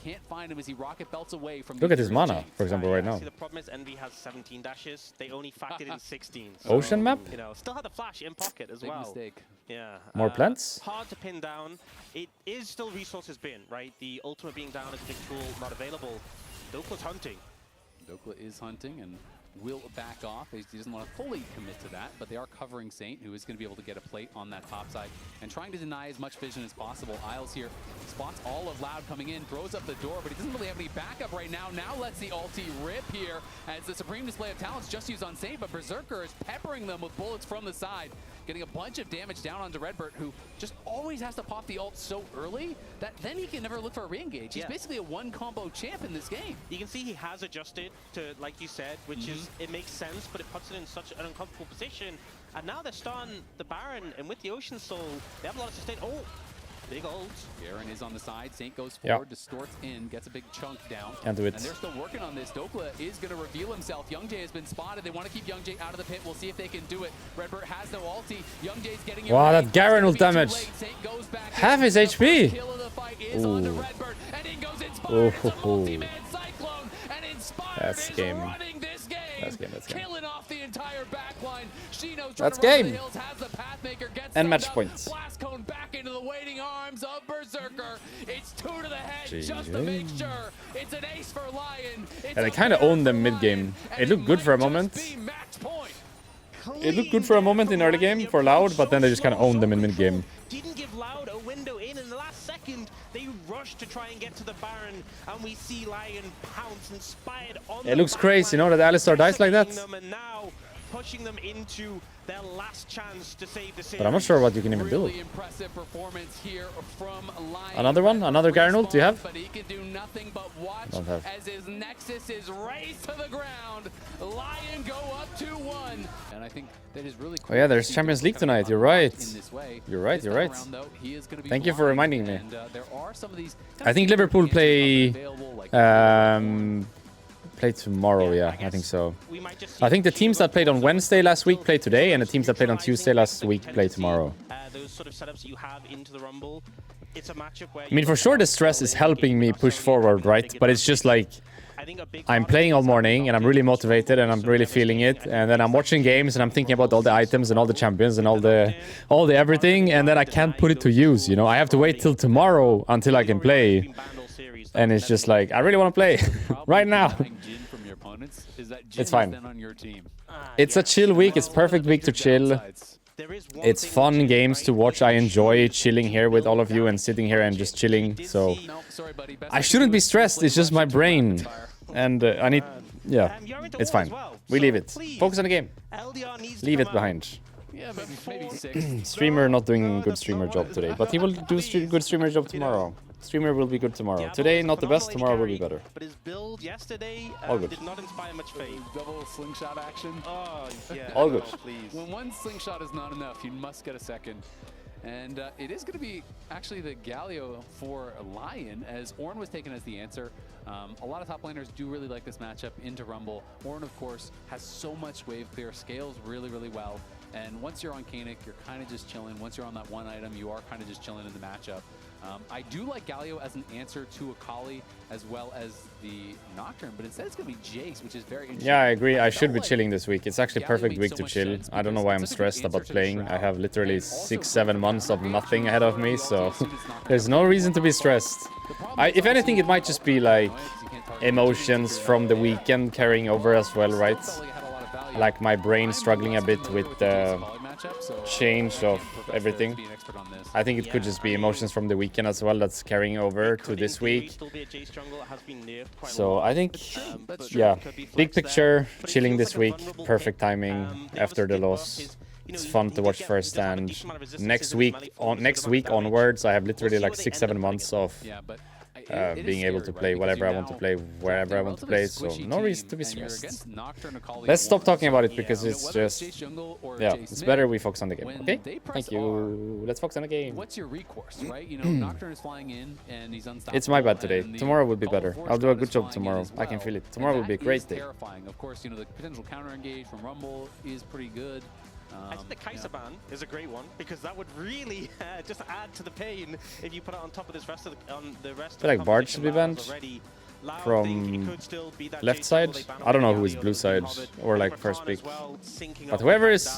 Can't find him as he rocket belts away from. Look at his mana, for example, right now. See, the problem is Envy has 17 dashes. They only factored in 16. So, Ocean map? You know, still had the flash in pocket as well. Big mistake. Yeah. More plants? Hard to pin down. It is still resources bin, right? The ultimate being down is a big tool not available. Dokla's hunting. Dokla is hunting and will back off. He doesn't want to fully commit to that, but they are covering Saint, who is going to be able to get a plate on that top side and trying to deny as much vision as possible. Isles here spots all of Loud coming in, throws up the door, but he doesn't really have any backup right now. Now lets the ulti rip here as the supreme display of talents just used on Saint, but Berserker is peppering them with bullets from the side. getting a bunch of damage down onto Redbird, who just always has to pop the ult so early that then he can never look for a re-engage. He's basically a one-combo champ in this game. You can see he has adjusted to, like you said, which is, it makes sense, but it puts it in such an uncomfortable position. And now they're starting the Baron, and with the Ocean Soul, they have a lot of sustain. Oh, big ult. Garen is on the side. Saint goes forward, distorts in, gets a big chunk down. And they're still working on this. Dokla is going to reveal himself. Youngjae has been spotted. They want to keep Youngjae out of the pit. We'll see if they can do it. Redbird has no ulti. Youngjae's getting it. Wow, that Garen ult damage. Half his HP. Kill of the fight is onto Redbird, and in goes Inspired. Oh, It's a multi-man cyclone, and Inspired that's is game. running this game. That's game. That's game. Killing off the entire backline. Shino's That's trying to run game. the hills, has the Pathmaker, gets And match up. points. Blast cone back into the waiting arms of Berserker. It's 2 to the head, just to make sure. It's an ace for Lyon. Yeah, they kind of owned them mid-game. It looked good for a moment. It looked good for a moment in early game for Loud, but then they just kind of owned them in mid-game. Didn't give Loud a window in the last second. They rushed to try and get to the Baron, and we see Lyon pounce Inspired on It looks crazy, you know, that Alistar dies like that. And now pushing them into their last chance to save the series. But I'm not sure what you can even do. Really impressive performance here from Lyon. Another one? Another Garen ult? Do you have? But he can do nothing but watch Don't have. as his Nexus is raised to the ground. Lyon go up 2-1. And I think that is really cool. Oh yeah, there's Champions League tonight. You're right. You're right, you're right. Thank you for reminding me. There are some of these I think Liverpool play play tomorrow, yeah, I think so. I think the teams that played on Wednesday last week play today, and the teams that played on Tuesday last week play tomorrow. Those sort of setups you have into the Rumble, it's a matchup where I mean, for sure the stress is helping me push forward, right? But it's just like, I'm playing all morning, and I'm really motivated, and I'm really feeling it, and then I'm watching games, and I'm thinking about all the items, and all the champions, and all the everything, and then I can't put it to use, you know? I have to wait till tomorrow until I can play. And it's just like, I really want to play right now. It's fine. It's a chill week. It's perfect week to chill. It's fun games to watch. I enjoy chilling here with all of you and sitting here and just chilling. So I shouldn't be stressed. It's just my brain. And I need... Yeah, it's fine. We leave it. Focus on the game. Leave it behind. Yeah, maybe 6. Streamer not doing good streamer job today, but he will do good streamer job tomorrow. Streamer will be good tomorrow. Today, not the best. Tomorrow will be better. But his build yesterday all good. Did not inspire much faith. Double slingshot action. Oh, yeah. All good. Please. When one slingshot is not enough, you must get a second. And it is going to be actually the Galio for Lyon, as Ornn was taken as the answer. A lot of top laners do really like this matchup into Rumble. Ornn, of course, has so much wave clear, scales really, really well. And once you're on Kanik, you're kind of just chilling. Once you're on that one item, you are kind of just chilling in the matchup. I do like Galio as an answer to Akali as well as the Nocturne, but instead it's going to be Jace, which is very interesting. Yeah, I agree. I should be chilling this week. It's actually perfect week to chill. I don't know why I'm stressed about playing. I have literally 6-7 months of nothing ahead of me, so there's no reason to be stressed. If anything, it might just be like emotions from the weekend carrying over as well, right? Like my brain struggling a bit with the change of everything. I think it could just be emotions from the weekend as well that's carrying over to this week. So I think, yeah, big picture, chilling this week, perfect timing after the loss. It's fun to watch firsthand. Next week onwards, I have literally like 6-7 months of being able to play whatever I want to play, wherever I want to play, so no reason to be stressed. Let's stop talking about it because it's just, yeah, it's better we focus on the game, okay? Thank you. Let's focus on the game. What's your recourse, right? You know, Nocturne is flying in and he's unstoppable. It's my bad today. Tomorrow will be better. I'll do a good job tomorrow. I can feel it. Tomorrow will be a great day. Terrifying. Of course, you know, the potential counter engage from Rumble is pretty good. I think the Kai'Sa ban is a great one because that would really just add to the pain if you put it on top of this rest of the rest. I feel like Bard should be banned from left side. I don't know who is blue side or like first pick, but whoever is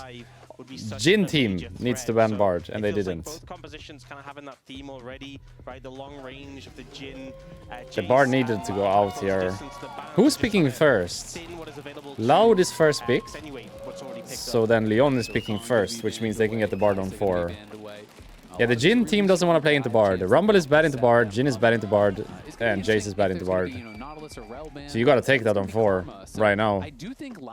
Jhin team needs to ban Bard, and they didn't. Both compositions kind of having that theme already, right? The long range of the Jhin. The Bard needed to go out here. Who's picking first? Loud is first pick. So then Lyon is picking first, which means they can get the Bard on 4. Yeah, the Jhin team doesn't want to play into Bard. Rumble is bad into Bard, Jhin is bad into Bard, and Jace is bad into Bard. So you gotta take that on 4 right now.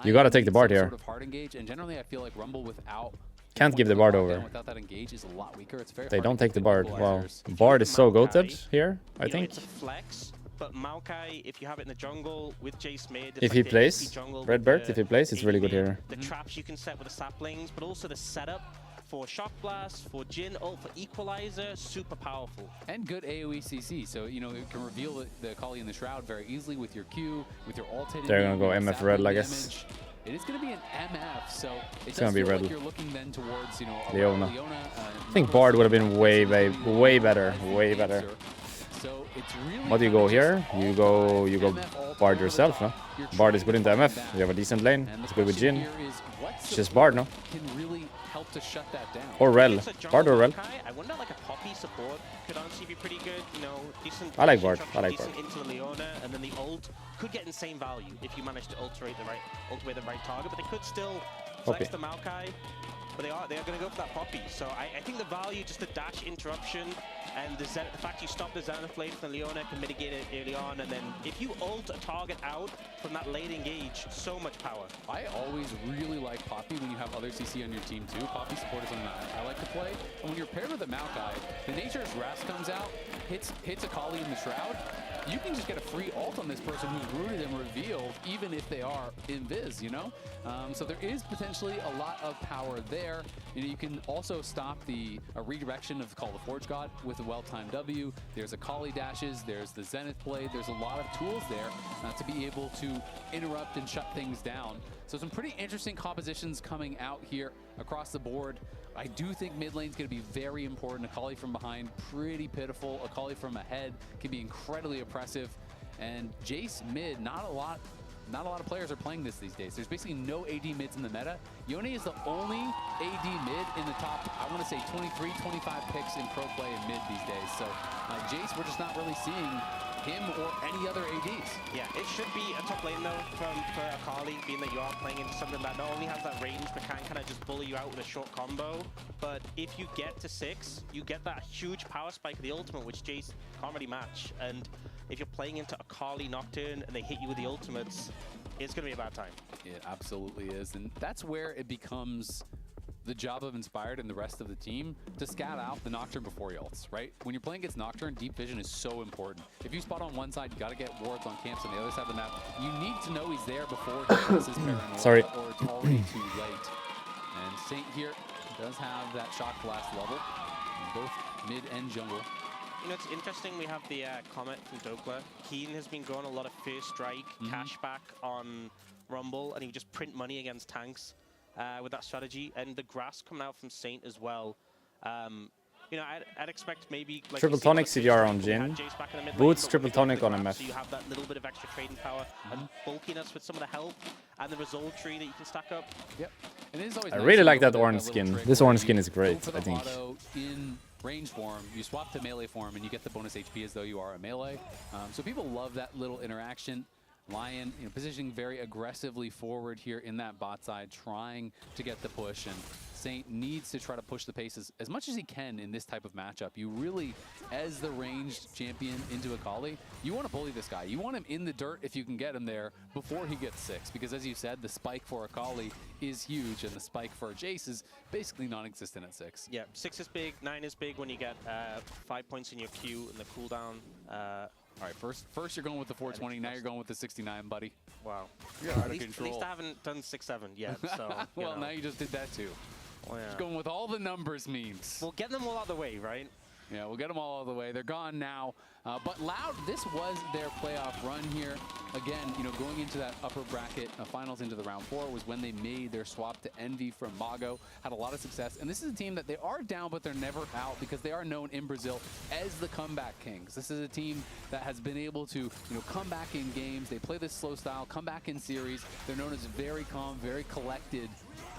You gotta take the Bard here. And generally I feel like Rumble without Can't give the Bard over. Without that engage is a lot weaker. It's very They hard don't to take the get Bard. Wow. Bard is so goated here, I think. It's a flex, but Maokai, if you have it in the jungle with Jace mid, If he plays, Redbird, if he plays, it's really good here. The traps you can set with the saplings, but also the setup for Shock Blast, for Jin ult, for Equalizer, super powerful. And good AoE CC, so you know it can reveal the Kali in the Shroud very easily with your Q, with your ult hitting. They're gonna go MF red, I guess. It is going to be an MF, so it's gonna be red. Like you're looking then towards, you know, Leona. I think Bard would have been way better, way better. So it's really What do you go here? You go Bard yourself, no? Bard is good into MF. You have a decent lane. It's good with Jin. It's just Bard, no? Can really help to shut that down. Or Rel. Bard or Rel. I wonder like a Poppy support could honestly be pretty good. You know, decent. I like Bard. I like Bard. Into the Leona, and then the ult could get insane value if you manage to ultimate the right target. But they could still flex the Maokai. But they are going to go for that Poppy. So I think the value, just the dash interruption, and the fact you stop the Zenith Blade from the Leona can mitigate it early on. And then if you ult a target out from that late engage, so much power. I always really like Poppy when you have other CC on your team too. Poppy support is something that I like to play. And when you're paired with a Maokai, the Nature's Wrath comes out, hits a Kali in the Shroud, you can just get a free ult on this person who's rooted and revealed, even if they are invis, you know? So there is potentially a lot of power there. You know, you can also stop a redirection of Call the Forge God with a well-timed W. There's a Kali dashes, there's the Zenith Blade. There's a lot of tools there to be able to interrupt and shut things down. So some pretty interesting compositions coming out here across the board. I do think mid lane's going to be very important. Akali from behind, pretty pitiful. Akali from ahead can be incredibly oppressive. And Jace mid, not a lot of players are playing this these days. There's basically no AD mids in the meta. Yone is the only AD mid in the top, I want to say 23, 25 picks in pro play and mid these days. So Jace, we're just not really seeing him or any other ADs. Yeah, it should be a top lane though for Akali, being that you are playing into something that not only has that range but can kind of just bully you out with a short combo. But if you get to 6, you get that huge power spike of the ultimate, which Jace can't really match. And if you're playing into Akali Nocturne and they hit you with the ultimates, it's going to be a bad time. It absolutely is. And that's where it becomes the job of Inspired and the rest of the team to scout out the Nocturne before he ults, right? When you're playing against Nocturne, deep vision is so important. If you spot on one side, you got to get wards on camps on the other side of the map. You need to know he's there before he puts his paranoia, Sorry. or it's already too late. And Saint here does have that Shock Blast level, both mid and jungle. You know, it's interesting, we have the comment from Dokla. Keen has been going a lot of first strike, cashback on Rumble, and he would just print money against tanks with that strategy. And the grass coming out from Saint as well. You know, I'd expect maybe like triple tonic CDR on Jin. Boots triple tonic on MF. So you have that little bit of extra trading power and bulkiness with some of the help and the result tree that you can stack up. Yep. And it is always I really like that orange skin. This orange skin is great, I think. In range form, you swap to melee form and you get the bonus HP as though you are a melee. So people love that little interaction. Lyon, you know, positioning very aggressively forward here in that bot side, trying to get the push, and Saint needs to try to push the paces as much as he can in this type of matchup. You really, as the ranged champion into Akali, you want to bully this guy. You want him in the dirt if you can get him there before he gets 6, because as you said, the spike for Akali is huge, and the spike for Jace is basically non-existent at 6. Yeah, 6 is big, 9 is big when you get 5 points in your Q and the cooldown. All right, first you're going with the 420, now you're going with the 69, buddy. Wow. You're out of control. At least I haven't done 6-7 yet, so... Well, now you just did that too. Well, yeah. Just going with all the numbers memes. We'll get them all out of the way, right? Yeah, we'll get them all out of the way. They're gone now. But Loud, this was their playoff run here. Again, you know, going into that upper bracket finals into the round 4 was when they made their swap to Envy from Mago. Had a lot of success. And this is a team that they are down, but they're never out, because they are known in Brazil as the comeback kings. This is a team that has been able to, you know, come back in games. They play this slow style, come back in series. They're known as very calm, very collected.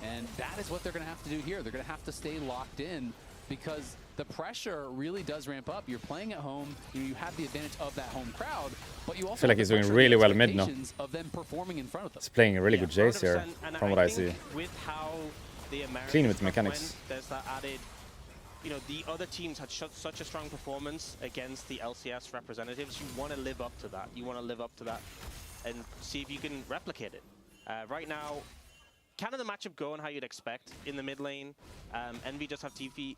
And that is what they're going to have to do here. They're going to have to stay locked in, because the pressure really does ramp up. You're playing at home, you have the advantage of that home crowd, but you also I feel like he's doing really well mid now. Of them performing in front of them. He's playing a really good Jace here, from what I see. With how the Americans Clean with the mechanics. There's that added, you know, the other teams had such a strong performance against the LCS representatives. You want to live up to that. You want to live up to that and see if you can replicate it. Right now, kind of the matchup going how you'd expect in the mid lane. Envy does have TP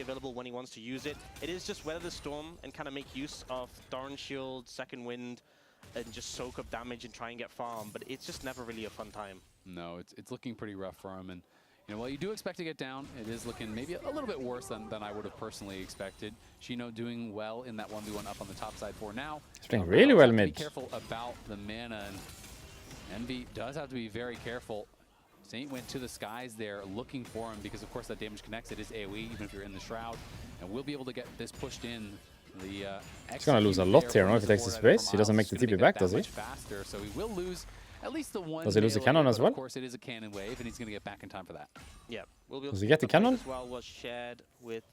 available when he wants to use it. It is just weather the storm and kind of make use of Doran Shield, Second Wind, and just soak up damage and try and get farm. But it's just never really a fun time. No, it's looking pretty rough for him. And while you do expect to get down, it is looking maybe a little bit worse than I would have personally expected. Shino doing well in that 1v1 up on the top side for now. He's playing really well mid. Be careful about the mana, and Envy does have to be very careful. Saint went to the skies there looking for him because, of course, that damage connects. It is AoE, even if you're in the Shroud. And we'll be able to get this pushed in. He's going to lose a lot here, no? If he takes the space. He doesn't make the TP back, does he? Faster, so he will lose at least the one. Does he lose the cannon as well? Of course, it is a cannon wave, and he's going to get back in time for that. Yeah. We'll be able Does to he get the cannon? as well was shared with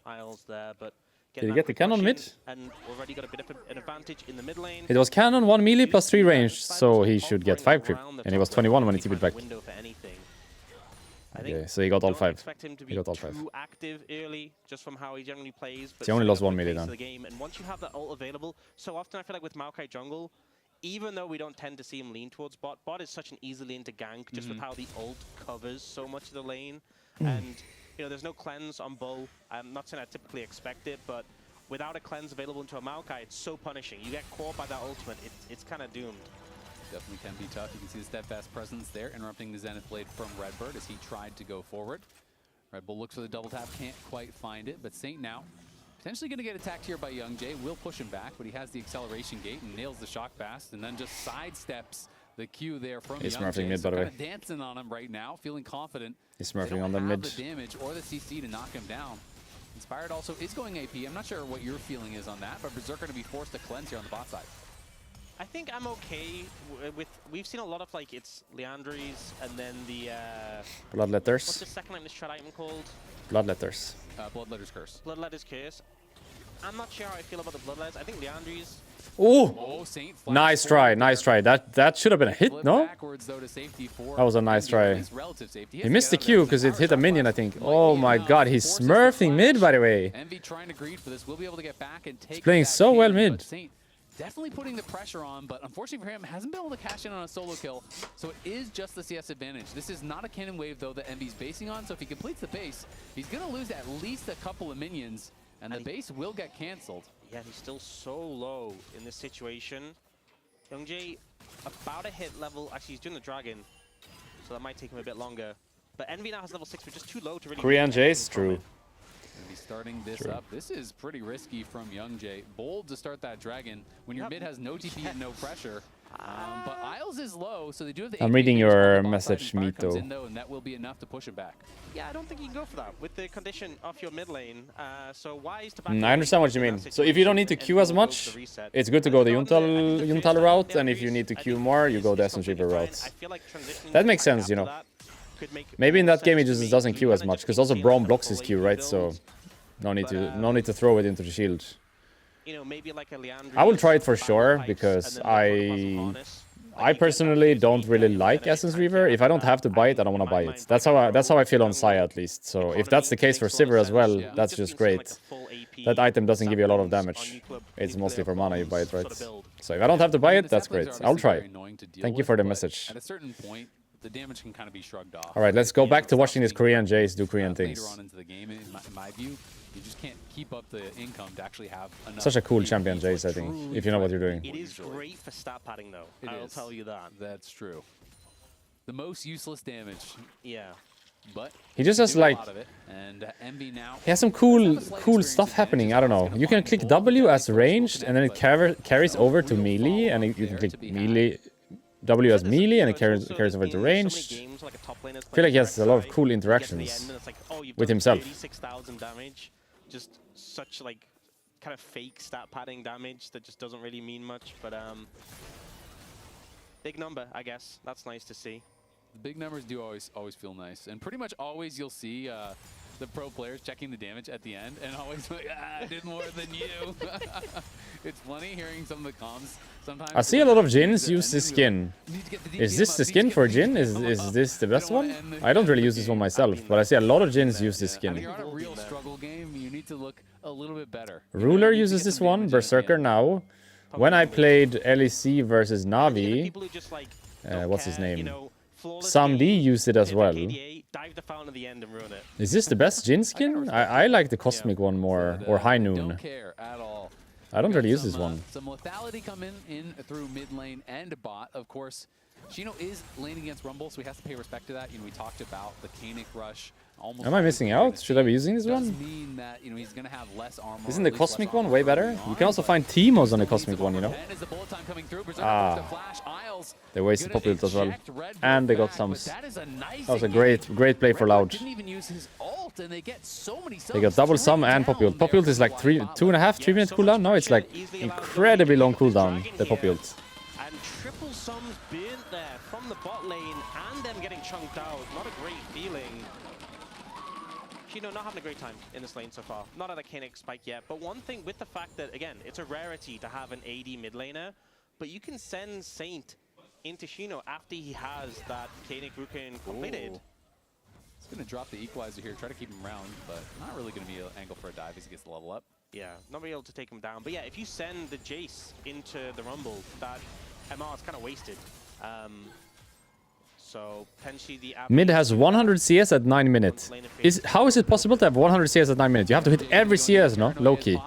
Isles there, but did he get the cannon mid? And already got a bit of an advantage in the mid lane. It was cannon, 1 melee plus 3 range, so he should get 5 creep. And he was 21 when he TP'd back. Okay, so he got all 5. Expect him to be He got all 5. too active early, just from how he generally plays. But he only lost 1 melee then. The game, and once you have that ult available, so often I feel like with Maokai jungle, even though we don't tend to see him lean towards bot, bot is such an easy lane to gank, just with how the ult covers so much of the lane. And there's no cleanse on Bull. I'm not saying I typically expect it, but without a cleanse available into a Maokai, it's so punishing. You get caught by that ultimate, it's kind of doomed. Definitely can be tough. You can see the steadfast presence there, interrupting the Zenith Blade from Redbird as he tried to go forward. Red Bull looks for the double tap, can't quite find it, but Saint now potentially going to get attacked here by Young Jay. Will push him back, but he has the acceleration gate and nails the shock blast, and then just sidesteps the Q there from He's Young smurfing Jay. mid, by the way. Kind of dancing on him right now, feeling confident. He's smurfing on the mid. The damage or the CC to knock him down. Inspired also is going AP. I'm not sure what your feeling is on that, but Berserker going to be forced to cleanse here on the bot side. I think I'm okay with. We've seen a lot of it's Leandries and then the. Bloodletters. What's the second line this shred item called? Bloodletters. Bloodletter's Curse. Bloodletter's Curse. I'm not sure how I feel about the Bloodletters. I think Leandries. Oh! Nice try, nice try. That should have been a hit, no? That was a nice try. He missed the Q because it hit a minion, I think. Oh my god, he's smurfing mid, by the way. Envy trying to greed for this. We'll be able to get back and take. He's playing so well mid. Definitely putting the pressure on, but unfortunately for him, hasn't been able to cash in on a solo kill, so it is just the CS advantage. This is not a cannon wave, though, that Envy's basing on, so if he completes the base, he's going to lose at least a couple of minions, and the base will get canceled. Yeah, he's still so low in this situation. Youngjae, about a hit level. Actually, he's doing the dragon, so that might take him a bit longer. But Envy now has level 6, which is too low to really... Korean Jace, true. Gonna be starting this up. This is pretty risky from Young Jay. Bold to start that dragon when your mid has no TP and no pressure. But Isles is low, so they do have the. I'm reading your message, Mito. And that will be enough to push it back. Yeah, I don't think you can go for that with the condition of your mid lane. So wise to back. I understand what you mean. So if you don't need to queue as much, it's good to go the Yuntal route, and if you need to queue more, you go the Essence Reaper route. That makes sense, Maybe in that game he just doesn't queue as much, because also Braum blocks his queue, right? So no need to throw it into the shield. I will try it for sure, because I personally don't really like Essence Reaver. If I don't have to buy it, I don't want to buy it. That's how I feel on Sai, at least. So if that's the case for Sivir as well, that's just great. That item doesn't give you a lot of damage. It's mostly for mana you buy it, right? So if I don't have to buy it, that's great. I'll try. Thank you for the message. At a certain point, the damage can kind of be shrugged off. All right, let's go back to watching these Korean Jays do Korean things. Later on into the game, in my view, you just can't keep up the income to actually have enough. Such a cool champion, Jace, I think, if you know what you're doing. It is great for stat padding, though. I'll tell you that. That's true. The most useless damage. Yeah. But he just has like, he has some cool stuff happening. I don't know. You can click W as ranged, and then it carries over to melee, and you can click melee. W as melee, and it carries over to ranged. I feel like he has a lot of cool interactions with himself. 86,000 damage, just such kind of fake stat padding damage that just doesn't really mean much. But big number, I guess. That's nice to see. The big numbers do always feel nice, and pretty much always you'll see the pro players checking the damage at the end, and always like, I did more than you. It's funny hearing some of the comms sometimes. I see a lot of Jins use this skin. Is this the skin for Jin? Is this the best one? I don't really use this one myself, but I see a lot of Jins use this skin. If you're on a real struggle game, you need to look a little bit better. Ruler uses this one, Berserker now. When I played LEC versus Navi, what's his name? flawless Some D game, used it as hit well. that KDA, dive the fountain at the end and ruin it. Is this the best Jin skin? I like the Cosmic one more, or High Noon. Don't care at all. I don't really use Some, this one. Some lethality coming in through mid lane and bot. Of course, Shino is laning against Rumble, so he has to pay respect to that. You know, we talked about the Koenig rush. Am I missing out? Should I be using this one? Mean that, you know, he's gonna have less armor. Isn't the Cosmic one way better? You can also find Teemos on the Cosmic one, you know? Ah, they wasted pop ult as well. And they got some. That was a great play for Loud. They got double sum and pop ult. Pop ult is like 2.5, 3 minutes cooldown. No, it's like incredibly long cooldown, the pop ult. And triple sums burnt there from the bot lane and them getting chunked out. Not a great feeling. Shino not having a great time in this lane so far. Not at a Koenig spike yet, but one thing with the fact that, again, it's a rarity to have an AD mid laner, but you can send Saint into Shino after he has that Koenig Rukin completed. It's going to drop the equalizer here, try to keep him round, but not really going to be an angle for a dive as he gets the level up. Yeah, not be able to take him down. But yeah, if you send the Jace into the Rumble, that MR is kind of wasted. So potentially the Mid has 100 CS at 9 minutes. How is it possible to have 100 CS at 9 minutes? You have to hit every CS, no? Low-key.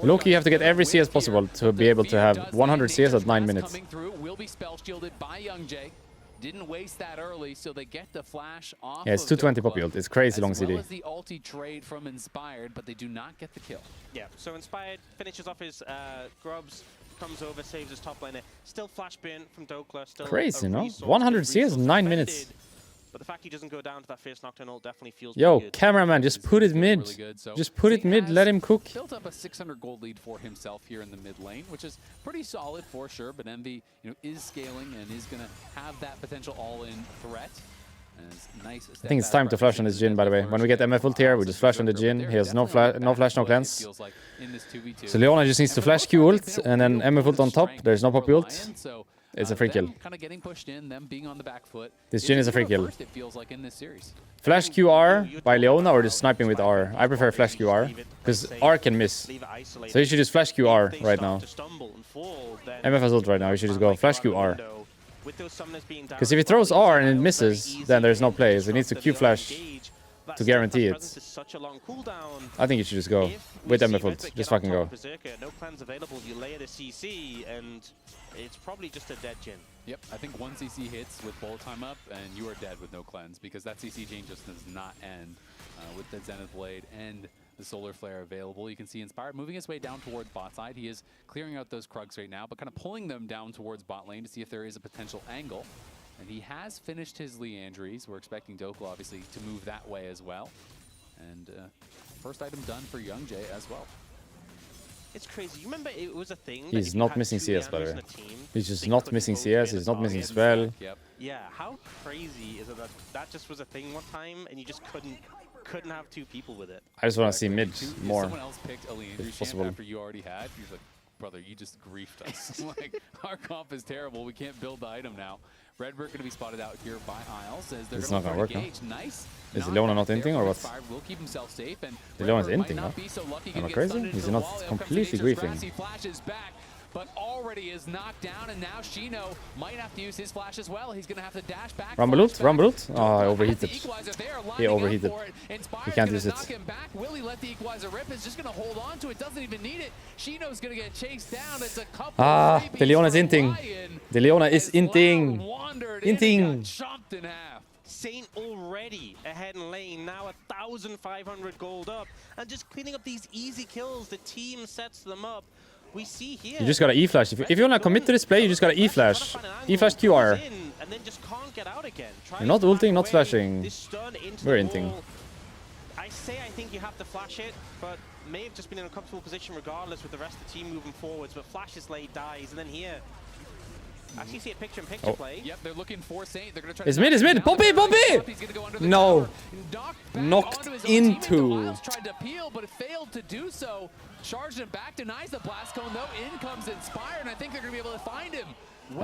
Low-key, you have to get every CS possible to be able to have 100 CS at 9 minutes. Will be spell shielded by Youngjae. Didn't waste that early, so they get the flash off. Yeah, it's 220 pop ult. It's crazy long CD. As well as the ulti trade from Inspired, but they do not get the kill. Yeah, so Inspired finishes off his grubs, comes over, saves his top laner. Still flash burn from Dokla. Still crazy, no? 100 CS in 9 minutes. But the fact he doesn't go down to that first Nocturnal definitely feels Yo, good. cameraman, just put it mid. Really good, so just put it mid, let him cook. Built up a 600 gold lead for himself here in the mid lane, which is pretty solid for sure, but Envy, you know, is scaling and is going to have that potential all-in threat. And it's nice. I think it's time to flash on this Jhin, by the way. When we get MF ult here, we just flash on the Jhin. He has no flash, no cleanse. So Leona just needs to flash Q ult, and then MF ult on top. There's no pop ult. It's a free kill. Kind of getting pushed in, them being on the back foot. This Jhin is a free kill. It feels like in this series. Flash QR by Leona or just sniping with R? I prefer flash QR, because R can miss. So you should just flash QR right now. MF has ult right now, you should just go flash QR. Because if he throws R and it misses, then there's no play. So he needs to Q flash to guarantee it. I think you should just go with MF ult. Just fucking go. No plans available. You layer the CC and it's probably just a dead Jhin. Yep, I think one CC hits with bullet time up and you are dead with no cleanse because that CC chain just does not end with the Zenith Blade and the Solar Flare available. You can see Inspired moving his way down towards bot side. He is clearing out those Krugs right now, but kind of pulling them down towards bot lane to see if there is a potential angle. And he has finished his Leandries. We're expecting Dokla, obviously, to move that way as well. And first item done for Youngjae as well. It's crazy. You remember it was a thing. He's not missing CS, by the way. He's just not missing CS. He's not missing spell. Yep. Yeah, how crazy is it that that just was a thing one time and you just couldn't have two people with it? I just want to see mid more. Someone else picked a Leandry champ after you already had. You're like, brother, you just griefed us. Like, our comp is terrible. We can't build the item now. Redbird going to be spotted out here by Isles. As they're it's not going to work, no? Nice. Is Leona not inting or what? Will keep himself safe, and Leona's inting, no? Am I crazy? He's not completely griefing. Flashes back, but already is knocked down, and now Shino might have to use his flash as well. He's going to have to dash back. Rumble ult? Rumble ult? Oh, I overheated. He overheated. He can't use it. Will he let the equalizer rip? He's just going to hold on to it. Doesn't even need it. Shino's going to get chased down. It's a couple the Leona is inting. The Leona is inting. Inting. Chopped in half. Saint already ahead in lane, now 1,500 gold up, and just cleaning up these easy kills. The team sets them up. We see here. You just gotta E-flash. If you wanna commit to this play, you just gotta E-flash. E-flash QR. And then just can't get out again. You're not ulting, not flashing. We're inting. I think you have to flash it, but may have just been in a comfortable position regardless with the rest of the team moving forwards. But flashes late, dies, and then here. Actually see a picture-in-picture play. Yep, they're looking for Saint. They're gonna try. It's mid. Poppy! No. Knocked into. Tried to peel, but it failed to do so. Charged him back, denies the blast cone though. In comes Inspire, and I think they're gonna be able to find him.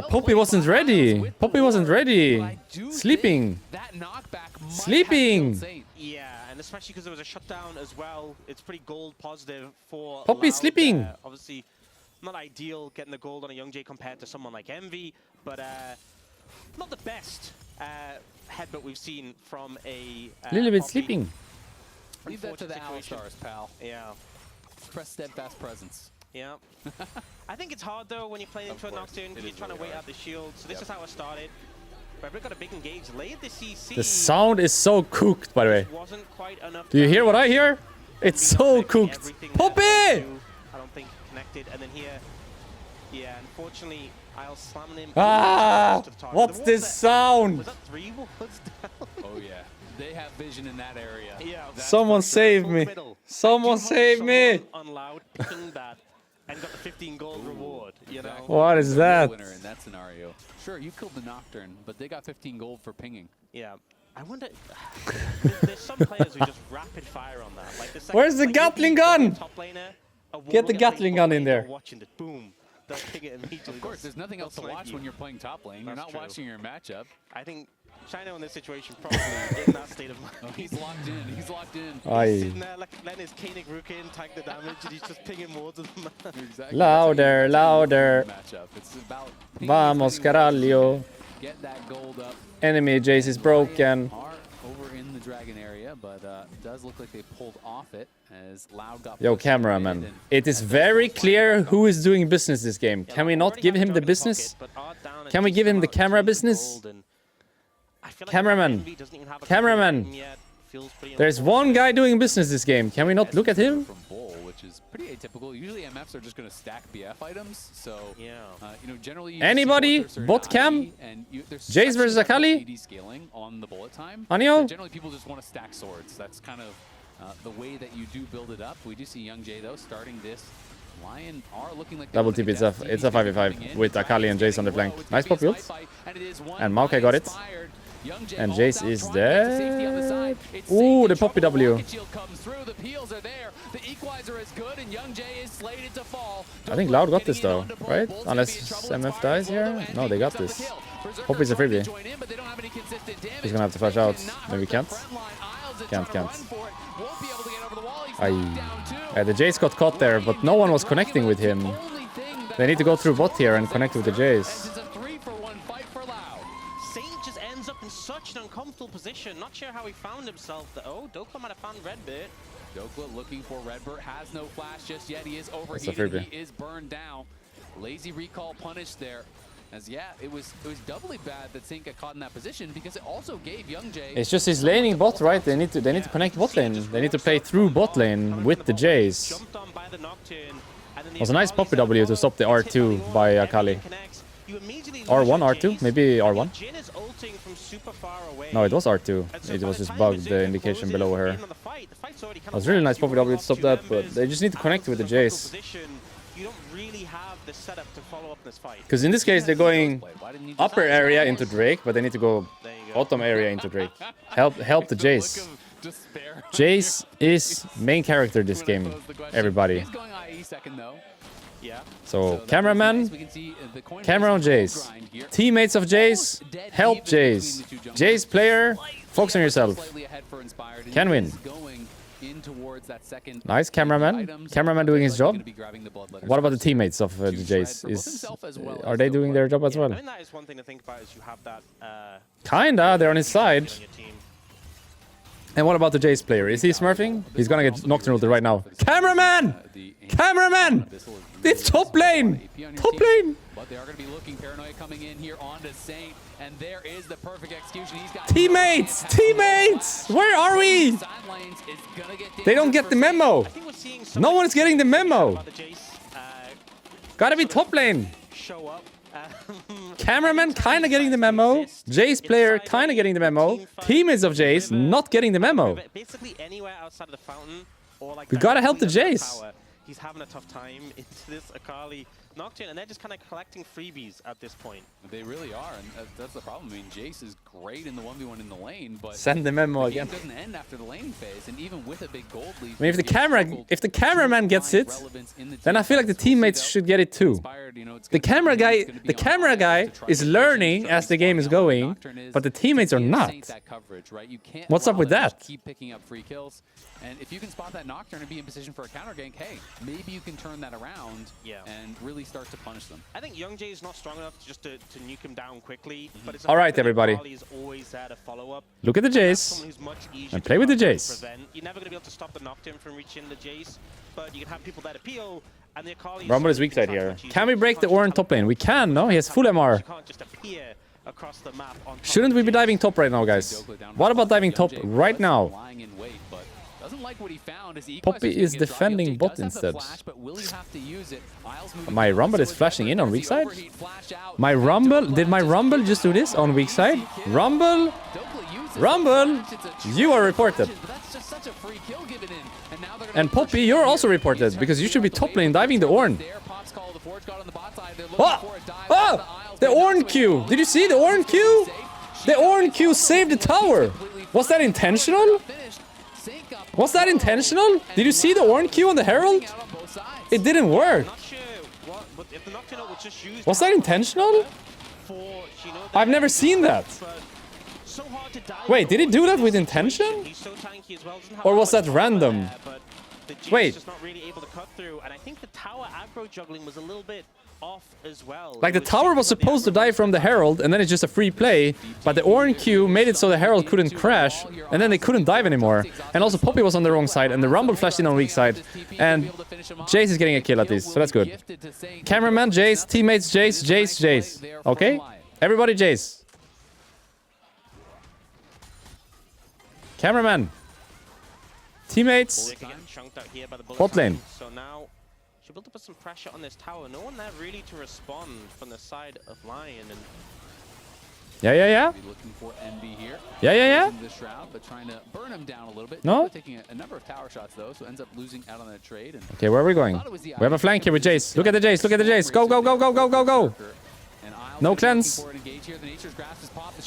Poppy wasn't ready. Poppy wasn't ready. Sleeping. That knockback. Sleeping. Yeah, and especially because there was a shutdown as well. It's pretty gold positive for Poppy sleeping. Obviously, not ideal getting the gold on a Youngjae compared to someone like Envy, but not the best headbutt we've seen from a Little bit Poppy. sleeping. Leave that to the Situation. All-Stars, pal. Yeah. Press steadfast presence. Yeah. I think it's hard though when you're playing into a course, Nocturne it because you're is trying to really wait hard. out the shield. So this is how it started. Red Bull got a big engage, laid the CC. The sound is so cooked, by the way. Wasn't quite enough. Do you hear what I hear? It's so Connecting cooked. everything Poppy! that I don't think connected. And then here, yeah, unfortunately, I'll slam him. Ah! to the target. What's The this wall's sound? Was that 3 wards down? Oh yeah, they have vision in that area. Yeah. That's Someone for sure. save Full me. middle. Someone I do hope save me. someone on loud picking that and got the 15 gold reward, you know? Exactly. What is The real that? winner in that scenario. Sure, you killed the Nocturne, but they got 15 gold for pinging. Yeah. I wonder. There's some players who just rapid fire on that. Like the second, Where's the like Gatling you'll be gun? Top laner, a wall Get the will Gatling placed gun top in lane, there. you're watching it. Boom. They'll ping it immediately. Of course, there's nothing else to snipe watch you. when you're playing top lane. You're That's not true. watching your matchup. I think China in this situation probably in that state of mind. Oh, he's locked in. He's locked in. Aye. Sitting there like letting his Koenig Rook in, tank the damage, and he's just pinging wards of them. Exactly. Louder, That's how you louder. matchup. It's about pinging Vamos, as many wards as you caralho. can. Get that gold up. Enemy Jace is broken. Are over in the dragon area, but it does look like they pulled off it as Loud got Yo, pushed in cameraman. mid, and It is as very those clear flying who is doing business this game. Can we not give him the business? Can we give him the camera business? Cameraman. Cameraman. There's one guy doing business this game. Can we not look at him? from Bull, which is pretty atypical. Usually MFs are just going to stack BF items, so Yeah. you know, generally you Anybody? see certain Bot cam? IE, and there's Jace such versus a level of Akali? AD scaling on the bullet time. Anio? that Generally, people just want to stack swords. That's kind of the way that you do build it up. We do see Young Jay though starting this. Lion are looking like they Double wanna TP, get it's a 5v5 with Akali and Jace on the flank. Nice pop builds. And Maokai got it. And Jace is dead. Ooh, the Poppy W. I think Loud got this though, right? Unless MF dies here? No, they got this. Poppy's a freebie. He's gonna have to flash out. Maybe can't. Can't. Aye. The Jace got caught there, but no one was connecting with him. They need to go through bot here and connect with the Jace. Saint just ends up in such an uncomfortable position. Not sure how he found himself. Oh, Dokla might have found Redbird. Dokla looking for Redbird, has no flash just yet. He is That's a overheated. freebie. He is burned down. Lazy recall punished there. As yeah, it was doubly bad that Saint got caught in that position because it also gave Young Jay. It's just his laning bot, right? They need to connect bot lane. They need to play through bot lane with the Jace. Jumped on by the Nocturne. And then the Was a nice Akali Poppy set up W to well, stop the hit by R2 ward, by everything Akali. connects. You immediately lose R1, your R2? Jace, Maybe and R1? your Jhin is ulting from super far away. No, it was R2. And so It by was the just time bugged, Mizuki the indication closes below her. in on the fight, the fight's already kind It was of really lost. nice Poppy You W to lost stop two that, but members they just need to out connect of with the critical Jace. position. You don't really have the setup to follow up this fight. Because in this case, they're going upper area into Drake, but they need to go There you go. bottom area into Drake. Help the Jace. Jace is main character this game, everybody. He's going IE second though. Yeah. So that's cameraman, nice. We can see, the coin camera on race Jace. grind here. Teammates of Jace, help Jace. Jace player, focus on yourself. Slightly ahead for Inspired, and Can he win. is going in towards that second Nice cameraman. items. Cameraman doing his job. Gonna be grabbing the bloodletters What about the first. teammates of the Jace? Are they doing their job as I well? mean, that is one thing to think about is you have that Kinda, they're on his side. on your team. And what about the Jace player? Is he smurfing? He's gonna get Nocturnal right now. Cameraman! Cameraman! It's top lane! Top lane! But they are going to be looking. Paranoia coming in here onto Saint, and there is the perfect execution. He's got Teammates! Teammates! Where are we? Sidelines is gonna get They don't get the memo. I think we're seeing some No one's getting the memo. about the Jace Gotta be top lane. show up. Cameraman kinda getting the memo. Jace player kinda getting the memo. Teammates of Jace not getting the memo. Basically anywhere outside of the fountain or like We gotta help the directly under Jace. tower, he's having a tough time into this Akali Nocturne, and they're just kind of collecting freebies at this point. They really are, and that's the problem. I mean, Jace is great in the 1v1 in the lane, but Send the memo the game again. doesn't end after the laning phase, and even with a big gold lead, I mean, if the cameraman gets it, then I feel like the teammates should get it too. The camera guy is learning as the game is going, but the teammates are not. What's up with that? Keep picking up free kills, and if you can spot that Nocturne and be in position for a counter gank, hey, maybe you can turn that around Yeah. and really really start to punish them. I think Young Jay is not strong enough just to nuke him down quickly. But it's All right, everybody. is always there to follow up. Look at the Jace and play with the Jace. You're never going to be able to stop the Nocturne from reaching the Jace, but you can have people there to peel. And the Akali Rumble is weak side here. Can we break the Oran top lane? We can, no? He has full MR. You can't just appear across the map on top. Shouldn't we be diving top right now, guys? What about diving top right now? Lying in wait, but doesn't like what he found. His Poppy is defending bot instead. My Rumble is flashing in on weak side? My Rumble? Did my Rumble just do this on weak side? Rumble? Rumble? You are reported. And Poppy, you're also reported because you should be top lane diving the Ornn. Oh! Oh! The Ornn Q! Did you see the Ornn Q? The Ornn Q saved the tower! Was that intentional? Was that intentional? Did you see the Ornn Q on the Herald? It didn't work. Was that intentional? I've never seen that. Wait, did he do that with intention? Or was that random? Wait. And I think the tower aggro juggling was a little bit off as well. Like the tower was supposed to die from the Herald and then it's just a free play, but the Ornn Q made it so the Herald couldn't crash and then they couldn't dive anymore. And also Poppy was on the wrong side and the Rumble flashed in on weak side. And Jace is getting a kill at least, so that's good. Cameraman Jace, teammates Jace, Jace, Jace. Okay? Everybody Jace. Cameraman. Teammates. Bot lane. So now she built up some pressure on this tower. No one there really to respond from the side of Lyon. And Yeah. Looking for MB here. Yeah. This shroud, but trying to burn him down a little bit. No. Taking a number of tower shots though, so ends up losing out on that trade. And okay, where are we going? We have a flank here with Jace. Look at the Jace. Look at the Jace. Go, go, go, go, go, go, go. No cleanse.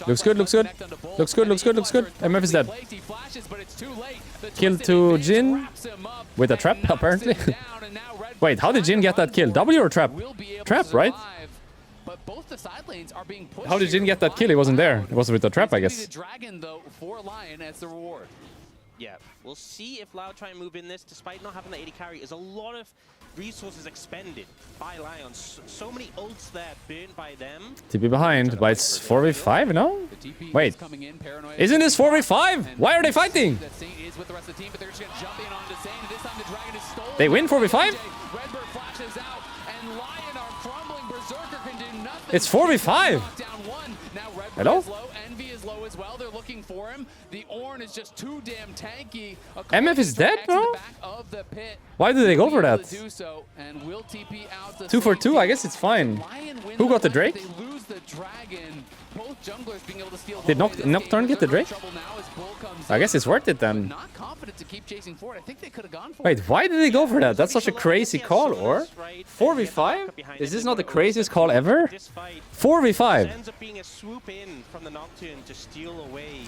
Looks good, looks good. Looks good, looks good, looks good. MF is dead. Kill to Jhin with a trap, apparently. Wait, how did Jhin get that kill? W or trap? Trap, right? How did Jhin get that kill? He wasn't there. It was with the trap, I guess. Yeah, we'll see if Lao try and move in this. Despite not having the 80 carry, is a lot of resources expended by Lyon. So many ults there burned by them. TP behind, but it's 4v5, no? Wait, isn't this 4v5? Why are they fighting? They win 4v5? It's 4v5. Hello? As well, they're looking for him. The Ornn is just too damn tanky. MF is dead, bro? Why do they go for that? 2 for 2, I guess it's fine. Who got the Drake? Did Nocturne get the Drake? I guess it's worth it then. Wait, why did they go for that? That's such a crazy call, or? 4v5? Is this not the craziest call ever? 4v5. Ends up being a swoop in from the Nocturne to steal away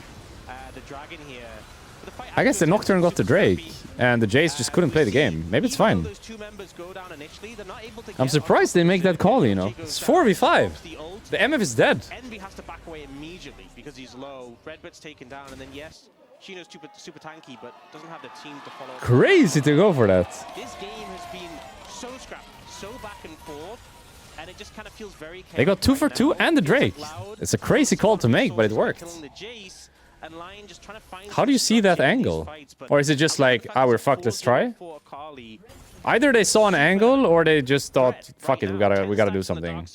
the dragon here. I guess the Nocturne got the Drake, and the Jace just couldn't play the game. Maybe it's fine. I'm surprised they make that call, you know. It's 4v5. The MF is dead. Envy has to back away immediately because he's low. Redbird's taken down, and then yes, Shino's super tanky, but doesn't have the team to follow. Crazy to go for that. This game has been so scrappy, so back and forth, and it just kind of feels very chaotic. They got 2 for 2 and the Drake. It's a crazy call to make, but it worked. How do you see that angle? Or is it just like, ah, we're fucked, let's try? Either they saw an angle or they just thought, fuck it, we gotta do something.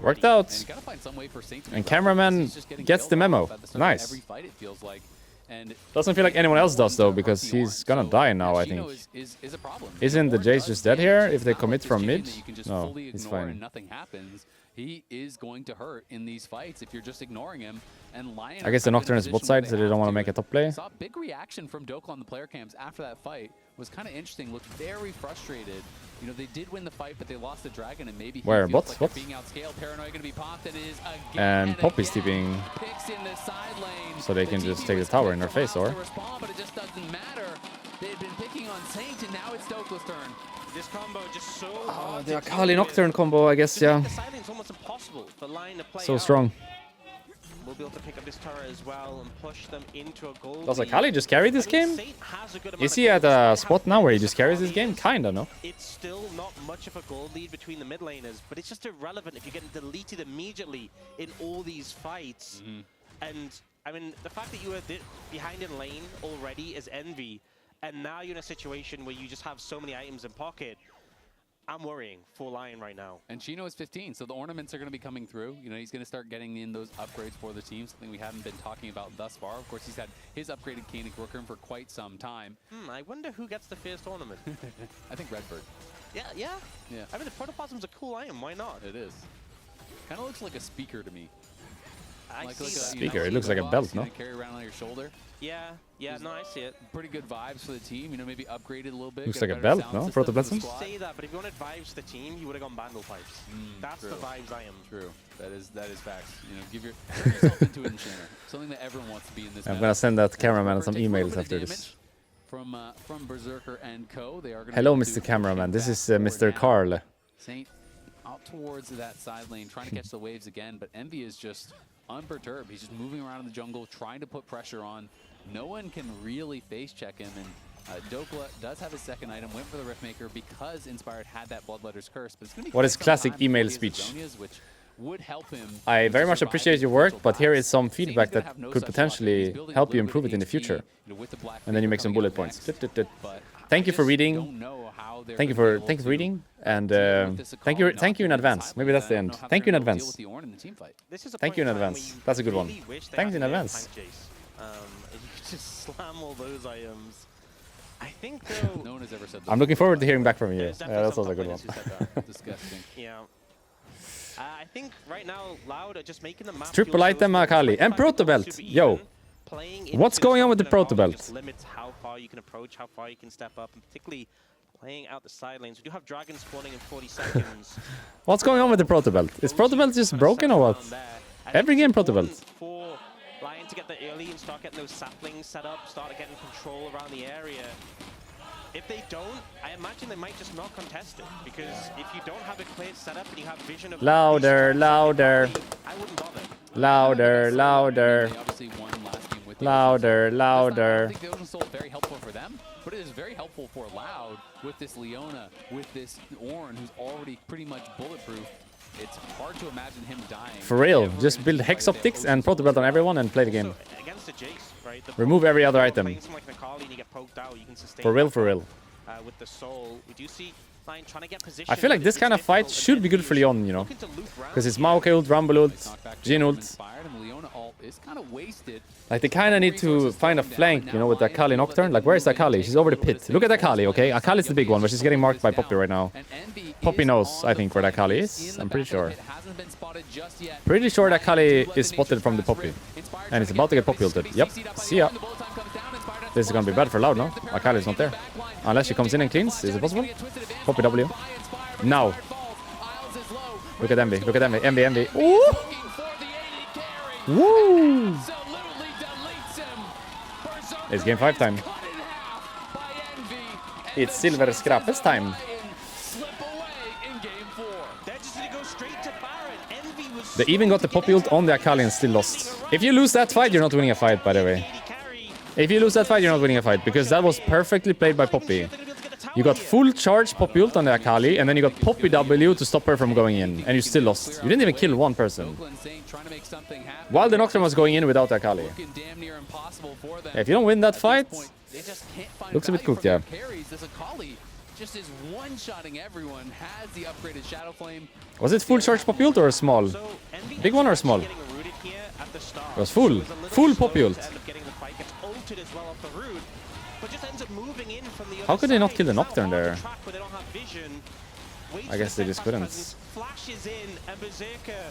Worked out. And cameraman gets the memo. Nice. Doesn't feel like anyone else does though, because he's gonna die now, I think. Isn't the Jace just dead here if they commit from mid? No, he's fine. He is going to hurt in these fights if you're just ignoring him. And Lyon, I guess the Nocturne is bot side, so they don't want to make a top play. Saw big reaction from Doka on the player cams after that fight. Was kind of interesting. Looked very frustrated. You know, they did win the fight, but they lost the dragon, and maybe where bots? Like being outscaled. Paranoia going to be popped. It is again and Poppy's TPing, so they can just take the tower in their face, or. But it just doesn't matter. They've been picking on Saint, and now it's Doka's turn. This combo just so hard. The Akali Nocturne combo, I guess, yeah. So strong. will be able to pick up this turret as well and push them into a goal. Does lead. Akali just carry this game? Saint has a good amount Is of he at gold. a Despite spot how now where he good just carries this Akali game? is, Kinda, no? It's still not much of a gold lead between the mid laners, but it's just irrelevant if you're getting deleted immediately in all these fights. And I mean, the fact that you were behind in lane already as Envy, and now you're in a situation where you just have so many items in pocket, I'm worrying for Lyon right now. And Chino is 15, so the ornaments are going to be coming through. You know, he's going to start getting in those upgrades for the team, something we haven't been talking about thus far. Of course, he's had his upgraded Koenig working for quite some time. I wonder who gets the first ornament. I think Redbird. Yeah. I mean, the protoplasm's a cool item. Why not? It is. Kind of looks like a speaker to me. I see like that. Speaker, it looks like a belt, no? Carry around on your shoulder. Yeah, no, I see it. Pretty good vibes for the team. You know, maybe upgraded a little bit. Looks get like a better belt, sound no? system for the Protoplasm? squad. Say that, but if you wanted vibes to the team, you would have gone Bandle Pipes. That's true. the vibes I am. True. That is facts. You know, turn yourself into an enchanter. Something that everyone wants to be in this. I'm gonna send that cameraman some emails after this. From Berserker and Co. They are going. Hello, Mr. Cameraman. This is Mr. Carl. Saint out towards that side lane, trying to catch the waves again, but Envy is just unperturbed. He's just moving around in the jungle, trying to put pressure on. No one can really face check him, and Dokla does have his second item, went for the Riftmaker because Inspired had that Bloodletter's Curse, but it's going to be What is quite some classic time before email he has speech? Zonias, which would help him. I very much survive appreciate your these work, crucial but here is battles. some Saint's feedback gonna that have no could such luck. potentially He's building a help you little bit improve of it in the HP, future. you know, with the Black And then you Faker make some coming bullet in points. next. Dit. But Thank you I for just reading. don't know how they're Thank you gonna be for able reading, to and deal with this thank you Akali in not advance. being Maybe that's the I don't end. know how Thank you in they're gonna deal advance. with the Ornn in the team fight. This is a Thank you in point in time advance. where you That's a good one. really wish they Thanks had in the advance. tank Jace. You could just slam all those items. I think though. No one has ever said that. I'm looking forward to hearing back from you. there's Yeah, definitely that's some also a top good one. laners who said that. Disgusting. Yeah. I think right now, Loud are just making the map. Triple feel so item small. Akali. And 25 Proto becomes Belt. super Yo. even. Playing What's into going on with the stomping Proto and Belt? just limits how far you can approach, how far you can step up, and particularly playing out the side lanes. We do have dragons spawning in 40 seconds. What's going on with the Proto Belt? Is Proto Belt just broken or what? Every game Proto Belt. For Lyon to get the early and start getting those saplings set up, start getting control around the area. If they don't, I imagine they might just not contest it, because if you don't have a clear setup and you have vision of Louder, louder. I wouldn't bother. Louder, louder. They obviously won last game with the Louder, Ocean Soul. louder. I don't think the Ocean Soul is very helpful for them, but it is very helpful for Loud with this Leona, with this Ornn, who's already pretty much bulletproof. It's hard to imagine him dying. For real, ever just in build this Hex fight. Optics They have and Proto Belt on everyone and play the game. So, against the Jace, right? Remove every other item. Playing something like Akali and you get poked out, you can sustain For real, that for real. with the soul. We do see Lyon trying to get position. I feel like but this it's kind of fight difficult, should and be good for Envy is Lyon, you know? looking to loop round Because it's here. Maokai ult, Rumble ult, Knockback Jhin from ult. Inspired, and Leona ult is kind of wasted. Like they kind of need to find a flank, you know, with Akali Nocturne. Like where's Akali? She's over the pit. Look at Akali, okay? Akali's the big one, but she's getting marked by Poppy right now. And Envy Poppy is knows, on I the think, where that flank. Akali He's is. in the I'm pretty back of sure. the pit, hasn't been spotted just yet. Pretty sure that Akali Let is the spotted from the Nature's Poppy. Fast Inspired And it's trying about to get get Poppy ulted. Envy Yep. CC'd up by See ya. Leon. The bullet time comes down. Inspired has This is gonna be bad for Loud, no? Akali's not there. Unless she comes in and cleans. Is it possible? Poppy W. Now. Look at Envy. Look at Envy. Envy, Envy. Ooh! Woo! It's game 5 time. It's Silver Scrappes time. They're just gonna go straight to Baron. Envy was They even got the Poppy ult on the Akali and still lost. If you lose that fight, you're not winning a fight, by the way. carry. If you lose that fight, you're not winning a fight, because that was perfectly played by Poppy. You got full charge Poppy ult on the Akali, and then you got Poppy W to stop her from going in, and you still lost. You didn't even kill one person. While the Nocturne was going in without Akali. If you don't win that fight, looks a bit cooked, yeah. Just is one-shotting everyone, has the upgraded Shadow Flame. Was it full charge Poppy ult or small? So Envy Big one or small? getting rooted here at the start. It was full. So it was a little Full slow Poppy to ult. end up getting the fight, gets ulted as well off the root, but just ends up moving in from the How other could they not side. kill the It's now Nocturne on there? the track where they don't have vision. Waits I guess for they the just step couldn't. presence, flashes in, and Berserker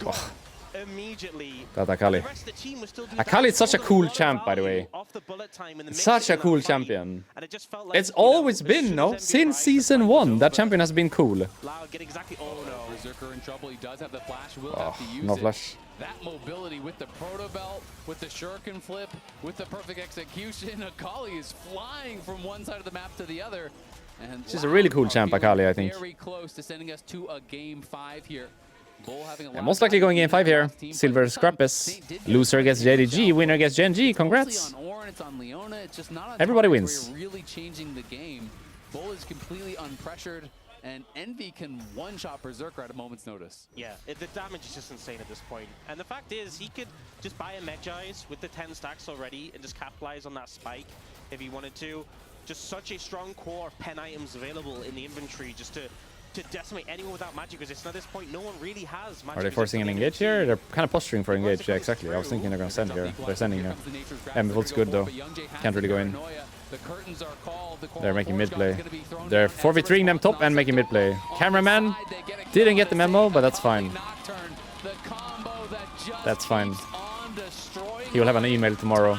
Oh, immediately. that Akali. The rest of the team was still doing Akali is such a all the cool bullet champ, by the value way. off the bullet time in the Such mixing a in that cool fight. champion. And it just felt like, It's you know, always as been, soon no? as Envy Since arrived, the season fight was 1, that over. champion has been cool. Loud get exactly. Oh no. Berserker in trouble. He does have the flash. Will Oh, have to use no it. flash. That mobility with the proto belt, with the shuriken flip, with the perfect execution. Akali is flying from one side of the map to the other. And She's a really cool Loud champ, are Akali, I feeling think. Very close to sending us to a game 5 here. And most likely going game 5 here. Silver Scrappus. Loser gets JDG, winner gets Gen G. Congrats. Everybody wins. Really changing the game. Bull is completely unpressured, and Envy can one-shot Berserker at a moment's notice. Yeah, the damage is just insane at this point. And the fact is, he could just buy a Medjais with the 10 stacks already and just capitalize on that spike if he wanted to. Just such a strong core of pen items available in the inventory just to decimate anyone without magic resist. At this point, no one really has magic. Are they forcing an engage here? They're kind of posturing for engage. Yeah, exactly. I was thinking they're going to send here. They're sending here. Volt's good though. Can't really go in. They're making mid play. They're 4v3ing them top and making mid play. Cameraman didn't get the memo, but that's fine. That's fine. He will have an email tomorrow.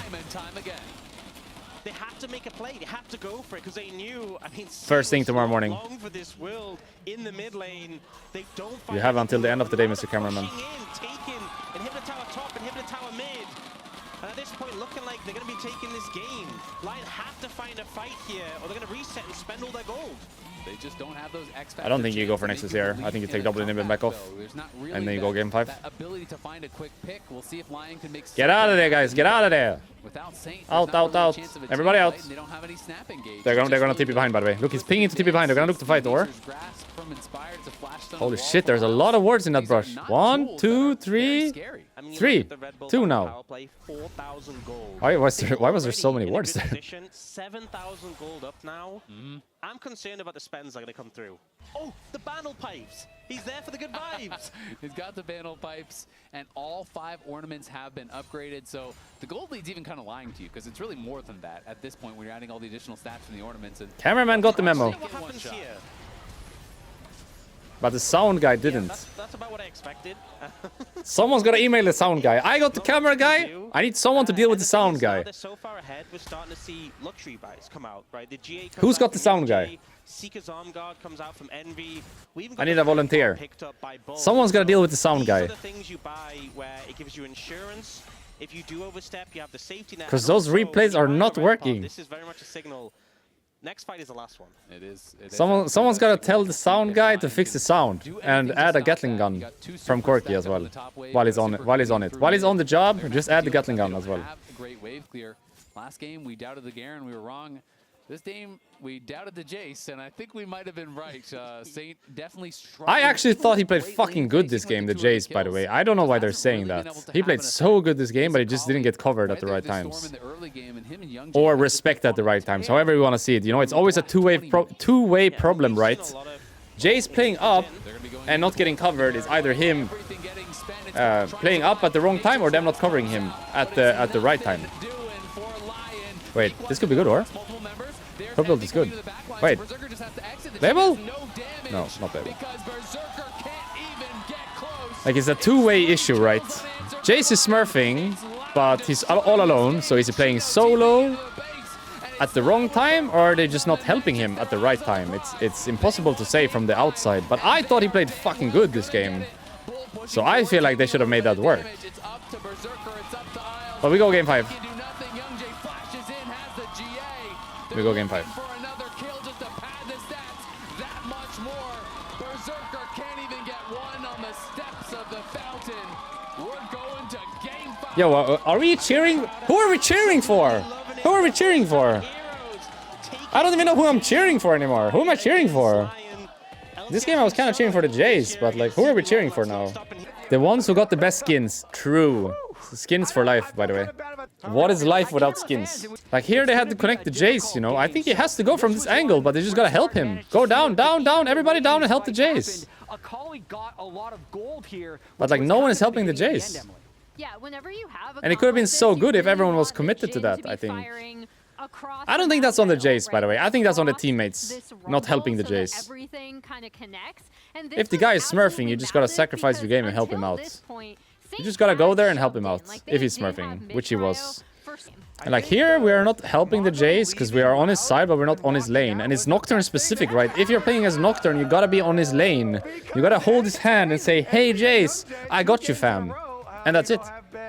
They had to make a play. They had to go for it because they knew. I mean, first thing tomorrow morning. Long for this world in the mid lane. They don't. You have until the end of the day, Mr. Cameraman. Taking inhibitor tower top, inhibitor tower mid. And at this point, looking like they're going to be taking this game. Lyon have to find a fight here, or they're going to reset and spend all their gold. They just don't have those X I don't think you go for Nexus here. I think you take double inhibit back off. And then you go game 5. Ability to find a quick pick. We'll see if Lyon can make. Get out of there, guys. Get out of there. Without Saint, out. Everybody out. They don't have any snap engage. They're gonna TP behind, by the way. Look, he's pinging to TP behind. They're gonna look to fight, or? Holy shit, there's a lot of words in that brush. 1, 2, 3. 3. 2 now. Why was there so many words there? 7,000 gold up now. I'm concerned about the spends that are going to come through. Oh, the Banal Pipes. He's there for the good vibes. He's got the Banal Pipes, and all 5 ornaments have been upgraded. So the gold lead's even kind of lying to you, because it's really more than that at this point when you're adding all the additional stats from the ornaments. And Cameraman got the memo. What happens here? But the sound guy didn't. Yeah, that's about what I expected. Someone's gotta email the sound guy. I got the camera guy. I need someone to deal with the sound guy. They're so far ahead, we're starting to see luxury buys come out, right? The GA Who's got the sound guy? Seeker's Arm Guard comes out from Envy. I need a volunteer. Someone's gotta deal with the sound guy. These are the things you buy where it gives you insurance. If you do overstep, you have the safety net. Because those replays are not working. This is very much a signal. Next fight is the last one. It is. Someone's got to tell the sound guy to fix the sound and add a Gatling gun from Corky as well while he's on it. While he's on the job, just add the Gatling gun as well. Great wave clear. Last game we doubted the Garen, we were wrong. This game we doubted the Jace, and I think we might have been right. Saint definitely struggled. I actually thought he played fucking good this game, the Jace, by the way. I don't know why they're saying that. He played so good this game, but he just didn't get covered at the right times. Or respect at the right times, however you want to see it. You know, it's always a two-way problem, right? Jace playing up and not getting covered is either him playing up at the wrong time or them not covering him at the right time. Wait, this could be good, or? Purple is good. Wait. Label? No, not label. Like, it's a two-way issue, right? Jace is smurfing, but he's all alone, so is he playing solo at the wrong time, or are they just not helping him at the right time? It's impossible to say from the outside, but I thought he played fucking good this game. So I feel like they should have made that work. But we go game 5. We go game 5. Yo, are we cheering? Who are we cheering for? Who are we cheering for? I don't even know who I'm cheering for anymore. Who am I cheering for? This game I was kind of cheering for the Jays, but like, who are we cheering for now? The ones who got the best skins. True. Skins for life, by the way. What is life without skins? Like, here they had to connect the Jace, you know. I think he has to go from this angle, but they just gotta help him. Go down, down, down. Everybody down and help the Jace. But like, no one is helping the Jace. Yeah, whenever you have and it could have been so good if everyone was committed to that, I think. I don't think that's on the Jace, by the way. I think that's on the teammates not helping the Jace. If the guy is smurfing, you just gotta sacrifice your game and help him out. You just gotta go there and help him out, if he's smurfing, which he was. And like here, we are not helping the Jace because we are on his side, but we're not on his lane. And it's Nocturne specific, right? If you're playing as Nocturne, you gotta be on his lane. You gotta hold his hand and say, hey Jace, I got you, fam. And that's it.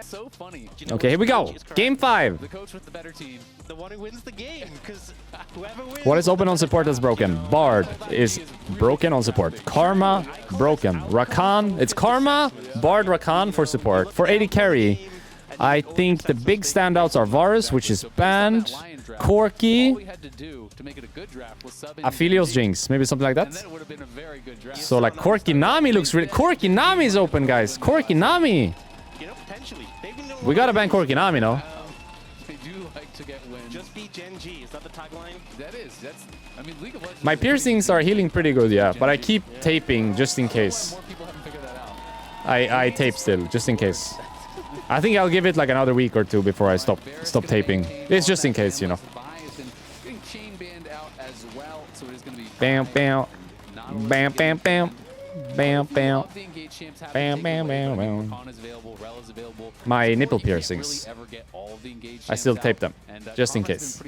so funny. Okay, here we go. Game 5. The coach with the better team. The one who wins the game, because whoever wins... What is open on support that's broken? Bard is broken on support. Karma, broken. Rakan, it's Karma, Bard, Rakan for support. For AD carry, I think the big standouts are Varus, which is banned. Corki, Aphelios Jinx, maybe something like that. So like Corki Nami looks really... Corki Nami is open, guys. Corki Nami. You know, potentially. We gotta ban Corki Nami, no? They do like to get wins. Just be Gen G. Is that the tagline? That is. That's. I mean, League of Legends. My piercings are healing pretty good, yeah. But I keep taping just in case. More people haven't figured that out. I tape still, just in case. I think I'll give it like another week or two before I stop taping. It's just in case, you know. Bam, bam. Bam, bam, bam. Bam, bam. Bam, bam, bam, bam. My nipple piercings. I still tape them, just in case.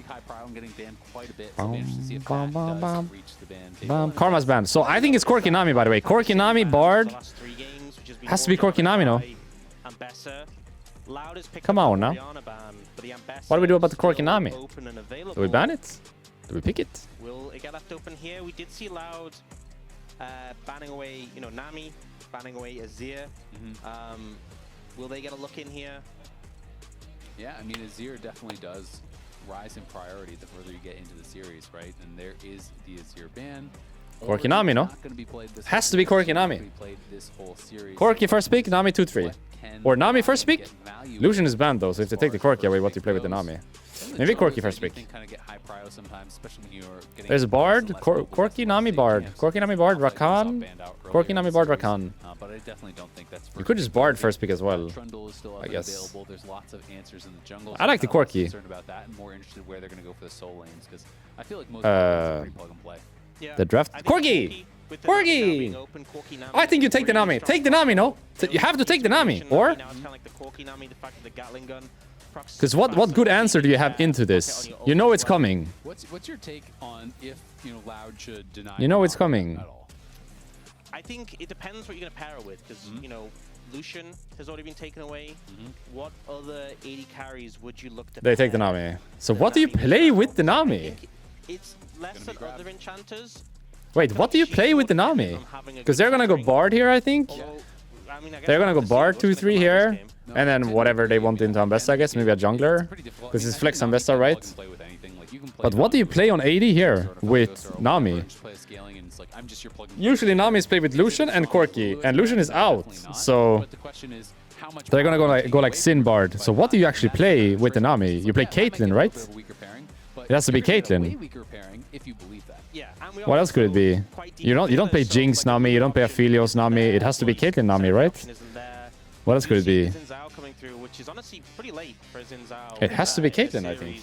Karma's banned. So I think it's Corki Nami, by the way. Corki Nami, Bard. Has to be Corki Nami, no? Come on now. What do we do about the Corki Nami? Do we ban it? Do we pick it? Will it get left open here? We did see Loud banning away, you know, Nami, banning away Azir. Will they get a look in here? Yeah, I mean, Azir definitely does rise in priority the further you get into the series, right? And there is the Azir ban. Corki Nami, no? Has to be Corki Nami. Corki first pick, Nami 2-3. Or Nami first pick? Lucian is banned though, so if they take the Corki away, what do you play with the Nami? Maybe Corki first pick. There's Bard, Corki, Nami, Bard. Corki, Nami, Bard, Rakan. Corki, Nami, Bard, Rakan. You could just Bard first pick as well, I guess. I like the Corki. The draft. Corgi! Corgi! I think you take the Nami. Take the Nami, no? You have to take the Nami. Or? Because what good answer do you have into this? You know it's coming. What's your take on if, you know, Loud should deny? You know it's coming. I think it depends what you're going to pair it with, because, you know, Lucian has already been taken away. What other 80 carries would you look to They take the Nami. So what do you play with the Nami? It's less than other enchanters. Wait, what do you play with the Nami? Because they're going to go Bard here, I think. They're going to go Bard 2-3 here. And then whatever they want into Ambessa, I guess. Maybe a jungler. Because it's Flex Ambessa, right? But what do you play on 80 here with Nami? Usually Nami is played with Lucian and Corki. And Lucian is out. So they're going to go like Sin Bard. So what do you actually play with the Nami? You play Caitlyn, right? It has to be Caitlyn. What else could it be? You don't play Jinx Nami, you don't play Aphelios Nami. It has to be Caitlyn Nami, right? What else could it be? It has to be Caitlyn, I think.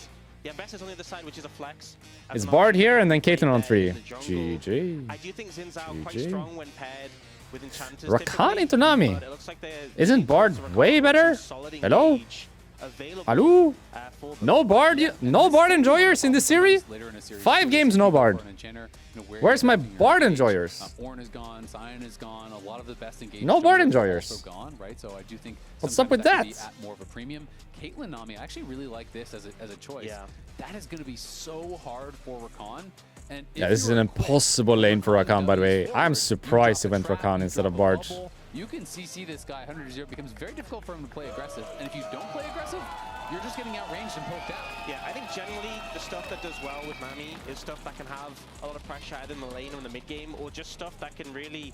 It's Bard here and then Caitlyn on 3. GG. I do think Zin's out quite strong when paired with enchanters. Rakan into Nami. Isn't Bard way better? Hello? Hello? No Bard? No Bard enjoyers in this series? 5 games, no Bard. Where's my Bard enjoyers? No Bard enjoyers. What's up with that? Caitlyn Nami, I actually really like this as a choice. That is going to be so hard for Rakan. And yeah, this is an impossible lane for Rakan, by the way. I'm surprised he went Rakan instead of Bard. You can CC this guy 100-0. It becomes very difficult for him to play aggressive. And if you don't play aggressive, you're just getting outranged and poked out. Yeah, I think generally the stuff that does well with Nami is stuff that can have a lot of pressure either in the lane or in the mid game, or just stuff that can really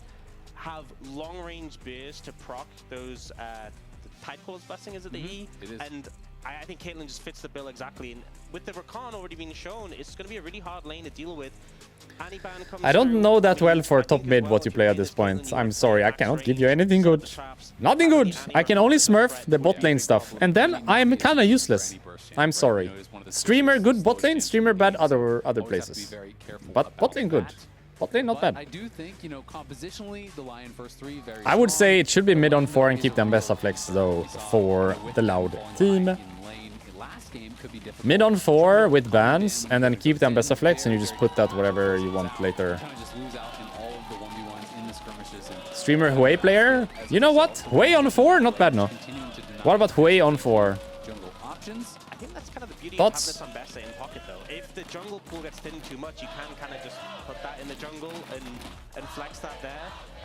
have long-range beers to proc those Tide Cores blessing, is it the E? It is. And I think Caitlyn just fits the bill exactly. And with the Rakan already being shown, it's going to be a really hard lane to deal with. I don't know that well for top mid what you play at this point. I'm sorry, I cannot give you anything good. Nothing good. I can only smurf the bot lane stuff. And then I'm kind of useless. I'm sorry. Streamer good bot lane, streamer bad other places. But bot lane good. Bot lane not bad. I do think, you know, compositionally, the Lyon first 3 very I would say it should be mid on 4 and keep them Ambessa flex though for the Loud team. Mid on 4 with bans and then keep them Ambessa flex and you just put that whatever you want later. Streamer Hui player. You know what? Hui on 4, not bad, no. What about Hui on 4? Jungle options. I think that's kind of the beauty Thoughts? of having this on Bessa in pocket, though. If the jungle pool gets thin too much, you can kind of just put that in the jungle and flex that there.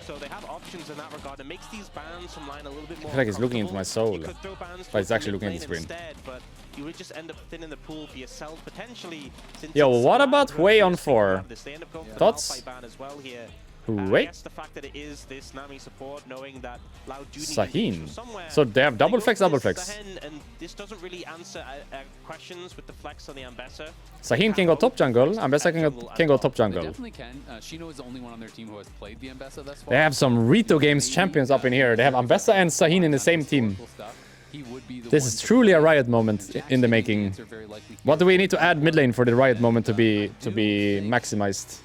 So they have options in that regard. It makes these bans from Lyon a little bit more. I feel like it's looking into my soul. You could throw bans But it's actually towards looking at the mid screen. lane instead, but you would just end up thinning the pool for yourself potentially. Since Yo, it's what so about hard Hui to on figure 4? out this. They end up going for the Thoughts? Malphite ban as well here. Hui? I guess the fact that it is this Nami support, knowing that Loud do need Sahin. from somewhere. So they have double They go flex, for double this flex. Sahin, and this doesn't really answer questions with the flex on the Ambessa. Sahin can go top jungle. Ambessa can go top They jungle. definitely can. Shino is the only one on their team who has played the Ambessa thus far. They have some Rito Games champions up in here. They have Ambessa and Sahin in the same team. This is truly a Riot moment in the making. What do we need to add mid lane for the Riot moment to be maximized?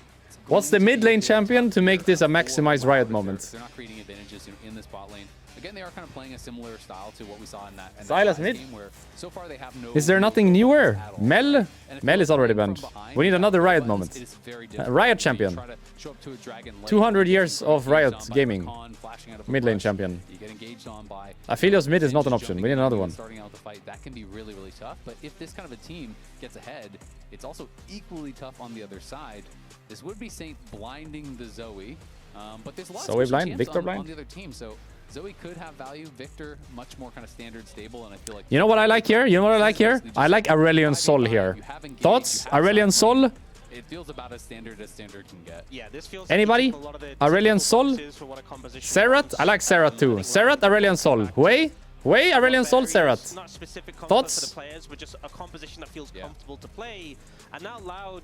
What's the mid lane champion to make this a maximized Riot moment? They're not creating advantages in this bot lane. Again, they are kind of playing a similar style to what we saw in that Silas last mid. game where so far they have no. Is there nothing newer? at all. Mel? And if Mel you're is already playing banned. from behind We need another Riot buttons, moment. it is very A difficult. Riot You champion. try to show up to a dragon late, 200 years of engaged Riot on by gaming. Rakan, flashing out of a Mid lane brush. champion. You get engaged on by Aphelios mid is not an option. jumping We need in another and one. Starting out the fight, that can be really, really tough. But if this kind of a team gets ahead, it's also equally tough on the other side. This would be Saint blinding the Zoe, but there's a lot Zoe of blind? champs Victor on blind? the other team. So Zoe could have value. Victor, much more kind of standard, stable, and I feel like You know what I like here? You know what I like here? I like Aurelion Sol here. Thoughts? Aurelion Sol? it feels about as standard can get. Yeah, this feels Anybody? like a lot of the Aurelion typical Sol? boxes for what a composition Serrat? wants. I like Serrat too. Serrat, Aurelion Sol. Hui? Hui, Aurelion Sol, Serrat. Not specific comfort Thoughts? for the players, but just a composition that feels Yeah. comfortable to play. And now Loud,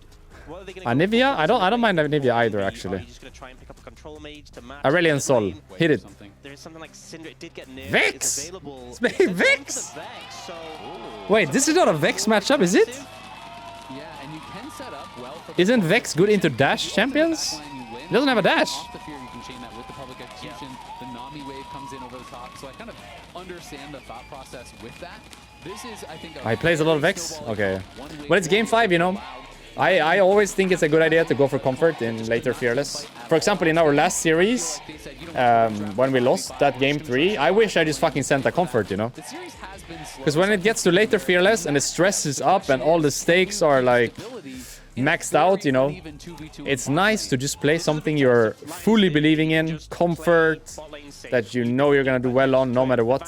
what are they going Anivia? I don't mind Anivia either, actually. Are you just going to try and pick up a control mage to match Aurelion the Sol. lane? Hit it. Something. There is something like Syndra. It did get nerfed. Vex! It's available. It's made It's going Vex! for the Vex, so Wait, this is not a Vex matchup, is it? Yeah, and you can set up well for Isn't Vex good into dash champions? He doesn't have a dash. Off the fear, you can chain that with the public execution. The Nami wave comes in over the top, so I kind of understand the thought process with that. This is, I think, He plays a lot of Vex? Okay. But it's game 5, you know. I always think it's a good idea to go for comfort in later Fearless. For example, in our last series, when we lost that game 3, I wish I just fucking sent a comfort, you know. The series has been slow. Because when it gets to later Fearless and the stress is up and all the stakes are like maxed out, you know, it's nice to just play something you're fully believing in, comfort, that you know you're gonna do well on no matter what.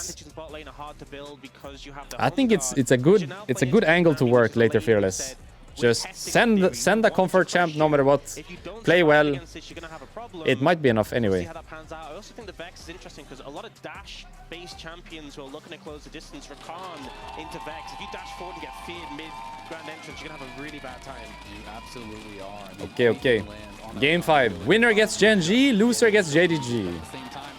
I think it's a good angle to work later Fearless. Just send a comfort champ no matter what. Play well. It might be enough See anyway. how that pans out. I also think the Vex is interesting because a lot of dash-based champions who are looking to close the distance, Rakan into Vex. If you dash forward and get feared mid-grand entrance, you're going to have a really bad time. You absolutely are. And Okay, you okay. can land on that Game side. 5. Winner gets Gen G, loser gets JDG. At the same time,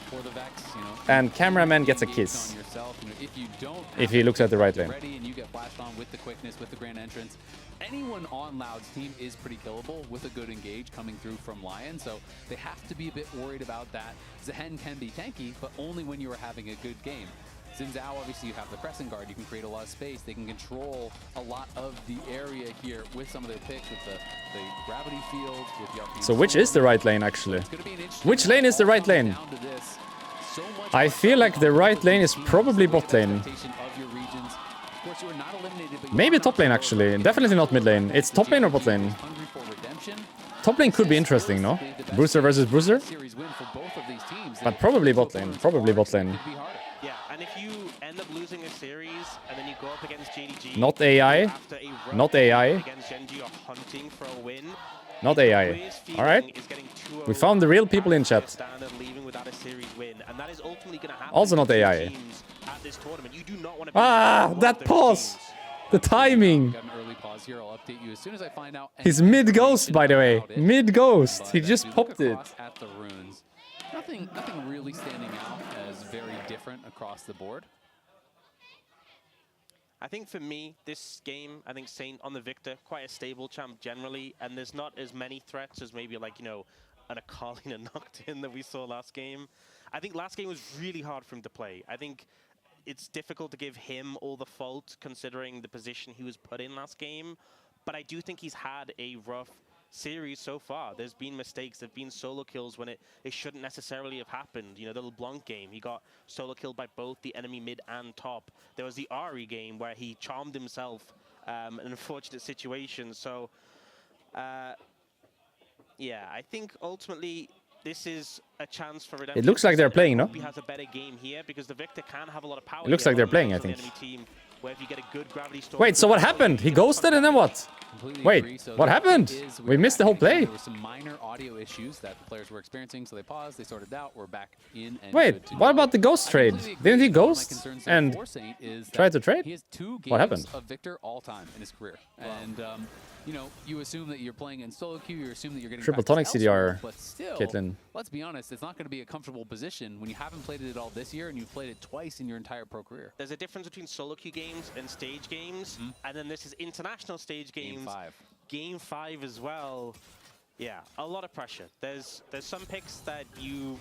for the Vex, you know, And cameraman gets a engaged kiss. on yourself. You know, if you don't If he looks at the right lane. ready and you get flashed on with the quickness, with the grand entrance, anyone on Loud's team is pretty killable with a good engage coming through from Lyon, so they have to be a bit worried about that. Zehen can be tanky, but only when you are having a good game. Xin Zhao, obviously you have the pressing guard, you can create a lot of space, they can control a lot of the area here with some of their picks, with the gravity field, with the arcane So which is the right lane actually? It's gonna be an interesting Which lane is the right lane? down to this. So much I feel like the right lane is probably bot lane. expectation of your regions. Of course, you are not eliminated, but you Maybe are top not lane actually. Definitely not mid lane. It's top lane or bot lane. hungry for redemption. Top lane could be interesting, no? Bruiser versus Bruiser? Series win for both of these teams. But probably bot lane. Probably bot lane. Could be harder. Yeah, and if you end up losing a series and then you go up against JDG... Not AI. after a rough Not AI. against Genji or hunting for a win, Not AI. Alright. We found the real people in chat. Standard leaving without a series win, and that is ultimately going to happen Also not to AI. teams at this tournament. You do not want to be Ah, one that of those pause! teams. The timing! Got an early pause here. I'll update you as soon as I find out. He's any mid-ghost, by the way. information about it. Mid-ghost. But He as just we look popped it. across at the runes, nothing really standing out as very different across the board. I think for me, this game, I think Saint on the Victor, quite a stable champ generally, and there's not as many threats as maybe like, you know, an Akali and a Nocturne that we saw last game. I think last game was really hard for him to play. I think it's difficult to give him all the fault considering the position he was put in last game, but I do think he's had a rough series so far. There's been mistakes. There've been solo kills when it shouldn't necessarily have happened. You know, the LeBlanc game, he got solo killed by both the enemy mid and top. There was the Ari game where he charmed himself, an unfortunate situation. So, yeah, I think ultimately this is a chance for Redemption. It looks like they're playing, no? He has a better game here because the Victor can have a lot of power. It looks like they're playing, I think. Where if you get a good gravity storm. Wait, so what happened? He ghosted and then what? Wait, what happened? We missed the whole play. There were some minor audio issues that the players were experiencing, so they paused, they sorted it out, we're back in. And wait, what about the ghost trade? Didn't he ghost and try to trade? He has 2 games what happened? of Victor all time in his career. Wow. And, you know, you assume that you're playing in solo queue, you assume that you're getting triple tonic CDR, but still, Caitlyn. Let's be honest, it's not going to be a comfortable position when you haven't played it at all this year and you've played it twice in your entire pro career. There's a difference between solo queue games and stage games, and then this is international stage games. Game 5. Game 5 as well. Yeah, a lot of pressure. There's some picks that you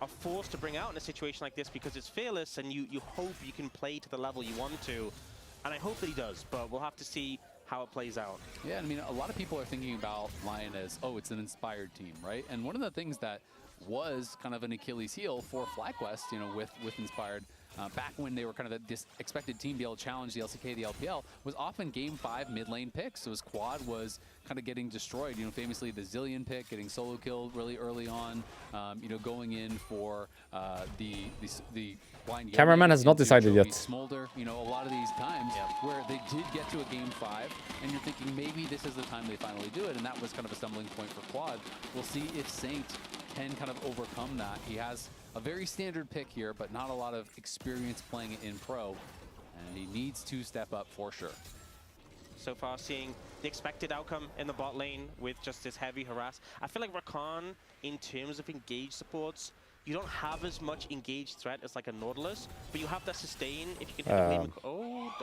are forced to bring out in a situation like this because it's fearless and you hope you can play to the level you want to. And I hope that he does, but we'll have to see how it plays out. Yeah, I mean, a lot of people are thinking about Lyon as, oh, it's an inspired team, right? And one of the things that was kind of an Achilles heel for FlyQuest, you know, with Inspired, back when they were kind of this expected team to be able to challenge the LCK, the LPL, was often Game 5 mid lane picks. So his quad was kind of getting destroyed. You know, famously the Zillion pick, getting solo killed really early on. You know, going in for the blind. Cameraman has not decided yet. Smolder. You know, a lot of these times where they did get to a Game 5, and you're thinking maybe this is the time they finally do it, and that was kind of a stumbling point for Quad. We'll see if Saint can kind of overcome that. He has a very standard pick here, but not a lot of experience playing it in pro, and he needs to step up for sure. So far, seeing the expected outcome in the bot lane with just this heavy harass. I feel like Rakan, in terms of engaged supports, you don't have as much engaged threat as like a Nautilus, but you have that sustain if you can hit a oh,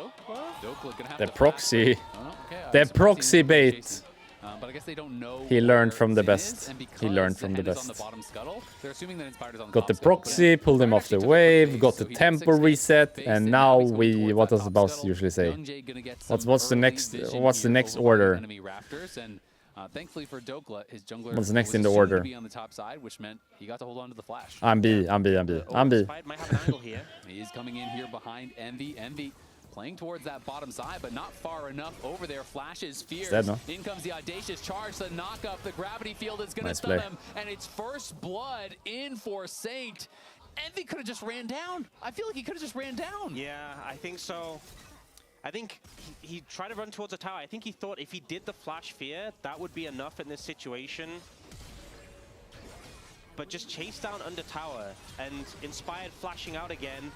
Dokla gonna have the to proxy. Oh, okay. The proxy bait. But I guess they don't know. He learned from the best. He learned from the best. Got the proxy, pulled him off the wave, got the tempo reset, and now we. What does the boss usually say? What's the next? What's the next order? Thankfully for Dokla, his jungler What's next in the order? To be on the top side, which meant he got to hold on to the flash. I'm B. I'm B. Might have an angle here. He is coming in here behind Envy. Envy playing towards that bottom side, but not far enough over there. Flash is fierce. Dead, no? In comes the audacious charge, the knock up. The gravity field is going to stun him, and it's first blood in for Saint. Envy could have just ran down. I feel like he could have just ran down. Yeah, I think so. I think he tried to run towards the tower. I think he thought if he did the flash fear, that would be enough in this situation. But just chase down under tower and Inspired flashing out again,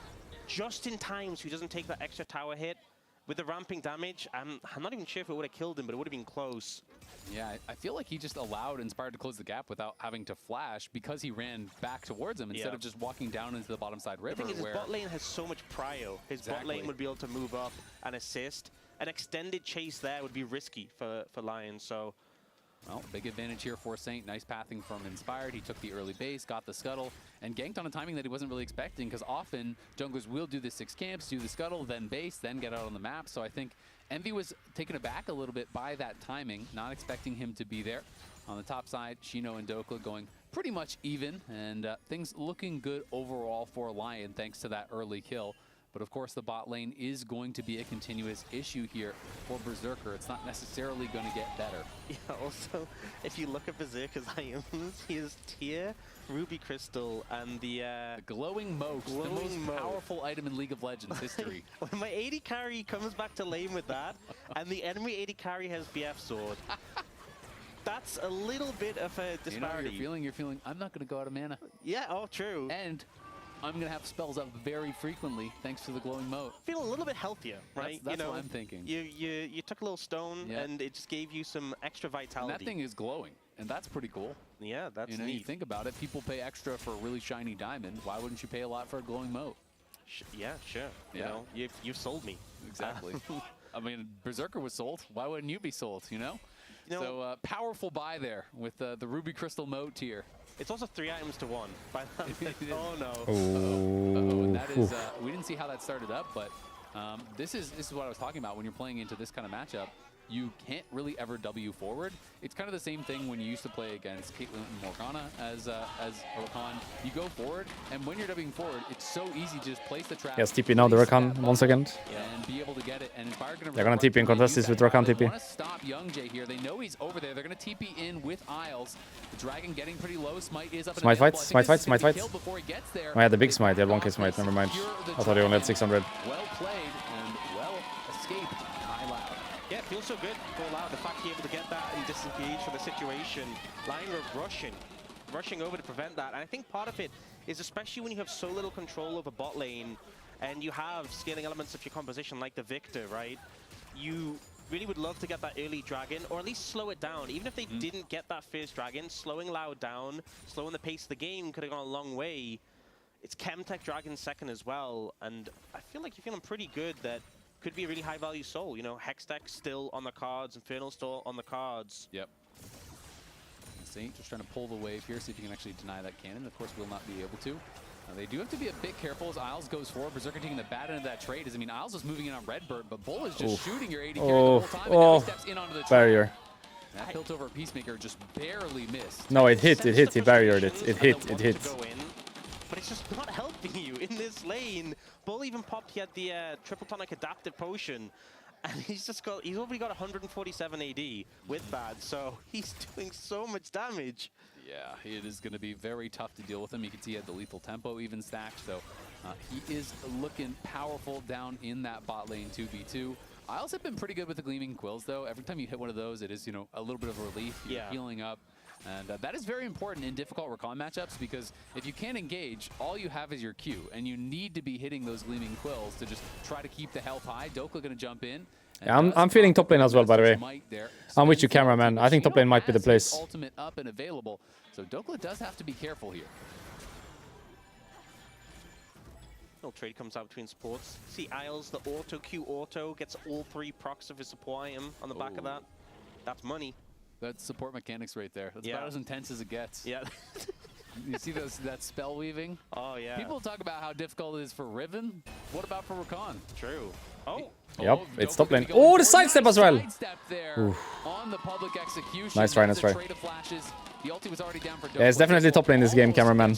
just in time so he doesn't take that extra tower hit. With the ramping damage, I'm not even sure if it would have killed him, but it would have been close. Yeah, I feel like he just allowed Inspired to close the gap without having to flash because he ran back towards him instead of just walking down into the bottom side river. The thing is, his bot lane has so much prio. His bot lane would be able to move up and assist. An extended chase there would be risky for Lyon, so... Well, big advantage here for Saint. Nice pathing from Inspired. He took the early base, got the scuttle, and ganked on a timing that he wasn't really expecting, because often junglers will do the 6 camps, do the scuttle, then base, then get out on the map. So I think Envy was taken aback a little bit by that timing, not expecting him to be there. On the top side, Shino and Dokla going pretty much even, and things looking good overall for Lyon thanks to that early kill. But of course, the bot lane is going to be a continuous issue here for Berserker. It's not necessarily going to get better. Yeah, also, if you look at Berserker's items, he has Tier, Ruby Crystal, and the glowing moat, the most powerful item in League of Legends history. When my AD carry comes back to lane with that, and the enemy AD carry has BF Sword, that's a little bit of a disparity. You know, you're feeling, I'm not going to go out of mana. Yeah, oh, true. And I'm going to have spells up very frequently thanks to the glowing moat. Feel a little bit healthier, right? That's what I'm thinking. You took a little stone and it just gave you some extra vitality. And that thing is glowing, and that's pretty cool. Yeah, that's neat. You think about it, people pay extra for a really shiny diamond. Why wouldn't you pay a lot for a glowing moat? Yeah, sure. You know, you've sold me. Exactly. I mean, Berserker was sold. Why wouldn't you be sold, you know? So powerful buy there with the Ruby Crystal moat tier. It's also 3 items to 1. Oh no. And that is, we didn't see how that started up, but this is what I was talking about when you're playing into this kind of matchup. you can't really ever W forward. It's kind of the same thing when you used to play against Caitlyn and Morgana as a Rakan. You go forward, and when you're Wing forward, it's so easy to just place the trap. Yes, TP now the Rakan 1 second. And be able to get it. And Inspire They're gonna TP in contest this with Rakan TP. They want to stop Youngjae here. They know he's over there. They're gonna TP in with Isles. The Dragon getting pretty low. Smite is up. Smite fight, Smite fight, Smite fight. Before he gets there. I had the big Smite. He had 1k Smite. Never mind. I thought he only had 600. Well played and well escaped by Loud. Yeah, it feels so good for Loud. The fact he's able to get that and disengage from the situation. Lyon were rushing over to prevent that. And I think part of it is, especially when you have so little control over bot lane and you have scaling elements of your composition like the Victor, right? You really would love to get that early Dragon, or at least slow it down. Even if they didn't get that first Dragon, slowing Loud down, slowing the pace of the game could have gone a long way. It's Chemtech Dragon second as well, and I feel like you're feeling pretty good that could be a really high value soul. You know, Hextech still on the cards, Infernal still on the cards. Yep. Saint just trying to pull the wave here, see if he can actually deny that cannon. Of course, will not be able to. They do have to be a bit careful as Isles goes forward. Berserker taking the bad end of that trade. I mean, Isles is moving in on Redbird, but Bull is just shooting your AD carry the whole time, and now he steps in onto the barrier. That tilt over Peacemaker just barely missed. No, it hit, he barriered it. It hit. But it's just not helping you in this lane. Bull even popped, he had the triple tonic adaptive potion, and he's already got 147 AD with bad, so he's doing so much damage. Yeah, it is going to be very tough to deal with him. You can see he had the lethal tempo even stacked, so he is looking powerful down in that bot lane 2v2. Isles have been pretty good with the Gleaming Quills, though. Every time you hit one of those, it is, you know, a little bit of relief. You're healing up. And that is very important in difficult Rakan matchups, because if you can't engage, all you have is your Q, and you need to be hitting those Gleaming Quills to just try to keep the health high. Dokla going to jump in. Yeah, I'm feeling top lane as well, by the way. I'm with you, cameraman. I think top lane might be the place. Ultimate up and available, so Dokla does have to be careful here. Little trade comes out between supports. See Isles, the auto Q auto gets all 3 procs of his support item on the back of that. That's money. That's support mechanics right there. That's about as intense as it gets. Yeah. You see that spell weaving? Oh, yeah. People talk about how difficult it is for Riven. What about for Rakan? True. Oh. Yep, it's top lane. Oh, the sidestep as well. There on the public execution. Nice try, nice try. The ulti was already down for Dokla. Yeah, it's definitely top lane this game, cameraman.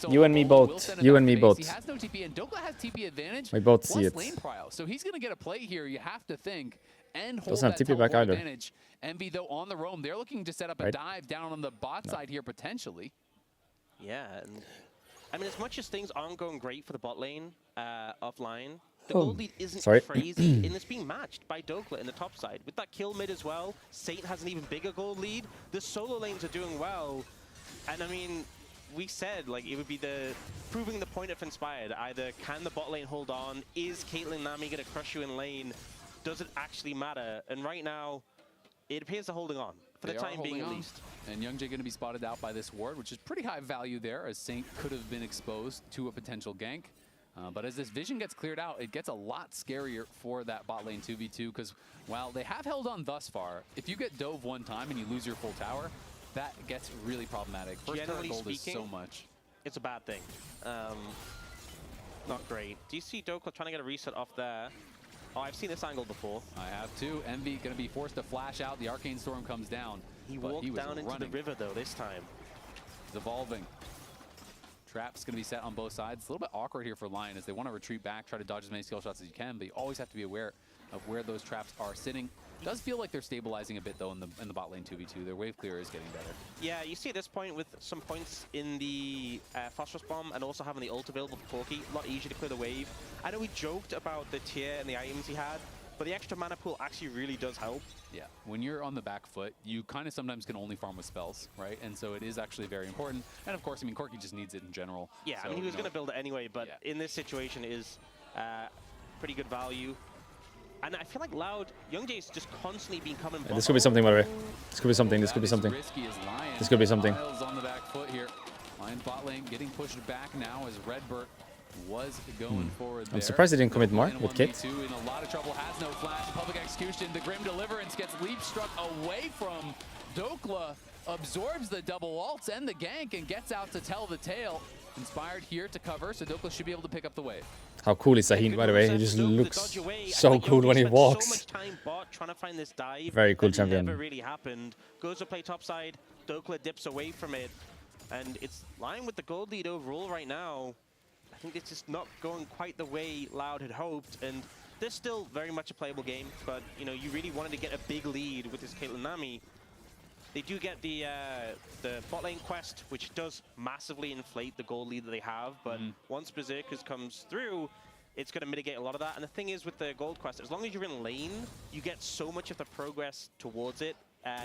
You and me both. You and me both. He has no TP, and Dokla has TP advantage. We both see it. Lane prio. So he's going to get a play here, you have to think, and hold Doesn't have that TP back either. advantage. Envy, though, on the roam. They're looking to set up a dive down on the bot side here, potentially. Yeah. And, I mean, as much as things aren't going great for the bot lane offline, the gold lead isn't crazy, and it's being matched by Dokla in the top side. With that kill mid as well, Saint has an even bigger gold lead. The solo lanes are doing well. And I mean, we said, like, it would be proving the point of Inspired. Either can the bot lane hold on? Is Caitlyn Nami going to crush you in lane? Does it actually matter? And right now, it appears they're holding on. For the time being, at least. And Youngjae going to be spotted out by this ward, which is pretty high value there, as Saint could have been exposed to a potential gank. But as this vision gets cleared out, it gets a lot scarier for that bot lane 2v2, because while they have held on thus far, if you get dove one time and you lose your full tower, that gets really problematic. First turn gold is so much. It's a bad thing. Not great. Do you see Dokla trying to get a reset off there? Oh, I've seen this angle before. I have too. Envy going to be forced to flash out. The Arcane Storm comes down. He walked down into the river, though, this time. He's evolving. Trap's going to be set on both sides. It's a little bit awkward here for Lyon as they want to retreat back, try to dodge as many skill shots as you can, but you always have to be aware of where those traps are sitting. Does feel like they're stabilizing a bit, though, in the bot lane 2v2. Their wave clear is getting better. Yeah, you see at this point with some points in the phosphorus bomb and also having the ult available for Corki, a lot easier to clear the wave. I know we joked about the tier and the items he had, but the extra mana pool actually really does help. Yeah, when you're on the back foot, you kind of sometimes can only farm with spells, right? And so it is actually very important. And of course, I mean, Corki just needs it in general. Yeah, so, I mean, he was going to build it anyway, but in this situation it is pretty good value. And I feel like Loud, Youngjae's just constantly been coming back. This could be something, by the way. This could be something, this could be something. This could be something. Lyon's on the back foot here. Lion's bot lane getting pushed back now as Redbird was going forward there. I'm surprised he didn't commit more with Kate. In a lot of trouble, has no flash. Public execution, the Grim Deliverance gets leap struck away from Dokla, absorbs the double ults and the gank and gets out to tell the tale. Inspired here to cover, so Dokla should be able to pick up the wave. How cool is Sahin, by the way? He just looks so cool when he walks. So much time bot trying to find this dive. Very cool champion. Never really happened. Goes to play topside. Dokla dips away from it, and it's Lyon with the gold lead overall right now. I think it's just not going quite the way Loud had hoped, and there's still very much a playable game. But you know, you really wanted to get a big lead with this Caitlyn Nami. They do get the bot lane quest, which does massively inflate the gold lead that they have, but once Berserkers comes through, it's going to mitigate a lot of that. And the thing is with the gold quest, as long as you're in lane, you get so much of the progress towards it.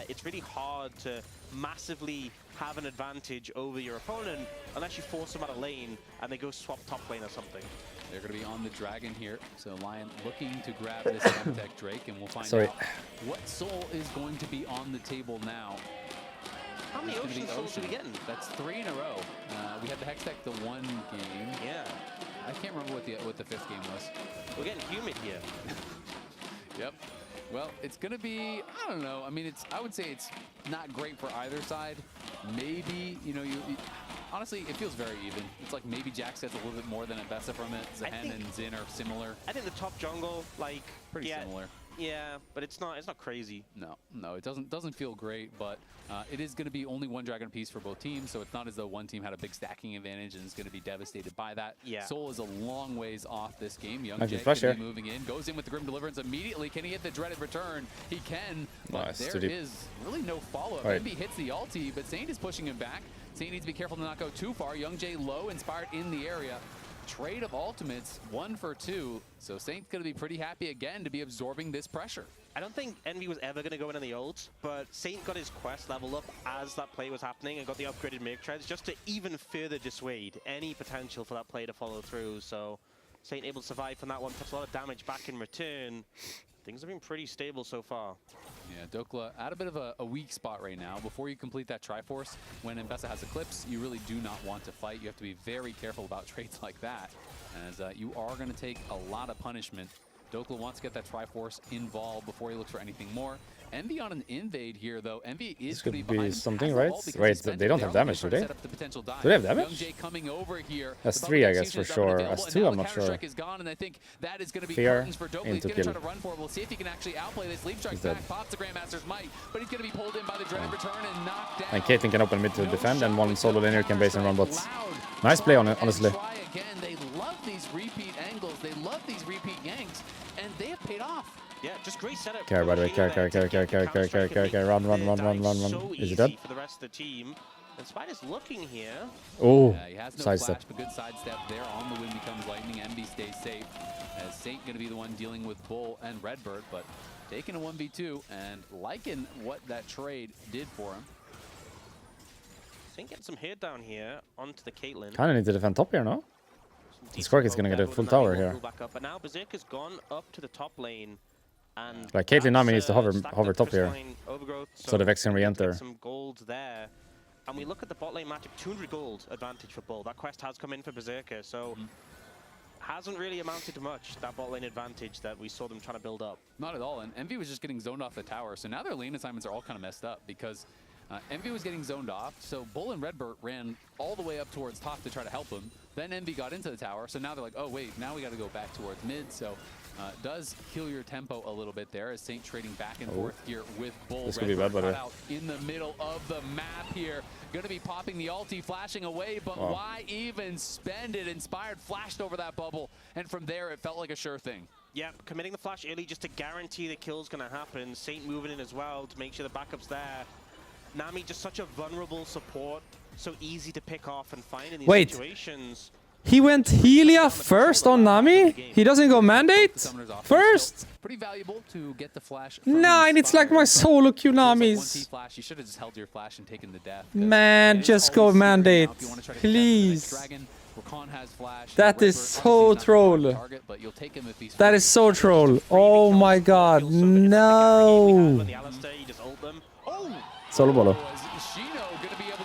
It's really hard to massively have an advantage over your opponent unless you force them out of lane and they go swap top lane or something. They're going to be on the dragon here, so Lyon looking to grab this Hextech Drake, and we'll find out what soul is going to be on the table now. How many Ocean Souls are we getting? That's 3 in a row. We had the Hextech the 1 game. Yeah. I can't remember what the 5th game was. We're getting humid here. Yep. Well, it's going to be, I don't know. I mean, I would say it's not great for either side. Maybe, you know, honestly, it feels very even. It's like maybe Jax gets a little bit more than Ambessa from it. Zahen and Xin are similar. I think the top jungle, like, pretty similar. Yeah, but it's not crazy. No, it doesn't feel great, but it is going to be only 1 dragon piece for both teams, so it's not as though one team had a big stacking advantage and is going to be devastated by that. Yeah. Soul is a long ways off this game. Young Jay be moving in, goes in with the Grim Deliverance immediately. Can he hit the dreaded return? He can, but nice. there is really no follow-up. Right. Maybe hits the ulti, but Saint is pushing him back. Saint needs to be careful to not go too far. Young Jay low, Inspired in the area. Trade of ultimates, 1 for 2. So Saint's going to be pretty happy again to be absorbing this pressure. I don't think Envy was ever going to go in on the ult, but Saint got his quest leveled up as that play was happening and got the upgraded Mirk Treads just to even further dissuade any potential for that play to follow through. So Saint able to survive from that one, puts a lot of damage back in return. Things have been pretty stable so far. Yeah, Dokla at a bit of a weak spot right now. Before you complete that Triforce, when Ambessa has Eclipse, you really do not want to fight. You have to be very careful about trades like that, as you are going to take a lot of punishment. Dokla wants to get that Triforce involved before he looks for anything more. Envy on an invade here, though. Envy is going to be something, right? Wait, they don't have damage, do they? Do they have damage? That's 3, I guess, for sure. That's 2, I'm not sure. Is gone, and I think that is going to be Fear for Dokla. into He's going to try to run for it. We'll see if he can actually outplay this. Leap strike back, pops the Grandmaster's might, but he's going to be pulled in by the dreaded return and knocked down. And Caitlyn can open mid to defend, and 1 solo laner can base and run bots. Nice play on it, honestly. Again, they love these repeat angles. They love these repeat yanks, and they have paid off. Yeah, just great setup. Care, by the way, care. Run. Is he dead? For the rest of the team. And Spider's looking here. Oh, he has no sidestep. Flash, but good sidestep there on the wind becomes lightning. Envy stays safe, as Saint going to be the one dealing with Bull and Redbird, but taking a 1v2 and liking what that trade did for him. Saint getting some hit down here onto the Caitlyn. Kinda need to defend top here, no? Scork is gonna get a full tower here. But now Berserker's gone up to the top lane. And like Caitlyn Nami needs to hover top here, so the Vex can re-enter. Some gold there, and we look at the bot lane matchup. 200 gold advantage for Bull. That quest has come in for Berserker, so hasn't really amounted to much. That bot lane advantage that we saw them trying to build up. Not at all. And Envy was just getting zoned off the tower, so now their lane assignments are all kind of messed up because Envy was getting zoned off, so Bull and Redbird ran all the way up towards top to try to help him. Then Envy got into the tower, so now they're like, oh wait, now we got to go back towards mid. So does kill your tempo a little bit there as Saint trading back and forth here with Bull. This could be bad, by the way. Out in the middle of the map here. Going to be popping the ulti, flashing away, but why even spend it? Inspired flashed over that bubble, and from there it felt like a sure thing. Yeah, committing the flash early just to guarantee the kill's going to happen. Saint moving in as well to make sure the backup's there. Nami just such a vulnerable support, so easy to pick off and find in these situations. He went Helia first on Nami? He doesn't go Mandate first? Pretty valuable to get the flash. 9, it's like my solo Q Namis. You should have just held your flash and taken the death. Man, just go Mandate, please. That is so troll. That is so troll. Oh my god, no. Solo bolo.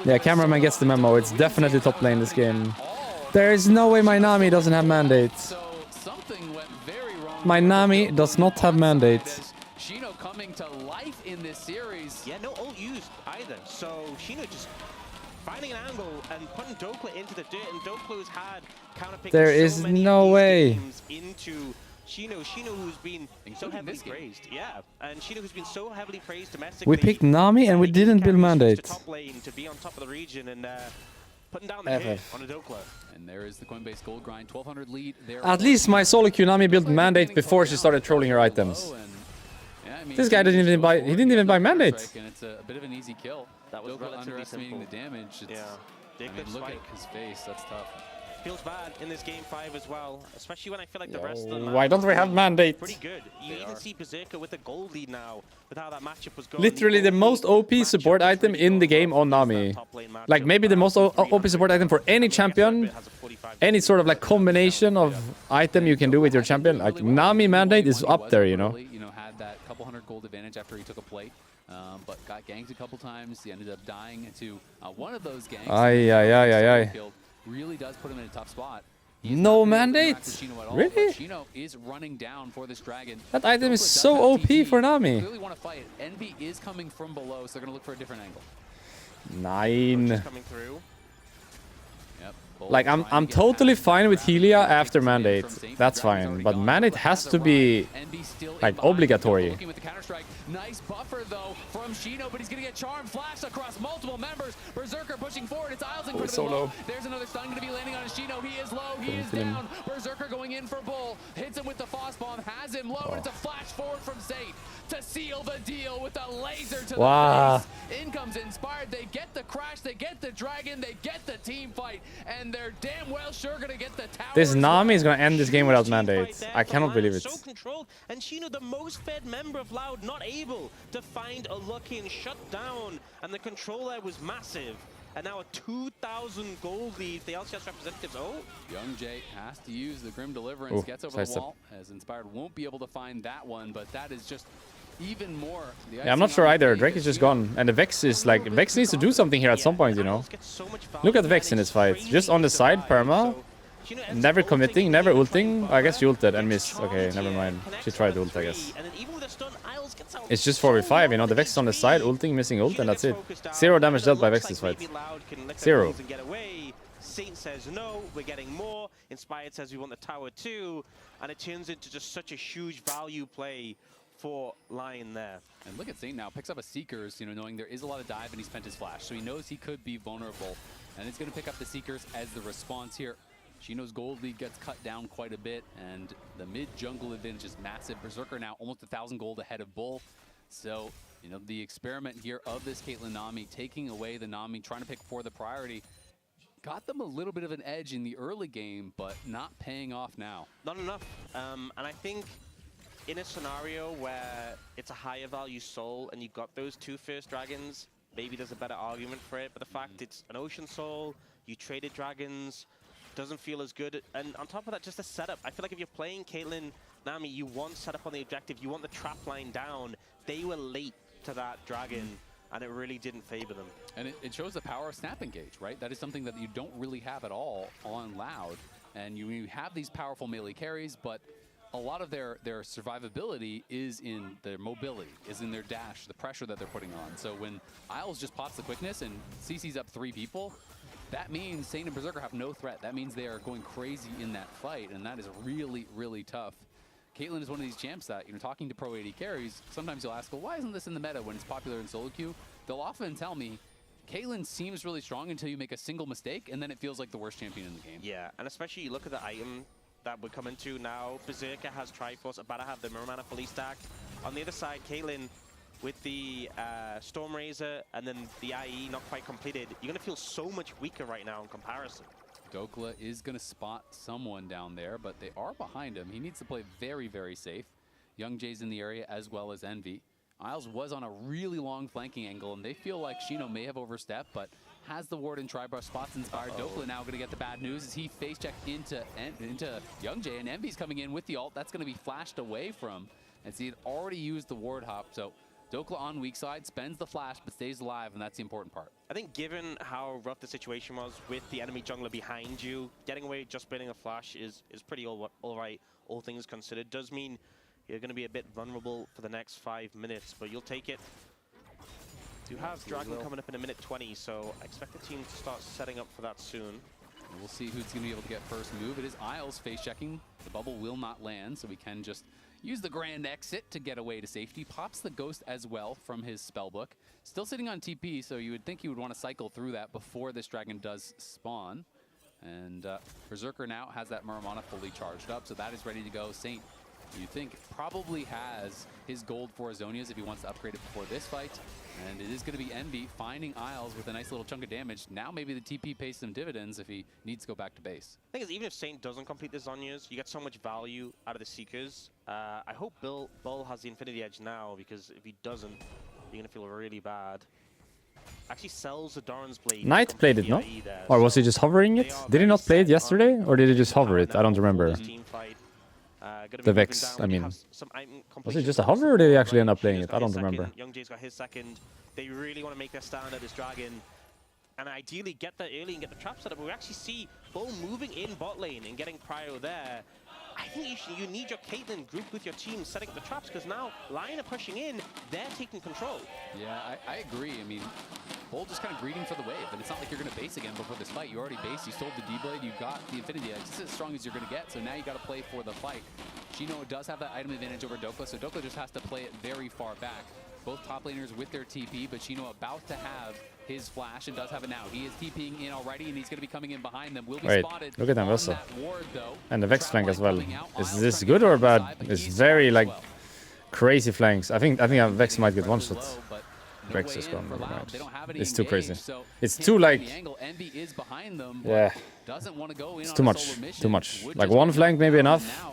Yeah, cameraman gets the memo. It's definitely top lane this game. There is no way my Nami doesn't have mandates. My Nami does not have mandates. Shino coming to life in this series. Yeah, no ult used either. So Shino just finding an angle and putting Dokla into the dirt, and Dokla's had counterpicked There so is many no of these way. games into Shino, who's been so heavily praised. Yeah, and Shino who's been so heavily praised domestically. We picked Nami and we didn't build Mandate. To top lane to be on top of the region and putting down the hit on a Dokla. And there is the Coinbase gold grind, 1200 lead there. At least my solo queue Nami built Mandate before she started trolling her items. This guy didn't even buy. He didn't even buy Mandate. And it's a bit of an easy kill. That was underestimating the damage. It's, yeah. I mean, look at his face. That's tough. Feels bad in this game 5 as well, especially when I feel like the rest of the why don't we have Mandate? Pretty good. You even see Berserker with the gold lead now, with how that matchup was going. Literally the most OP support item in the game on Nami. Like maybe the most OP support item for any champion. Any sort of like combination of item you can do with your champion. Like Nami Mandate is up there, you know. Had that couple hundred gold advantage after he took a plate, but got ganked a couple times. He ended up dying into one of those ganks. Aye. Really does put him in a tough spot. No Mandate? Really? Shino is running down for this dragon. That item is so OP for Nami. Really want to fight. Envy is coming from below, so they're going to look for a different angle. 9. Coming through. Yep. Like I'm totally fine with Helia after Mandate. That's fine. But Mandate has to be like obligatory. Looking with the counter strike. Nice buffer though from Shino, but he's gonna get charm flash across multiple members. Berserker pushing forward. It's Isles incredibly low. There's another stun gonna be landing on Shino. He is low. He is down. Berserker going in for Bull. Hits him with the Frost Bomb. Has him low. And it's a flash forward from Saint to seal the deal with a laser to the face. In comes Inspired. They get the crash. They get the dragon. They get the team fight. And they're damn well sure gonna get the tower. This Nami is gonna end this game without Mandate. I cannot believe it. So controlled, and Shino, the most fed member of Loud, not able to find a lucky and shut down. And the control there was massive. And now a 2,000 gold lead. The LCS representatives. Oh, Young Jay has to use the Grim Deliverance. Gets over the wall. As Inspired won't be able to find that one, but that is just even more. Yeah, I'm not sure either. Drake is just gone. And the Vex is like, Vex needs to do something here at some point, you know. Look at Vex in this fight. Just on the side, perma. Never committing, never ulting. I guess she ulted and missed. Okay, never mind. She tried ult, I guess. It's just 4v5, you know. The Vex is on the side, ulting, missing ult, and that's it. 0 damage dealt by Vex this fight. 0. Saint says no, we're getting more. Inspired says we want the tower too. And it turns into just such a huge value play for Lyon there. And look at Saint now. Picks up a Seekers, you know, knowing there is a lot of dive and he spent his flash. So he knows he could be vulnerable. And it's going to pick up the Seekers as the response here. Shino's gold lead gets cut down quite a bit, and the mid-jungle advantage is massive. Berserker now almost 1,000 gold ahead of Bull. So, you know, the experiment here of this Caitlyn Nami, taking away the Nami, trying to pick for the priority, got them a little bit of an edge in the early game, but not paying off now. Not enough. And I think in a scenario where it's a higher value soul and you've got those 2 first dragons, maybe there's a better argument for it. But the fact it's an ocean soul, you traded dragons, doesn't feel as good. And on top of that, just the setup. I feel like if you're playing Caitlyn Nami, you want setup on the objective, you want the trap line down. They were late to that dragon, and it really didn't favor them. And it shows the power of Snap Engage, right? That is something that you don't really have at all on Loud. And you have these powerful melee carries, but a lot of their survivability is in their mobility, is in their dash, the pressure that they're putting on. So when Isles just pops the quickness and CC's up 3 people, that means Saint and Berserker have no threat. That means they are going crazy in that fight, and that is really, really tough. Caitlyn is one of these champs that, you know, talking to Pro AD carries, sometimes you'll ask, well, why isn't this in the meta when it's popular in solo queue? They'll often tell me, Caitlyn seems really strong until you make a single mistake, and then it feels like the worst champion in the game. Yeah, and especially you look at the item that we're coming to now. Berserker has Triforce, about to have the Mirror Mana fully stacked. On the other side, Caitlyn with the Storm Razor and then the IE not quite completed, you're going to feel so much weaker right now in comparison. Dokla is going to spot someone down there, but they are behind him. He needs to play very, very safe. Young Jay's in the area as well as Envy. Isles was on a really long flanking angle, and they feel like Shino may have overstepped, but has the ward and Tribrush spots Inspired. Dokla now going to get the bad news as he face checked into Young Jay, and Envy's coming in with the ult. That's going to be flashed away from, and so he had already used the ward hop, so Dokla on weak side, spends the flash, but stays alive, and that's the important part. I think given how rough the situation was with the enemy jungler behind you, getting away just burning a flash is pretty all right, all things considered. Does mean you're going to be a bit vulnerable for the next 5 minutes, but you'll take it. You have Dragon coming up in a minute 20, so I expect the team to start setting up for that soon. We'll see who's going to be able to get first move. It is Isles face checking. The bubble will not land, so we can just use the grand exit to get away to safety. Pops the Ghost as well from his spellbook. Still sitting on TP, so you would think he would want to cycle through that before this dragon does spawn. And Berserker now has that Muramana fully charged up, so that is ready to go. Saint, you think, probably has his gold for Azonias if he wants to upgrade it before this fight. And it is going to be Envy finding Isles with a nice little chunk of damage. Now maybe the TP pays some dividends if he needs to go back to base. The thing is, even if Saint doesn't complete the Zhonya's, you get so much value out of the Seekers. I hope Bull has the Infinity Edge now, because if he doesn't, you're going to feel really bad. Actually sells the Doran's Blade. Knight played it, no? Or was he just hovering it? Did he not play it yesterday? Or did he just hover it? I don't remember. The Vex, I mean. Was it just a hover, or did he actually end up playing it? I don't remember. Young Jay's got his second. They really want to make their stand at this dragon, and ideally get that early and get the trap set up. But we actually see Bull moving in bot lane and getting Cryo there. I think you need your Caitlyn grouped with your team setting up the traps, because now Lyon are pushing in, they're taking control. Yeah, I agree. I mean, Bull just kind of greeting for the wave, and it's not like you're going to base again before this fight. You already based, you sold the D-Blade, you got the Infinity Edge. This is as strong as you're going to get, so now you got to play for the fight. Chino does have that item advantage over Dokka, so Dokka just has to play it very far back. Both top laners with their TP, but Chino about to have his flash and does have it now. He is TPing in already, and he's going to be coming in behind them. Will be spotted. Look at them also. Ward, though. And the Vex flank as well. Is this good or bad? It's very like crazy flanks. I think Vex might get one shot. Vex is gone. It's too crazy. It's too like, yeah. It's too much. Too much. Like one flank maybe enough.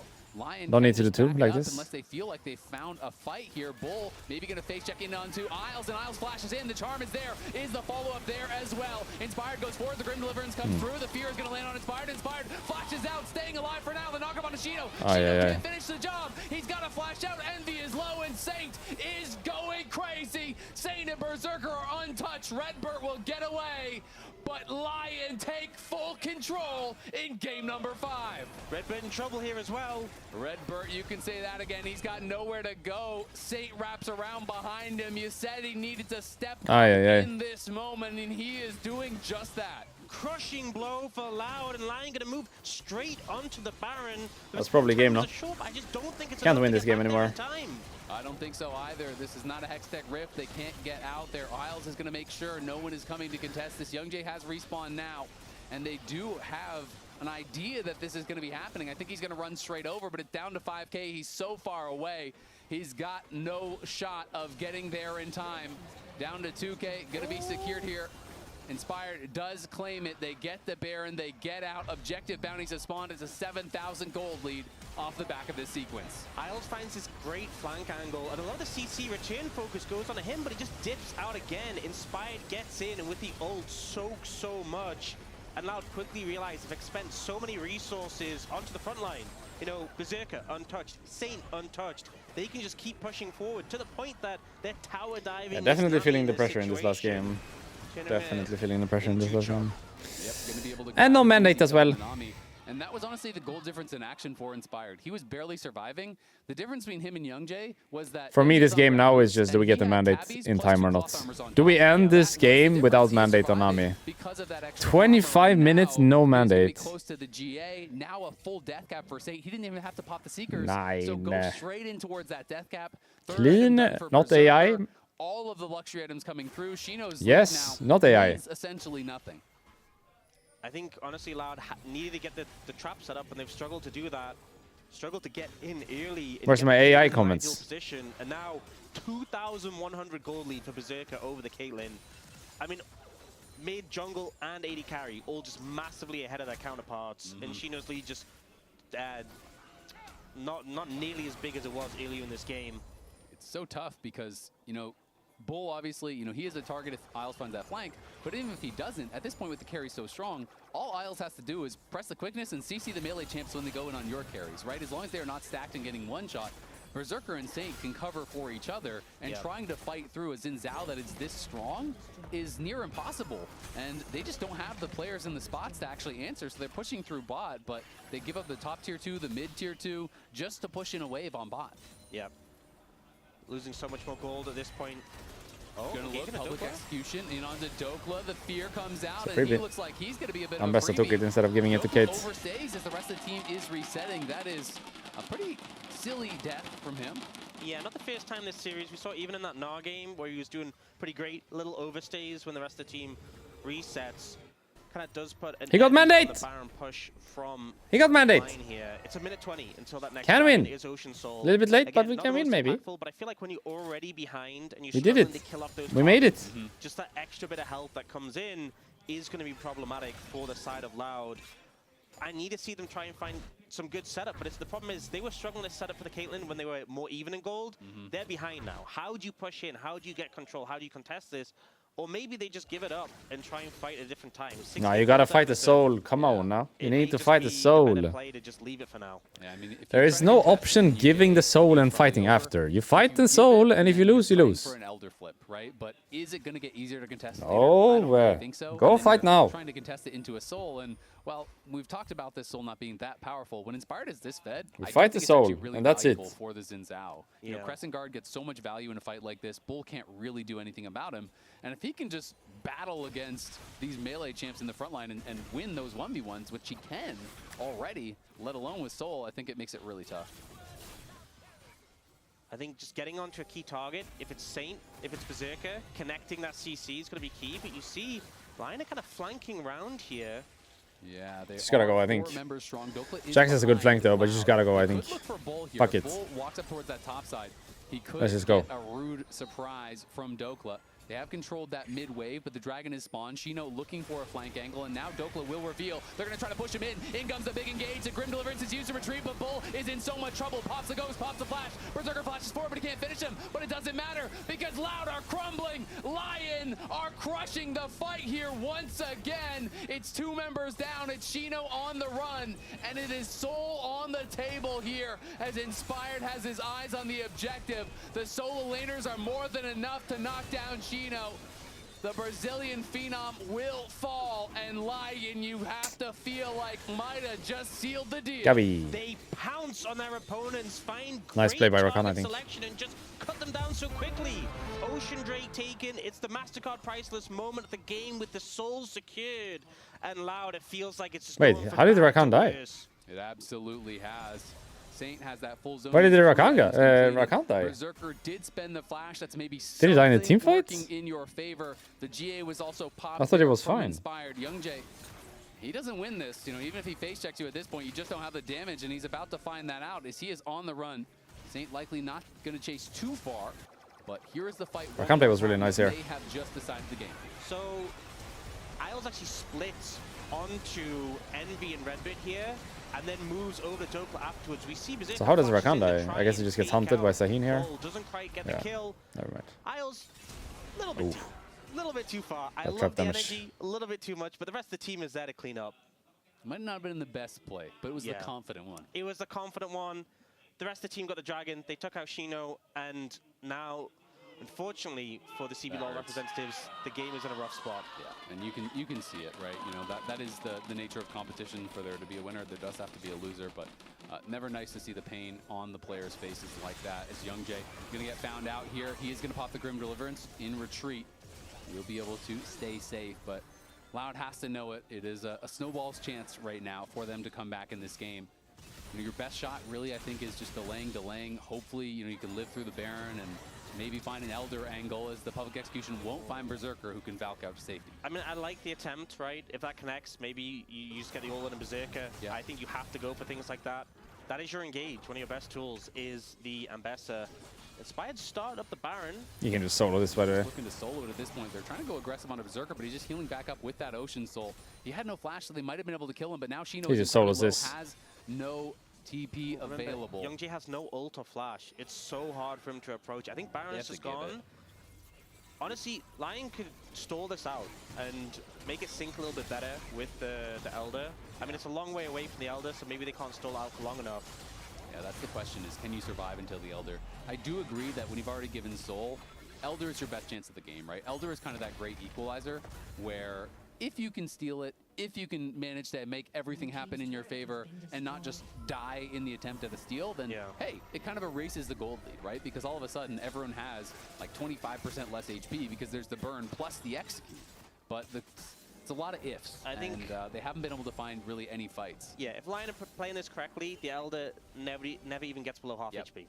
Don't need to do two like this. Unless they feel like they found a fight here. Bull maybe going to face check in onto Isles, and Isles flashes in. The charm is there. Is the follow-up there as well? Inspired goes forward. The Grim Deliverance comes through. The Fear is going to land on Inspired. Inspired flashes out, staying alive for now. The knock-up on Chino. Chino can't finish the job. He's got to flash out. Envy is low, and Saint is going crazy. Saint and Berserker are untouched. Redbird will get away, but Lyon take full control in game number 5. Redbird in trouble here as well. Redbird, you can say that again. He's got nowhere to go. Saint wraps around behind him. You said he needed to step up in this moment, and he is doing just that. Crushing blow for Loud, and Lyon gonna move straight onto the Baron. That's probably game, no? I just don't think it's can't win this game anymore. I don't think so either. This is not a Hextech Rift. They can't get out there. Isles is going to make sure no one is coming to contest this. Young Jay has respawn now, and they do have an idea that this is going to be happening. I think he's going to run straight over, but it's down to 5K. He's so far away. He's got no shot of getting there in time. Down to 2K. Going to be secured here. Inspired does claim it. They get the Baron. They get out. Objective bounties have spawned. It's a 7,000 gold lead off the back of this sequence. Isles finds this great flank angle, and a lot of the CC return focus goes on him, but he just dips out again. Inspired gets in, and with the ult soaks so much. And Loud quickly realized they've spent so many resources onto the front line. You know, Berserker untouched, Saint untouched. They can just keep pushing forward to the point that they're tower diving. Yeah, definitely feeling the pressure in this last game. Definitely feeling the pressure in this last game. And no mandate as well. And that was honestly the goal difference in action for Inspired. He was barely surviving. The difference between him and Young Jay was that... For me, this game now is just, do we get the mandate in time or not? Do we end this game without mandate on Nami? 25 minutes, no mandate. Close to the GA, now a full death cap for Saint. He didn't even have to pop the Seekers. So go straight in towards that death cap. Clean, not AI. All of the luxury items coming through. Shino's yes, now not AI. Essentially nothing. I think, honestly, Loud needed to get the trap set up, and they've struggled to do that. Struggled to get in early. Where's my AI comments? Position, and now 2,100 gold lead for Berserker over the Caitlyn. I mean, mid, jungle, and AD carry, all just massively ahead of their counterparts. And Shino's lead just not nearly as big as it was earlier in this game. It's so tough because, you know, Bull, obviously, you know, he is a target if Isles finds that flank, but even if he doesn't, at this point with the carry so strong, all Isles has to do is press the quickness and CC the melee champs when they go in on your carries, right? As long as they're not stacked and getting one shot, Berserker and Saint can cover for each other, and trying to fight through a Xin Zhao that is this strong is near impossible. And they just don't have the players in the spots to actually answer, so they're pushing through bot, but they give up the top tier 2, the mid tier 2, just to push in a wave on bot. Yeah. Losing so much more gold at this point. Oh, Gonna look public execution in onto Dokla. The fear comes out, and he looks like he's gonna be a bit of a Ambessa took it instead of giving it to Dokla Kate. overstays as the rest of the team is resetting. That is a pretty silly death from him. Yeah, not the first time this series. We saw even in that Gnar game where he was doing pretty great little overstays when the rest of the team resets. Kind of does put an He got mandate. Baron push from He got mandate. Lyon here. It's a minute 20 until that next Can win. is Ocean Soul. A little bit late, Again, but we not can the win most maybe. impactful, but I feel like when you're already behind and you're We did struggling it. to kill off those We made it. targets, just that extra bit of health that comes in is going to be problematic for the side of Loud. I need to see them try and find some good setup, but the problem is they were struggling to set up for the Caitlyn when they were more even in gold. They're behind now. How do you push in? How do you get control? How do you contest this? Or maybe they just give it up and try and fight at a different time. No, you gotta fight the soul. Come on now. You need to fight the soul. To just leave it for now. Yeah, I mean, There is no option giving the soul and fighting after. You fight the soul, and if you lose, you lose. For an elder flip, right? But is it going to get easier to contest? Oh, I don't really think so. go And then fight you're now. Trying to contest it into a soul, and well, we've talked about this soul not being that powerful. When Inspired is this fed, We I fight do the think it's soul, actually really and that's it. valuable for the Xin Zhao. You know, Yeah. Crescent Guard gets so much value in a fight like this. Bull can't really do anything about him, and if he can just battle against these melee champs in the front line and win those 1v1s, which he can already, let alone with soul, I think it makes it really tough. I think just getting onto a key target, if it's Saint, if it's Berserker, connecting that CC is going to be key. But you see, Lyon are kind of flanking around here. Yeah, they Just gotta go, I think. Jax has a good flank though, but you just gotta go, I think. Fuck it. Bull walks up towards that top side. He could Let's just go. get a rude surprise from Dokla. They have controlled that mid wave, but the dragon is spawned. Shino looking for a flank angle, and now Dokla will reveal. They're going to try to push him in. In comes the big engage. The Grim Deliverance is used to retreat, but Bull is in so much trouble. Pops the ghost, pops the flash. Berserker flashes forward, but he can't finish him. But it doesn't matter because Loud are crumbling. Lyon are crushing the fight here once again. It's 2 members down. It's Shino on the run, and it is Soul on the table here as Inspired has his eyes on the objective. The solo laners are more than enough to knock down Shino. The Brazilian phenom will fall, and Lyon, you have to feel like might have just sealed the deal. Gabby. They pounce on their opponents, find Nice great play by Rakan, target I think. selection, and just cut them down so quickly. Ocean Drake taken. It's the MasterCard priceless moment of the game with the soul secured. And Loud, it feels like it's just Wait, going from how did bad Rakan to die? worse. It absolutely has. Saint has that full zone. Why did Rakan completed. die? Berserker did spend the flash. That's maybe Did he die in a team something fight? working in your favor. The GA was also popped. I thought he was from fine. Inspired. Young Jay, he doesn't win this. You know, even if he face checks you at this point, you just don't have the damage, and he's about to find that out as he is on the run. Saint likely not going to chase too far, but here is the fight. Rakan play was really nice here. They have just decided the game. So, Isles actually splits onto Envy and Redbit here, and then moves over to Dokla afterwards. We see Berserker So how does flashes Rakan in to die? try I guess he and just gets fake hunted by out Sahin here. Bull, doesn't quite get Yeah. the kill. Never mind. Isles, little bit too far. I That love trap the damage. energy, a little bit too much, but the rest of the team is there to clean up. Might not have been the best play, but it was the confident one. It was the confident one. The rest of the team got the dragon. They took out Shino, and now, unfortunately for the CB LoL representatives, the game is in a rough spot. Yeah, and you can see it, right? You know, that is the nature of competition. For there to be a winner, there does have to be a loser, but never nice to see the pain on the players' faces like that. As Young Jay gonna get found out here. He is gonna pop the Grim Deliverance in retreat. He'll be able to stay safe, but Loud has to know it. It is a snowball's chance right now for them to come back in this game. You know, your best shot really, I think, is just delaying. Hopefully, you know, you can live through the Baron and maybe find an Elder angle, as the public execution won't find Berserker who can Valk out to safety. I mean, I like the attempt, right? If that connects, maybe you just get the all-in Berserker. Yeah. I think you have to go for things like that. That is your engage. One of your best tools is the Ambessa. Inspired start up the Baron. You can just solo this, by the way. Looking to solo it at this point. They're trying to go aggressive on a Berserker, but he's just healing back up with that Ocean Soul. He had no flash, so they might have been able to kill him, but now Shino He just solos this. has no TP available. Young Jay has no ult or flash. It's so hard for him to approach. I think Baron's just gone. Honestly, Lyon could stall this out and make it sync a little bit better with the Elder. I mean, it's a long way away from the Elder, so maybe they can't stall out for long enough. Yeah, that's the question, is can you survive until the Elder? I do agree that when you've already given Soul, Elder is your best chance of the game, right? Elder is kind of that great equalizer where if you can steal it, if you can manage to make everything happen in your favor and not just die in the attempt at a steal, then hey, it kind of erases the gold lead, right? Because all of a sudden everyone has like 25% less HP because there's the burn plus the execute. But it's a lot of ifs, and they haven't been able to find really any fights. Yeah, if Lyon are playing this correctly, the Elder never even gets below half HP.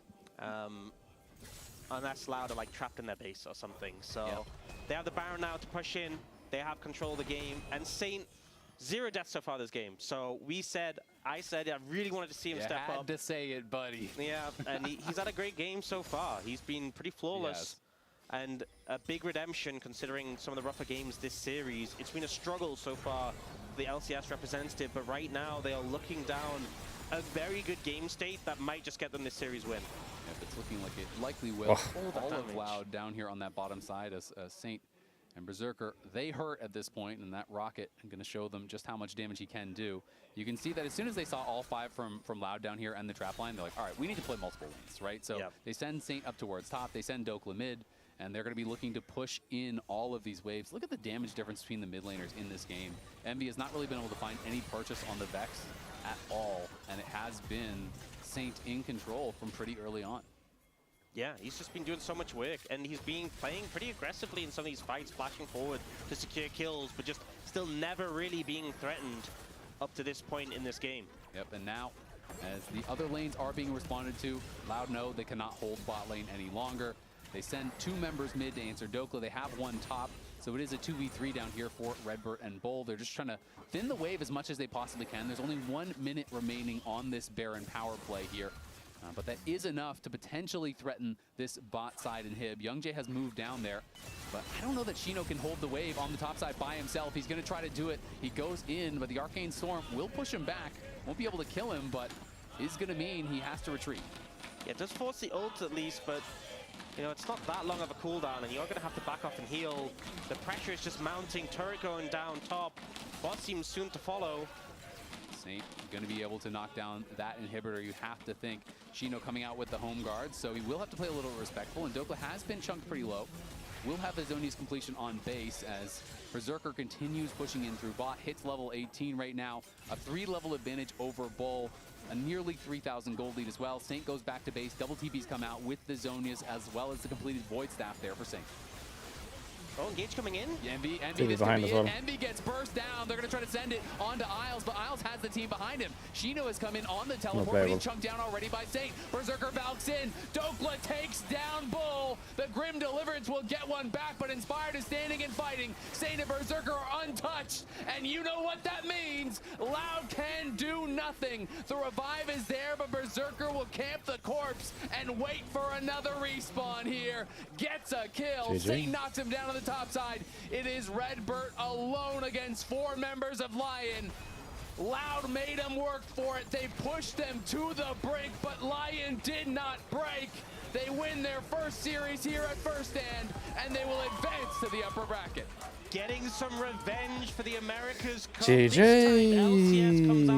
Unless Loud are like trapped in their base or something. So they have the Baron now to push in. They have control of the game, and Saint 0 deaths so far this game. So I said I really wanted to see him step up. Had to say it, buddy. Yeah, and he's had a great game so far. He's been pretty flawless. And a big redemption considering some of the rougher games this series. It's been a struggle so far for the LCS representative, but right now they are looking down a very good game state that might just get them this series win. Yep, it's looking like it likely will. All of Loud down here on that bottom side as Saint and Berserker, they hurt at this point, and that rocket is going to show them just how much damage he can do. You can see that as soon as they saw all 5 from Loud down here and the trap line, they're like, all right, we need to play multiple lanes, right? So they send Saint up towards top, they send Dokla mid, and they're going to be looking to push in all of these waves. Look at the damage difference between the mid laners in this game. Envy has not really been able to find any purchase on the Vex at all, and it has been Saint in control from pretty early on. Yeah, he's just been doing so much work, and he's been playing pretty aggressively in some of these fights, flashing forward to secure kills, but just still never really being threatened up to this point in this game. Yep, and now, as the other lanes are being responded to, Loud know they cannot hold bot lane any longer. They send 2 members mid to answer Dokla. They have 1 top, so it is a 2v3 down here for Redbert and Bull. They're just trying to thin the wave as much as they possibly can. There's only 1 minute remaining on this Baron power play here. But that is enough to potentially threaten this bot side inhib. Youngjae has moved down there, but I don't know that Shino can hold the wave on the top side by himself. He's going to try to do it. He goes in, but the Arcane Storm will push him back. Won't be able to kill him, but is going to mean he has to retreat. Yeah, it does force the ult at least, but you know, it's not that long of a cooldown, and you're going to have to back off and heal. The pressure is just mounting. Turret going down top. Bot seems soon to follow. Saint going to be able to knock down that inhibitor, you have to think. Shino coming out with the home guard, so he will have to play a little respectful, and Dokla has been chunked pretty low. Will have his Zonia's completion on base as Berserker continues pushing in through bot, hits level 18 right now, a 3-level advantage over Bull, a nearly 3,000 gold lead as well. Saint goes back to base, double TPs come out with the Zonias as well as the completed Void Staff there for Saint. Oh, Engage coming in. Envy this could be it. Envy gets burst down. They're going to try to send it onto Isles, but Isles has the team behind him. Shino has come in on the teleport, but he's chunked down already by Saint. Berserker Valks in. Dokla takes down Bull. The Grim Deliverance will get one back, but Inspired is standing and fighting. Saint and Berserker are untouched, and you know what that means. Loud can do nothing. The revive is there, but Berserker will camp the corpse and wait for another respawn here. Gets a kill. Saint knocks him down on the top side. It is Redbert alone against 4 members of Lyon. Loud made him work for it. They pushed them to the brink, but Lyon did not break. They win their first series here at First Stand, and they will advance to the upper bracket. Getting some revenge for the Americas Cup. GG. This time LCS comes out